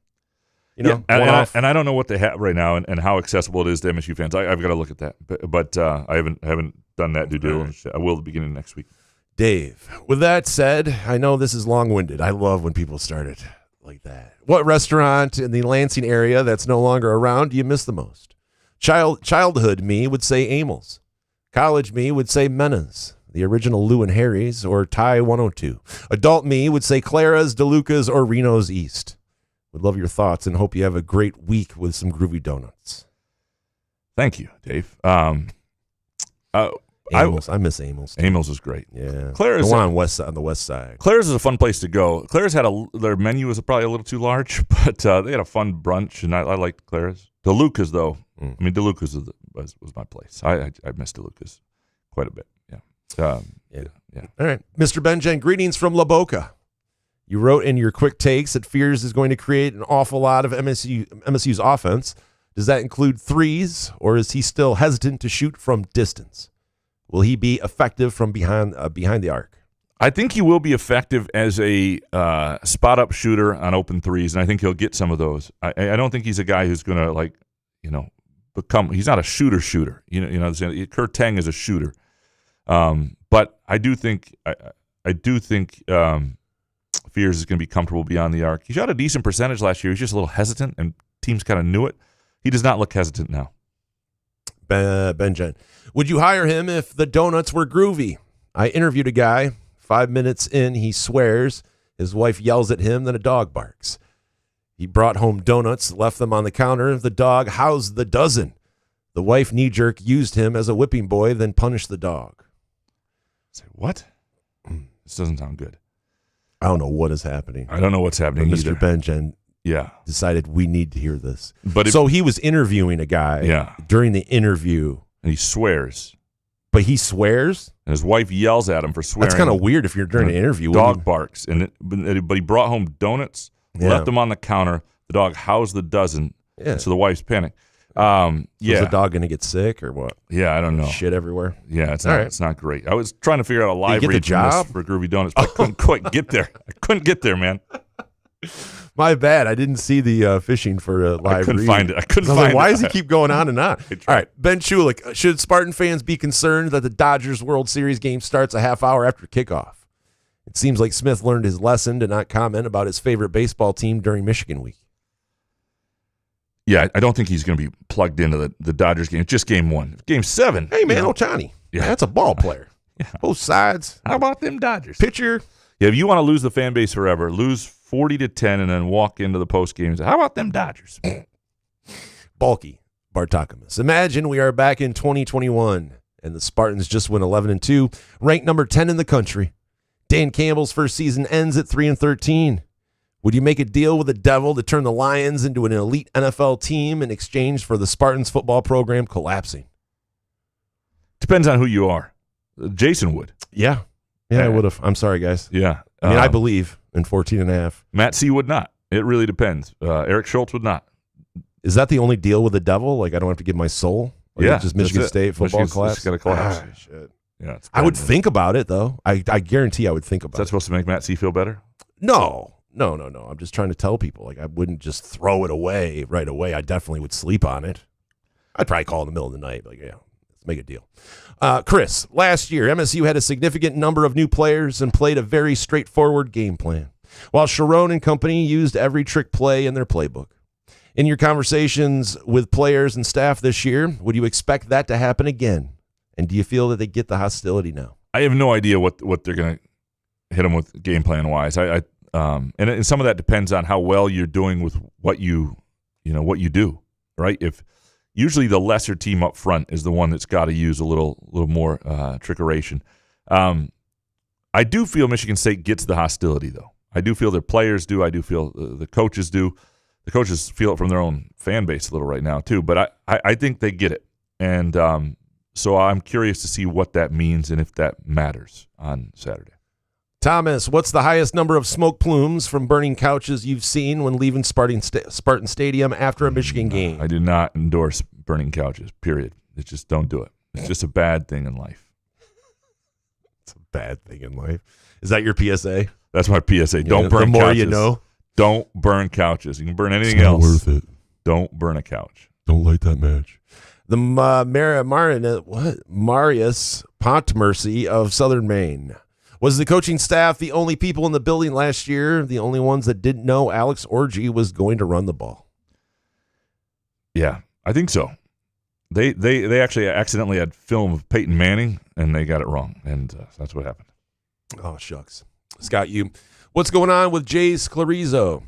Speaker 5: You know,
Speaker 3: and I don't know what they have right now and how accessible it is to MSU fans. I've got to look at that, but I haven't done that due diligence. I will at the beginning of next week.
Speaker 5: Dave, with that said, I know this is long-winded. I love when people start it like that. What restaurant in the Lansing area that's no longer around do you miss the most? Childhood me would say Amels. College me would say Mena's, the original Lou and Harry's, or Thai 102. Adult me would say Clara's, DeLuca's, or Reno's East. Would love your thoughts and hope you have a great week with some groovy donuts.
Speaker 3: Thank you, Dave.
Speaker 5: Amels. I miss Amels.
Speaker 3: Amels is great.
Speaker 5: Yeah.
Speaker 3: Clara's
Speaker 5: the one on the west side.
Speaker 3: Clara's is a fun place to go. Clara's had their menu was probably a little too large, but they had a fun brunch, and I liked Clara's. DeLuca's, though. I mean, DeLuca's was my place. I miss DeLuca's quite a bit. Yeah.
Speaker 5: All right. Mr. Benjen, greetings from La Boca. You wrote in your quick takes that Fears is going to create an awful lot of MSU's offense. Does that include threes, or is he still hesitant to shoot from distance? Will he be effective from behind the arc?
Speaker 3: I think he will be effective as a spot-up shooter on open threes, and I think he'll get some of those. I don't think he's a guy who's going to, become – he's not a shooter. You know, Kurt Tang is a shooter. But I do think Fears is going to be comfortable beyond the arc. He shot a decent percentage last year. He was just a little hesitant, and teams kind of knew it. He does not look hesitant now.
Speaker 5: Benjen, would you hire him if the donuts were groovy? I interviewed a guy. 5 minutes in, he swears His wife yells at him, then a dog barks. He brought home donuts, left them on the counter. The dog housed the dozen. The wife, knee-jerk, used him as a whipping boy, then punished the dog.
Speaker 3: Say, what? This doesn't sound good.
Speaker 5: I don't know what is happening.
Speaker 3: I don't know what's happening
Speaker 5: But
Speaker 3: either.
Speaker 5: Mr. Benjen
Speaker 3: Yeah.
Speaker 5: decided we need to hear this.
Speaker 3: But
Speaker 5: so he was interviewing a guy
Speaker 3: Yeah.
Speaker 5: during the interview.
Speaker 3: And he swears.
Speaker 5: But he swears?
Speaker 3: And his wife yells at him for swearing.
Speaker 5: That's kind of weird if you're during an interview.
Speaker 3: Dog barks. But he brought home donuts, left them on the counter. The dog housed the dozen.
Speaker 5: Yeah.
Speaker 3: So the wife's panicked.
Speaker 5: Is the dog going to get sick or what?
Speaker 3: Yeah, I don't know.
Speaker 5: Shit everywhere.
Speaker 3: Yeah, it's not great. I was trying to figure out a live
Speaker 5: Did you get the
Speaker 3: read from
Speaker 5: job?
Speaker 3: this for Groovy Donuts, but I couldn't quite get there. I couldn't get there, man.
Speaker 5: My bad. I didn't see the fishing for a live
Speaker 3: I couldn't
Speaker 5: read.
Speaker 3: find it. I couldn't
Speaker 5: was
Speaker 3: find
Speaker 5: like, why
Speaker 3: it.
Speaker 5: does he keep going on and on? All right, Ben Schulich. Should Spartan fans be concerned that the Dodgers World Series game starts a half hour after kickoff? It seems like Smith learned his lesson to not comment about his favorite baseball team during Michigan week.
Speaker 3: Yeah, I don't think he's going to be plugged into the Dodgers game. It's just game 1. Game 7.
Speaker 5: Hey, man, Ohtani.
Speaker 3: Yeah.
Speaker 5: That's a ball player.
Speaker 3: Yeah.
Speaker 5: Both sides.
Speaker 3: How about them Dodgers?
Speaker 5: Pitcher.
Speaker 3: Yeah, if you want to lose the fan base forever, lose 40-10 and then walk into the post game and say, how about them Dodgers?
Speaker 5: Bulky Bartakamus. Imagine we are back in 2021 and the Spartans just went 11-2, ranked number 10 in the country. Dan Campbell's first season ends at 3-13. Would you make a deal with the devil to turn the Lions into an elite NFL team in exchange for the Spartans football program collapsing?
Speaker 3: Depends on who you are. Jason would.
Speaker 5: Yeah. Yeah, I would have. I'm sorry, guys.
Speaker 3: Yeah.
Speaker 5: I mean, I believe in 14.5.
Speaker 3: Matt C. would not. It really depends. Eric Schultz would not.
Speaker 5: Is that the only deal with the devil? Like, I don't have to give my soul? Like,
Speaker 3: Yeah.
Speaker 5: Just Michigan State football collapse?
Speaker 3: It's got to collapse.
Speaker 5: Ah, shit.
Speaker 3: Yeah,
Speaker 5: I would think about it, though. I guarantee I would think about
Speaker 3: Is that
Speaker 5: it.
Speaker 3: supposed to make Matt C. feel better?
Speaker 5: No. I'm just trying to tell people. Like, I wouldn't just throw it away right away. I definitely would sleep on it. I'd probably call in the middle of the night. Like, yeah, let's make a deal. Chris, last year, MSU had a significant number of new players and played a very straightforward game plan, while Sharon and company used every trick play in their playbook. In your conversations with players and staff this year, would you expect that to happen again? And do you feel that they get the hostility now?
Speaker 3: I have no idea what they're going to hit them with game plan wise. And some of that depends on how well you're doing with what you do, right? If usually the lesser team up front is the one that's got to use a little more trickeration. I do feel Michigan State gets the hostility, though. I do feel their players do. I do feel the coaches do. The coaches feel it from their own fan base a little right now too. But I think they get it, and so I'm curious to see what that means and if that matters on Saturday.
Speaker 5: Thomas, what's the highest number of smoke plumes from burning couches you've seen when leaving Spartan Stadium after a Michigan game?
Speaker 3: I do not endorse burning couches, period. It's just don't do it. It's just a bad thing in life.
Speaker 5: It's a bad thing in life. Is that your PSA?
Speaker 3: That's my PSA. Don't burn couches.
Speaker 5: The more you know.
Speaker 3: Don't burn couches. You can burn anything
Speaker 5: It's not
Speaker 3: else.
Speaker 5: worth it.
Speaker 3: Don't burn a couch.
Speaker 5: Don't light that match. The Marius Pontmercy of Southern Maine. Was the coaching staff the only people in the building last year, the only ones that didn't know Alex Orji was going to run the ball?
Speaker 3: Yeah, I think so. They actually accidentally had film of Peyton Manning, and they got it wrong, and that's what happened.
Speaker 5: Oh, shucks. Scott, what's going on with Jace Clarizo?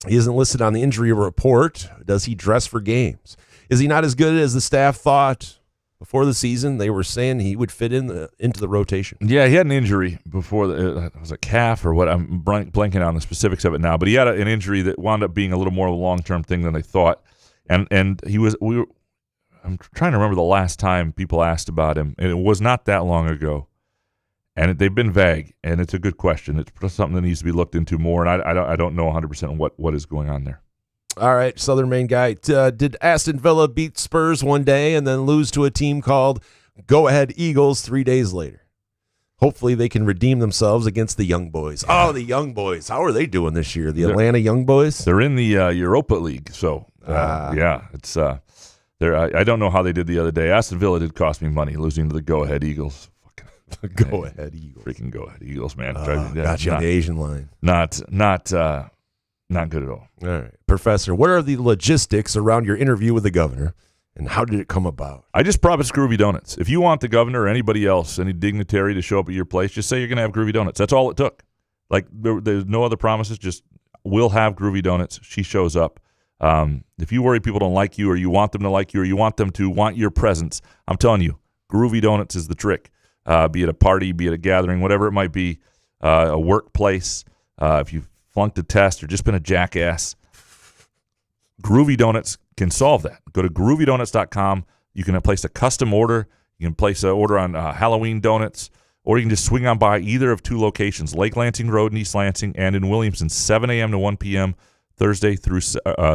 Speaker 5: He isn't listed on the injury report. Does he dress for games? Is he not as good as the staff thought? Before the season, they were saying he would fit into the rotation.
Speaker 3: Yeah, he had an injury before. It was a calf or what? I'm blanking on the specifics of it now. But he had an injury that wound up being a little more of a long-term thing than they thought. And he was. I'm trying to remember the last time people asked about him, and it was not that long ago. And they've been vague, and it's a good question. It's something that needs to be looked into more. And I don't know 100% what is going on there.
Speaker 5: All right, Southern Maine guy. Did Aston Villa beat Spurs one day and then lose to a team called Go Ahead Eagles 3 days later? Hopefully they can redeem themselves against the Young Boys. Oh, the Young Boys. How are they doing this year? The Atlanta Young Boys?
Speaker 3: They're in the Europa League. So, yeah, it's I don't know how they did the other day. Aston Villa did cost me money losing to the Go Ahead Eagles.
Speaker 5: Go Ahead Eagles.
Speaker 3: Freaking Go Ahead Eagles, man.
Speaker 5: Got you on the Asian line.
Speaker 3: Not good at all.
Speaker 5: All right. Professor, what are the logistics around your interview with the governor, and how did it come about?
Speaker 3: I just promised Groovy Donuts. If you want the governor or anybody else, any dignitary to show up at your place, just say you're going to have Groovy Donuts. That's all it took. Like there's no other promises. Just we'll have Groovy Donuts. She shows up. If you worry people don't like you, or you want them to like you, or you want them to want your presence, I'm telling you, Groovy Donuts is the trick. Be it a party, be it a gathering, whatever it might be, a workplace, if you've flunked a test or just been a jackass, Groovy Donuts can solve that. Go to groovydonuts.com. You can place a custom order. You can place an order on Halloween donuts, or you can just swing on by either of two locations, Lake Lansing Road in East Lansing and in Williamson, 7 a.m. to 1 p.m., Thursday through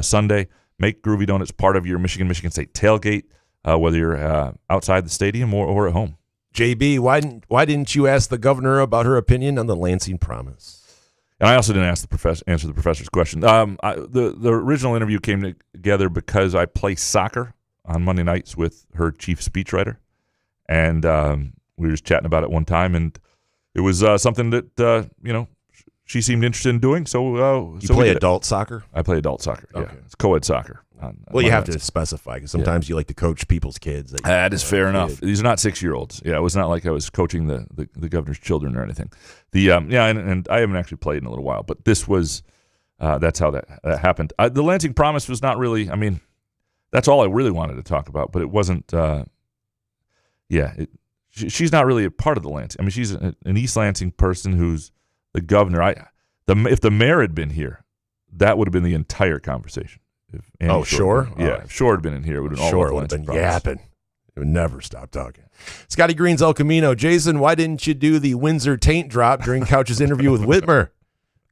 Speaker 3: Sunday. Make Groovy Donuts part of your Michigan State tailgate, whether you're outside the stadium or at home.
Speaker 5: JB, why didn't you ask the governor about her opinion on the Lansing Promise?
Speaker 3: And I also didn't answer the professor's question. The original interview came together because I play soccer on Monday nights with her chief speechwriter, and we were just chatting about it one time, and it was something that she seemed interested in doing. So
Speaker 5: you play adult soccer?
Speaker 3: I play adult soccer.
Speaker 5: Okay.
Speaker 3: Yeah, it's co-ed soccer.
Speaker 5: Well, you have to specify because sometimes you like to coach people's kids.
Speaker 3: That is fair enough. These are not 6-year-olds. Yeah, it was not like I was coaching the governor's children or anything. And I haven't actually played in a little while, but this was that's how that happened. The Lansing Promise was not really. I mean, that's all I really wanted to talk about, but it wasn't. She's not really a part of the Lansing. I mean, she's an East Lansing person who's the governor. If the mayor had been here, that would have been the entire conversation.
Speaker 5: Shore?
Speaker 3: If Shore had been in here, it would have been all
Speaker 5: Shore
Speaker 3: about
Speaker 5: would have
Speaker 3: Lansing
Speaker 5: been
Speaker 3: Promise.
Speaker 5: yapping. It would never stop talking. Scotty Green's El Camino. Jason, why didn't you do the Windsor taint drop during Couch's interview with Whitmer?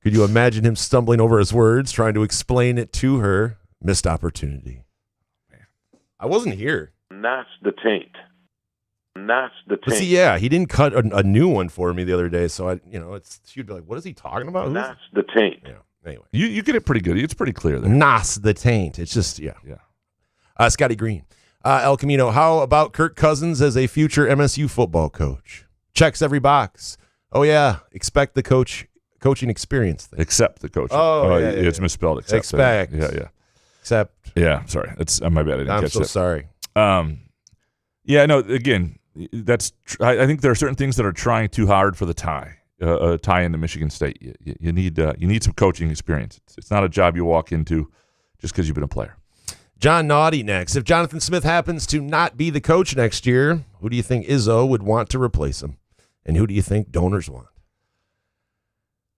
Speaker 5: Could you imagine him stumbling over his words, trying to explain it to her? Missed opportunity. I wasn't here.
Speaker 10: That's the taint. That's the taint.
Speaker 5: But see, he didn't cut a new one for me the other day, so she'd be like, "What is he talking about?"
Speaker 10: That's the taint.
Speaker 5: Yeah. Anyway,
Speaker 3: you get it pretty good. It's pretty clear there.
Speaker 5: Nas the taint. It's just Scotty Green, El Camino. How about Kirk Cousins as a future MSU football coach? Checks every box. Oh yeah, expect the coaching experience thing.
Speaker 3: Except the coaching. It's misspelled.
Speaker 5: Expect.
Speaker 3: Yeah.
Speaker 5: Except.
Speaker 3: Yeah. Sorry, that's my bad. I didn't catch that.
Speaker 5: I'm so sorry.
Speaker 3: Again, that's. I think there are certain things that are trying too hard for the tie into Michigan State. You need some coaching experience. It's not a job you walk into just because you've been a player.
Speaker 5: John Naughty next. If Jonathan Smith happens to not be the coach next year, who do you think Izzo would want to replace him? And who do you think donors want?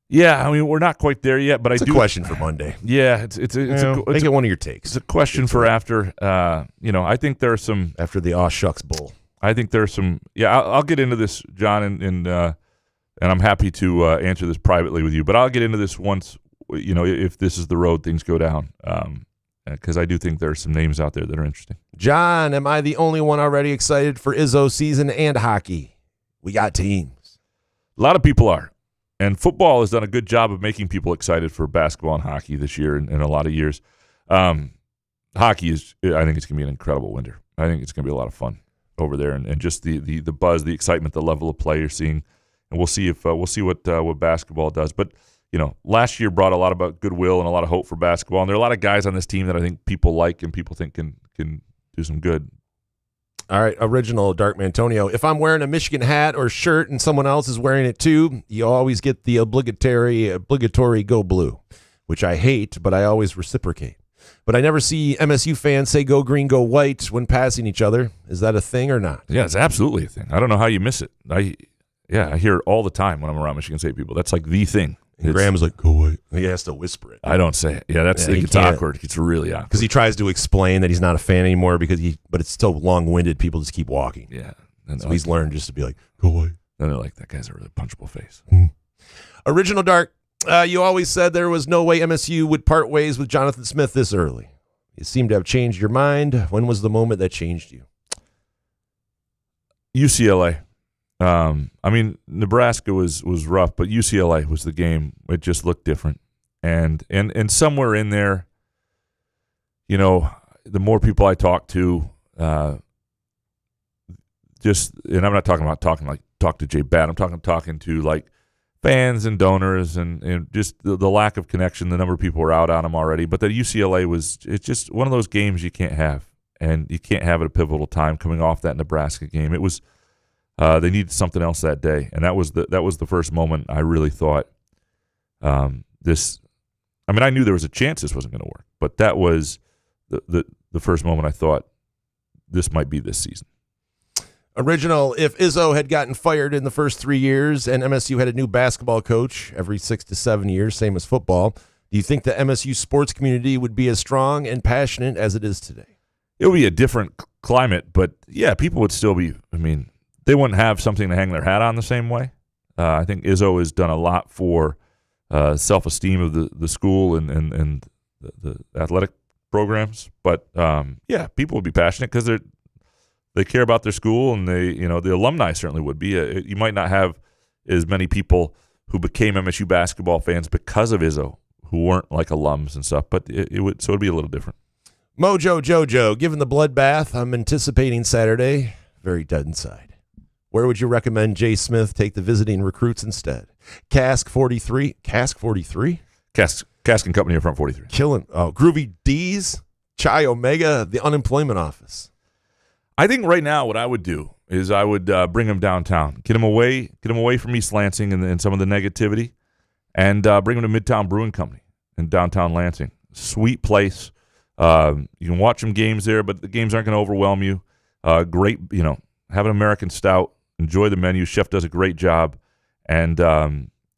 Speaker 3: Yeah, I mean, we're not quite there yet, but
Speaker 5: it's a question for Monday.
Speaker 3: Yeah, it's
Speaker 5: make it one of your takes.
Speaker 3: It's a question for after. I think there are some
Speaker 5: after the Aw Shucks Bowl.
Speaker 3: I think there's some. Yeah, I'll get into this, John, and I'm happy to answer this privately with you. But I'll get into this once. If this is the road things go down, because I do think there are some names out there that are interesting.
Speaker 5: John, am I the only one already excited for Izzo season and hockey? We got teams.
Speaker 3: A lot of people are. And football has done a good job of making people excited for basketball and hockey this year and a lot of years. Hockey I think it's going to be an incredible winter. I think it's going to be a lot of fun over there, and just the buzz, the excitement, the level of play you're seeing, and we'll see what basketball does. But last year brought a lot about goodwill and a lot of hope for basketball, and there are a lot of guys on this team that I think people like and people think can do some good.
Speaker 5: All right, original Dark Mantonio. If I'm wearing a Michigan hat or shirt and someone else is wearing it too, you always get the obligatory go blue, which I hate, but I always reciprocate. But I never see MSU fans say go green, go white when passing each other. Is that a thing or not?
Speaker 3: Yeah, it's absolutely a thing. I don't know how you miss it. I hear it all the time when I'm around Michigan State people. That's like the thing.
Speaker 5: And Graham's like, go white. He has to whisper it.
Speaker 3: I don't say it. Yeah, it's awkward. It's really awkward.
Speaker 5: Because he tries to explain that he's not a fan anymore but it's so long-winded, people just keep walking.
Speaker 3: Yeah.
Speaker 5: So he's learned just to be like, go white.
Speaker 3: Then they're like, that guy's a really punchable face.
Speaker 5: Original Dark, you always said there was no way MSU would part ways with Jonathan Smith this early. You seem to have changed your mind. When was the moment that changed you?
Speaker 3: UCLA. I mean, Nebraska was rough, but UCLA was the game. It just looked different. And somewhere in there, the more people I talk to, and I'm not talking about talk to Jay Batt. I'm talking to like fans and donors and just the lack of connection. The number of people were out on them already. But the UCLA it's just one of those games you can't have. And you can't have at a pivotal time coming off that Nebraska game. It was, they needed something else that day. And that was the first moment I really thought, I knew there was a chance this wasn't going to work, but that was the first moment I thought this might be this season.
Speaker 5: Original, if Izzo had gotten fired in the first 3 years and MSU had a new basketball coach every 6 to 7 years, same as football, do you think the MSU sports community would be as strong and passionate as it is today?
Speaker 3: It would be a different climate, but yeah, people would still be, they wouldn't have something to hang their hat on the same way. I think Izzo has done a lot for self-esteem of the school and the athletic programs. But, people would be passionate because they care about their school, and the alumni certainly would be. You might not have as many people who became MSU basketball fans because of Izzo who weren't like alums and stuff, but it would be a little different.
Speaker 5: Mojo Jojo, given the bloodbath I'm anticipating Saturday, very dead inside. Where would you recommend Jay Smith take the visiting recruits instead? Cask 43? Cask 43?
Speaker 3: Cask and Company in front 43.
Speaker 5: Killing. Oh, Groovy D's, Chi Omega, the unemployment office.
Speaker 3: I think right now what I would do is I would bring them downtown, get them away from East Lansing and some of the negativity, and bring them to Midtown Brewing Company in downtown Lansing. Sweet place. You can watch some games there, but the games aren't going to overwhelm you. Great, have an American stout. Enjoy the menu. Chef does a great job. And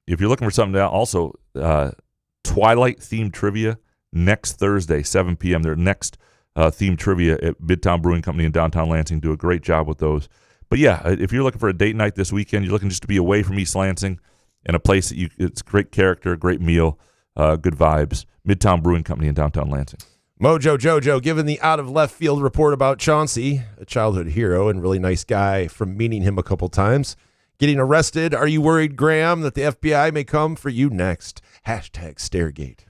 Speaker 3: if you're looking for something else, also Twilight-themed trivia next Thursday, 7 p.m. Their next themed trivia at Midtown Brewing Company in downtown Lansing. Do a great job with those. But yeah, if you're looking for a date night this weekend, you're looking just to be away from East Lansing in a place that it's great character, great meal, good vibes. Midtown Brewing Company in downtown Lansing.
Speaker 5: Mojo Jojo, given the out of left field report about Chauncey, a childhood hero and really nice guy from meeting him a couple times, getting arrested, are you worried, Graham, that the FBI may come for you next? #Stairgate.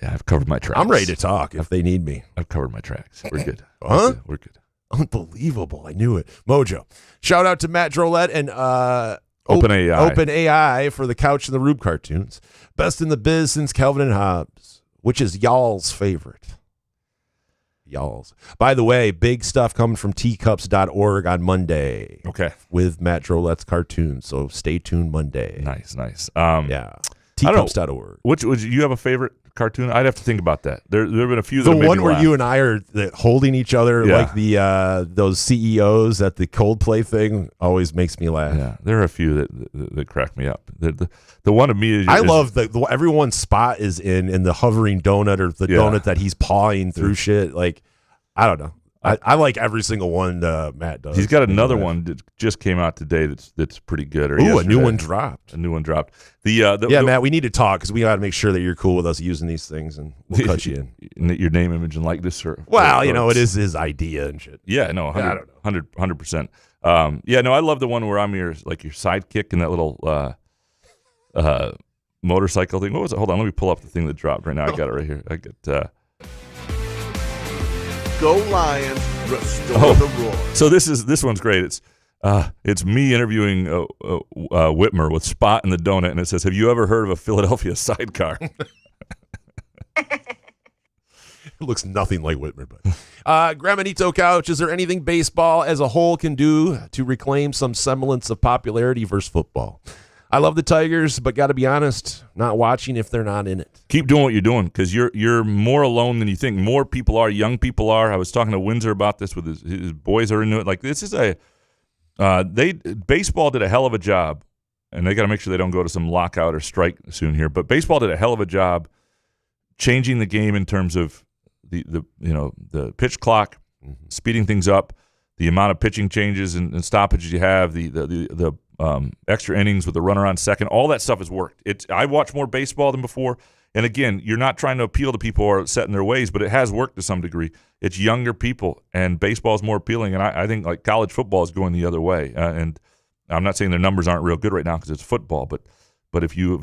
Speaker 3: Yeah, I've covered my tracks.
Speaker 5: I'm ready to talk if they need me.
Speaker 3: I've covered my tracks. We're good.
Speaker 5: Huh?
Speaker 3: We're good.
Speaker 5: Unbelievable. I knew it. Mojo. Shout out to Matt Drolette and
Speaker 3: OpenAI.
Speaker 5: OpenAI for the Couch and the Rube cartoons. Best in the biz since Calvin and Hobbes. Which is y'all's favorite? Y'all's. By the way, big stuff coming from teacups.org on Monday.
Speaker 3: Okay.
Speaker 5: With Matt Drolette's cartoons. So stay tuned Monday.
Speaker 3: Nice.
Speaker 5: Yeah. Teacups.org.
Speaker 3: Which you have a favorite cartoon? I'd have to think about that. There have been a few that
Speaker 5: the
Speaker 3: made
Speaker 5: one
Speaker 3: me
Speaker 5: where
Speaker 3: laugh.
Speaker 5: you and I are holding each other like the those CEOs at the Coldplay thing always makes me laugh.
Speaker 3: Yeah, there are a few that crack me up. The one of me is
Speaker 5: I love the everyone's spot is in the hovering donut or the donut that he's pawing through shit. Like I don't know. I like every single one Matt does.
Speaker 3: He's got another one that just came out today that's pretty good.
Speaker 5: Ooh, a new one dropped.
Speaker 3: Matt,
Speaker 5: we need to talk because we got to make sure that you're cool with us using these things, and we'll cut you in.
Speaker 3: Your name, image, and likeness.
Speaker 5: It is his idea and shit.
Speaker 3: Yeah, no, 100%. I love the one where I'm your sidekick in that little motorcycle thing. What was it? Hold on, let me pull up the thing that dropped right now. I got it right here. I got.
Speaker 11: Go Lions, restore the roar.
Speaker 3: So this one's great. It's me interviewing Whitmer with Spot in the donut, and it says, "Have you ever heard of a Philadelphia sidecar?"
Speaker 5: It looks nothing like Whitmer, but Gramanito Couch, is there anything baseball as a whole can do to reclaim some semblance of popularity versus football? I love the Tigers, but got to be honest, not watching if they're not in it.
Speaker 3: Keep doing what you're doing because you're more alone than you think. More people are. Young people are. I was talking to Windsor about this with his boys are into it. Like this is baseball did a hell of a job, and they got to make sure they don't go to some lockout or strike soon here. But baseball did a hell of a job changing the game in terms of the pitch clock, speeding things up, the amount of pitching changes and stoppages you have, the extra innings with the runner on second, all that stuff has worked. I watch more baseball than before, and again, you're not trying to appeal to people who are set in their ways, but it has worked to some degree. It's younger people, and baseball is more appealing, and I think like college football is going the other way. And I'm not saying their numbers aren't real good right now because it's football, but if you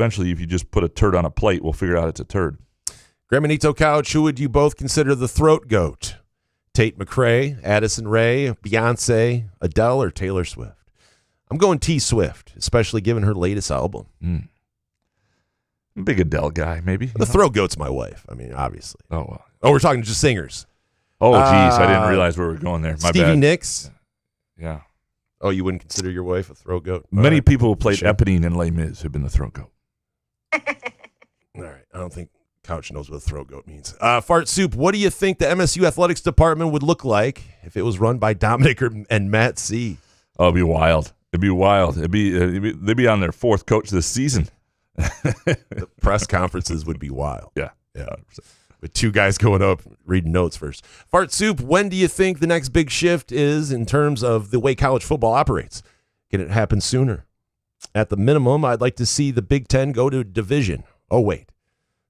Speaker 3: just put a turd on a plate, we'll figure out it's a turd.
Speaker 5: Gramanito Couch, who would you both consider the throat goat? Tate McRae, Addison Rae, Beyonce, Adele, or Taylor Swift? I'm going T Swift, especially given her latest album.
Speaker 3: I'm a big Adele guy, maybe.
Speaker 5: The throat goat's my wife. I mean, obviously.
Speaker 3: Oh, well.
Speaker 5: Oh, we're talking just singers.
Speaker 3: Oh, geez. I didn't realize where we were going there. My
Speaker 5: Stevie
Speaker 3: bad.
Speaker 5: Nicks.
Speaker 3: Yeah.
Speaker 5: Oh, you wouldn't consider your wife a throat goat?
Speaker 3: Many people who played Eponine and Les Mis have been the throat goat.
Speaker 5: I don't think Couch knows what a throat goat means. Fart Soup, what do you think the MSU athletics department would look like if it was run by Dominic and Matt C?
Speaker 3: Oh, it'd be wild. It'd be wild. They'd be on their 4th coach this season.
Speaker 5: The press conferences would be wild.
Speaker 3: Yeah.
Speaker 5: With 2 guys going up reading notes first. Fart Soup, when do you think the next big shift is in terms of the way college football operates? Can it happen sooner? At the minimum, I'd like to see the Big Ten go to division. Oh, wait.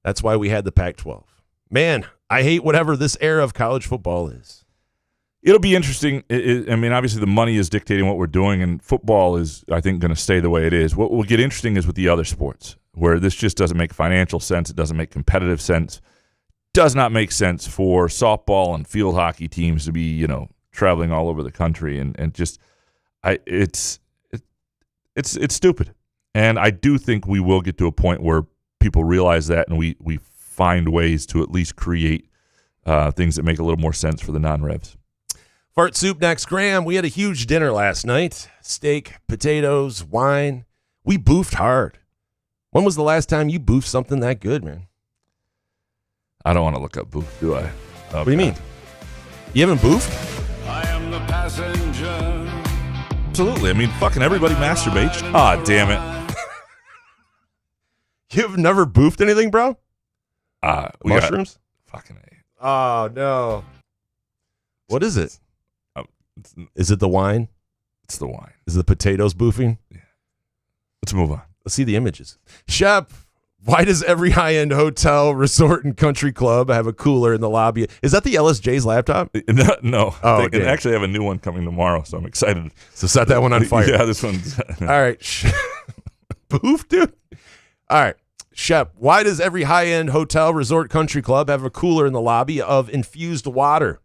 Speaker 5: That's why we had the Pac-12. Man, I hate whatever this era of college football is.
Speaker 3: It'll be interesting. I mean, obviously the money is dictating what we're doing, and football is, I think, going to stay the way it is. What will get interesting is with the other sports, where this just doesn't make financial sense. It doesn't make competitive sense. Does not make sense for softball and field hockey teams to be, traveling all over the country, and just, it's stupid. And I do think we will get to a point where people realize that, and we find ways to at least create things that make a little more sense for the non-revs.
Speaker 5: Fart Soup next. Graham, we had a huge dinner last night. Steak, potatoes, wine. We boofed hard. When was the last time you boofed something that good, man?
Speaker 3: I don't want to look up boof, do I?
Speaker 5: What do you mean? You haven't boofed?
Speaker 9: I am the passenger.
Speaker 3: Absolutely. I mean, fucking everybody masturbates. Ah, damn it.
Speaker 5: You've never boofed anything, bro?
Speaker 3: Mushrooms? Fucking A.
Speaker 5: Oh, no. What is it? Is it the wine?
Speaker 3: It's the wine.
Speaker 5: Is it the potatoes boofing?
Speaker 3: Yeah. Let's move on.
Speaker 5: Let's see the images. Shep, why does every high-end hotel, resort, and country club have a cooler in the lobby? Is that the LSJ's laptop?
Speaker 3: No.
Speaker 5: Oh,
Speaker 3: they actually have a new one coming tomorrow, so I'm excited.
Speaker 5: So set that one on fire.
Speaker 3: Yeah, this one's...
Speaker 5: All right. Boof, dude. All right. Shep, why does every high-end hotel, resort, country club have a cooler in the lobby of infused water?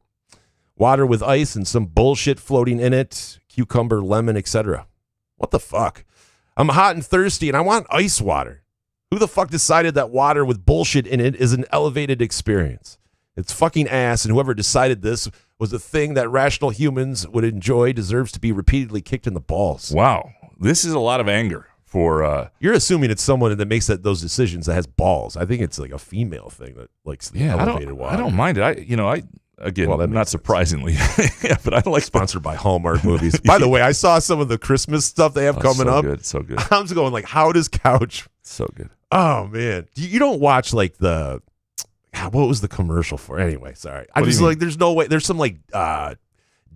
Speaker 5: Water with ice and some bullshit floating in it, cucumber, lemon, etc. What the fuck? I'm hot and thirsty and I want ice water. Who the fuck decided that water with bullshit in it is an elevated experience? It's fucking ass, and whoever decided this was a thing that rational humans would enjoy deserves to be repeatedly kicked in the balls.
Speaker 3: Wow. This is a lot of anger for...
Speaker 5: You're assuming it's someone that makes those decisions that has balls. I think it's like a female thing that likes the elevated water.
Speaker 3: I don't mind it. Again, well, not surprisingly, yeah, but I like
Speaker 5: sponsored by Hallmark movies. By the way, I saw some of the Christmas stuff they have coming up.
Speaker 3: So good.
Speaker 5: I'm just going like, how does Couch?
Speaker 3: So good.
Speaker 5: Oh man, you don't watch like what was the commercial for? Anyway, sorry. I just like, there's no way. There's some like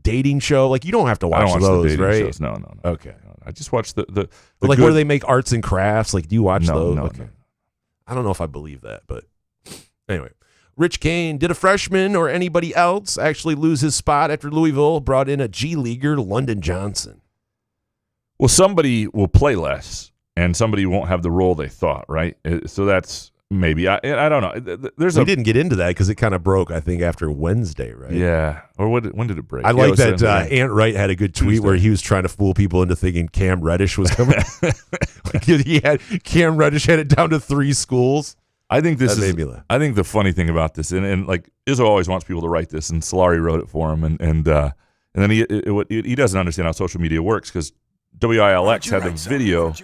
Speaker 5: dating show. Like you don't have to watch those, right?
Speaker 3: Shows. No.
Speaker 5: Okay.
Speaker 3: I just watch the
Speaker 5: like where they make arts and crafts. Like, do you watch those?
Speaker 3: No,
Speaker 5: okay.
Speaker 3: no.
Speaker 5: I don't know if I believe that, but anyway. Rich Kane, did a freshman or anybody else actually lose his spot after Louisville brought in a G-leaguer, London Johnson?
Speaker 3: Well, somebody will play less, and somebody won't have the role they thought, right? So that's maybe. I don't know. We
Speaker 5: didn't get into that because it kind of broke, I think, after Wednesday, right?
Speaker 3: Yeah. Or when did it break?
Speaker 5: I like that Ant Wright had a good tweet Tuesday, where he was trying to fool people into thinking Cam Reddish was coming. Cam Reddish had it down to 3 schools.
Speaker 3: I think I think the funny thing about this, and like Izzo always wants people to write this, and Solari wrote it for him, and then he doesn't understand how social media works because WILX had the video,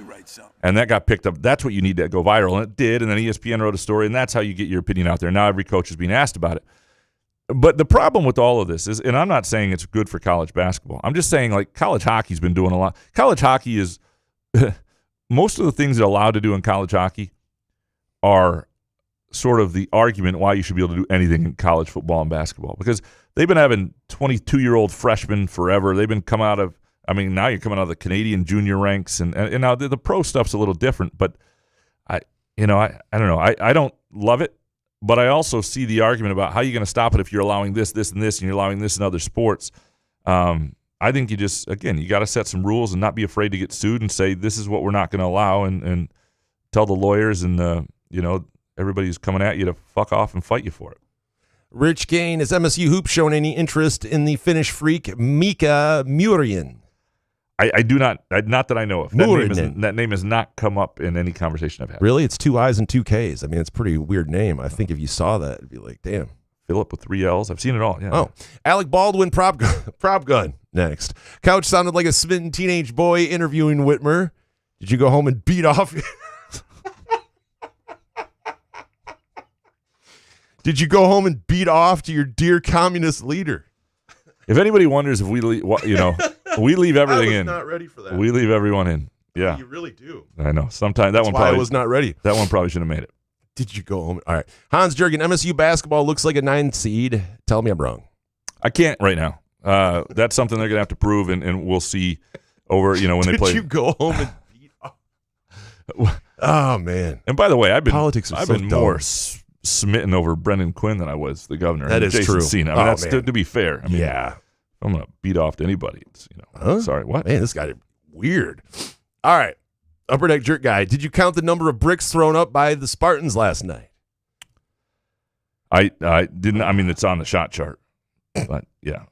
Speaker 3: and that got picked up. That's what you need to go viral, and it did. And then ESPN wrote a story, and that's how you get your opinion out there. Now every coach is being asked about it. But the problem with all of this is, and I'm not saying it's good for college basketball. I'm just saying like college hockey's been doing a lot. College hockey is most of the things they're allowed to do in college hockey are sort of the argument why you should be able to do anything in college football and basketball, because they've been having 22-year-old freshmen forever. They've been now you're coming out of the Canadian junior ranks, and now the pro stuff's a little different, but I don't know. I don't love it, but I also see the argument about how you're going to stop it if you're allowing this, and this, and you're allowing this in other sports. I think you got to set some rules and not be afraid to get sued and say this is what we're not going to allow, and tell the lawyers and everybody who's coming at you to fuck off and fight you for it.
Speaker 5: Rich Kane, has MSU Hoops shown any interest in the Finnish freak Mika Murien?
Speaker 3: I do not that I know of. That name has not come up in any conversation I've had.
Speaker 5: Really? It's 2 I's and 2 K's. I mean, it's a pretty weird name. I think if you saw that, it'd be like, damn.
Speaker 3: Philip with 3 L's. I've seen it all. Yeah.
Speaker 5: Oh, Alec Baldwin prop gun next. Couch sounded like a smitten teenage boy interviewing Whitmer. Did you go home and beat off? Did you go home and beat off to your dear communist leader?
Speaker 3: If anybody wonders if we leave, we leave everything in.
Speaker 5: Not ready for that.
Speaker 3: We leave everyone in. Yeah,
Speaker 5: you really do.
Speaker 3: I know. Sometimes that
Speaker 5: That's
Speaker 3: one
Speaker 5: why
Speaker 3: probably
Speaker 5: I was not ready.
Speaker 3: That one probably should have made it.
Speaker 5: Did you go home? All right. Hans Jurgen, MSU basketball looks like a 9 seed. Tell me I'm wrong.
Speaker 3: I can't right now. That's something they're gonna have to prove, and we'll see over. When they play.
Speaker 5: Did you go home and beat off? Oh man!
Speaker 3: And by the way, I've been
Speaker 5: dumb.
Speaker 3: more smitten over Brendan Quinn than I was the governor.
Speaker 5: That is
Speaker 3: Jason
Speaker 5: true.
Speaker 3: Cena. That's to be fair.
Speaker 5: Yeah.
Speaker 3: I'm gonna beat off to anybody. It's, Sorry, what?
Speaker 5: Man, this guy weird. All right, Upper Deck Jerk Guy. Did you count the number of bricks thrown up by the Spartans last night?
Speaker 3: I didn't. I mean, it's on the shot chart, but yeah,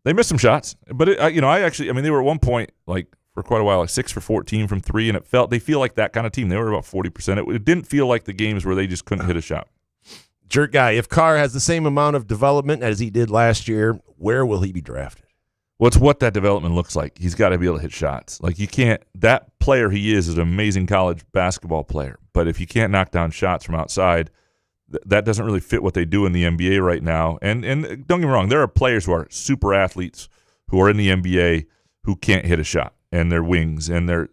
Speaker 3: they missed some shots. But they were at one point for quite a while, 6 for 14 from 3, and they feel like that kind of team. They were about 40%. It didn't feel like the games where they just couldn't hit a shot.
Speaker 5: Jerk Guy, if Carr has the same amount of development as he did last year, where will he be drafted?
Speaker 3: Well, it's what that development looks like. He's got to be able to hit shots. You can't. That player he is an amazing college basketball player. But if you can't knock down shots from outside, that doesn't really fit what they do in the NBA right now. And don't get me wrong, there are players who are super athletes who are in the NBA who can't hit a shot, and they're wings, and they're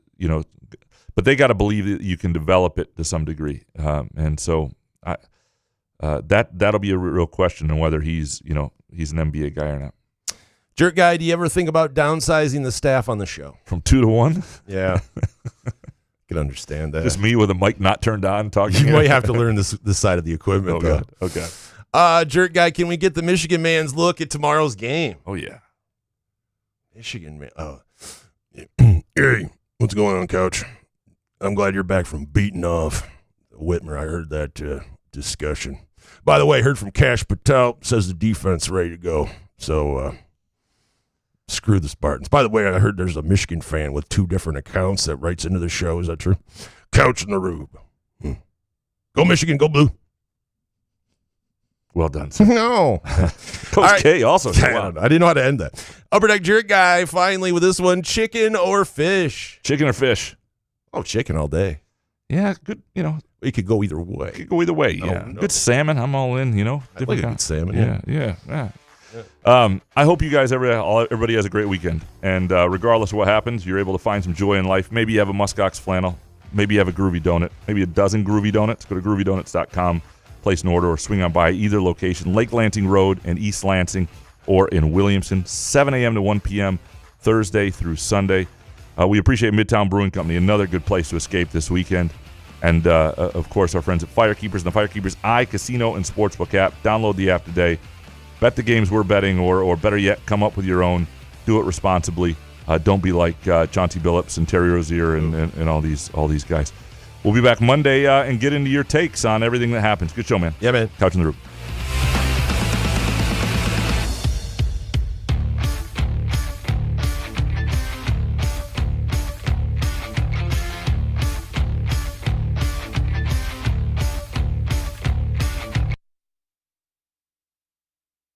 Speaker 3: but they got to believe that you can develop it to some degree. And so that'll be a real question on whether he's an NBA guy or not.
Speaker 5: Jerk Guy, do you ever think about downsizing the staff on the show?
Speaker 3: From 2 to 1?
Speaker 5: Yeah. Can understand that.
Speaker 3: Just me with a mic not turned on talking.
Speaker 5: You might have to learn this side of the equipment.
Speaker 3: Oh, God. Okay.
Speaker 5: Jerk Guy, can we get the Michigan man's look at tomorrow's game?
Speaker 3: Oh, yeah.
Speaker 5: Michigan man. Oh. Hey, what's going on, Coach? I'm glad you're back from beating off Whitmer. I heard that discussion. By the way, I heard from Cash Patel, says the defense ready to go. So, screw the Spartans. By the way, I heard there's a Michigan fan with 2 different accounts that writes into the show. Is that true? Couch in the Rube. Go Michigan, go blue.
Speaker 3: Well done, sir.
Speaker 5: No.
Speaker 3: Coach K also.
Speaker 5: I didn't know how to end that. Upper Deck Jerk Guy, finally with this one, chicken or fish?
Speaker 3: Chicken or fish?
Speaker 5: Oh, chicken all day.
Speaker 3: Yeah, good,
Speaker 5: It could go either way.
Speaker 3: Yeah. No. Good salmon, I'm all in,
Speaker 5: I like good salmon,
Speaker 3: yeah. I hope you guys, everybody has a great weekend. And regardless of what happens, you're able to find some joy in life. Maybe you have a muskox flannel. Maybe you have a groovy donut. Maybe a dozen groovy donuts. Go to groovydonuts.com, place an order, or swing on by either location, Lake Lansing Road in East Lansing or in Williamson, 7 a.m. to 1 p.m., Thursday through Sunday. We appreciate Midtown Brewing Company, another good place to escape this weekend. And, of course, our friends at Firekeepers and the Firekeepers iCasino and Sportsbook app. Download the app today. Bet the games we're betting, or better yet, come up with your own. Do it responsibly. Don't be like Chauncey Billups and Terry Rozier and all these guys. We'll be back Monday and get into your takes on everything that happens. Good show, man.
Speaker 5: Yeah, man.
Speaker 3: Couch in the Roof.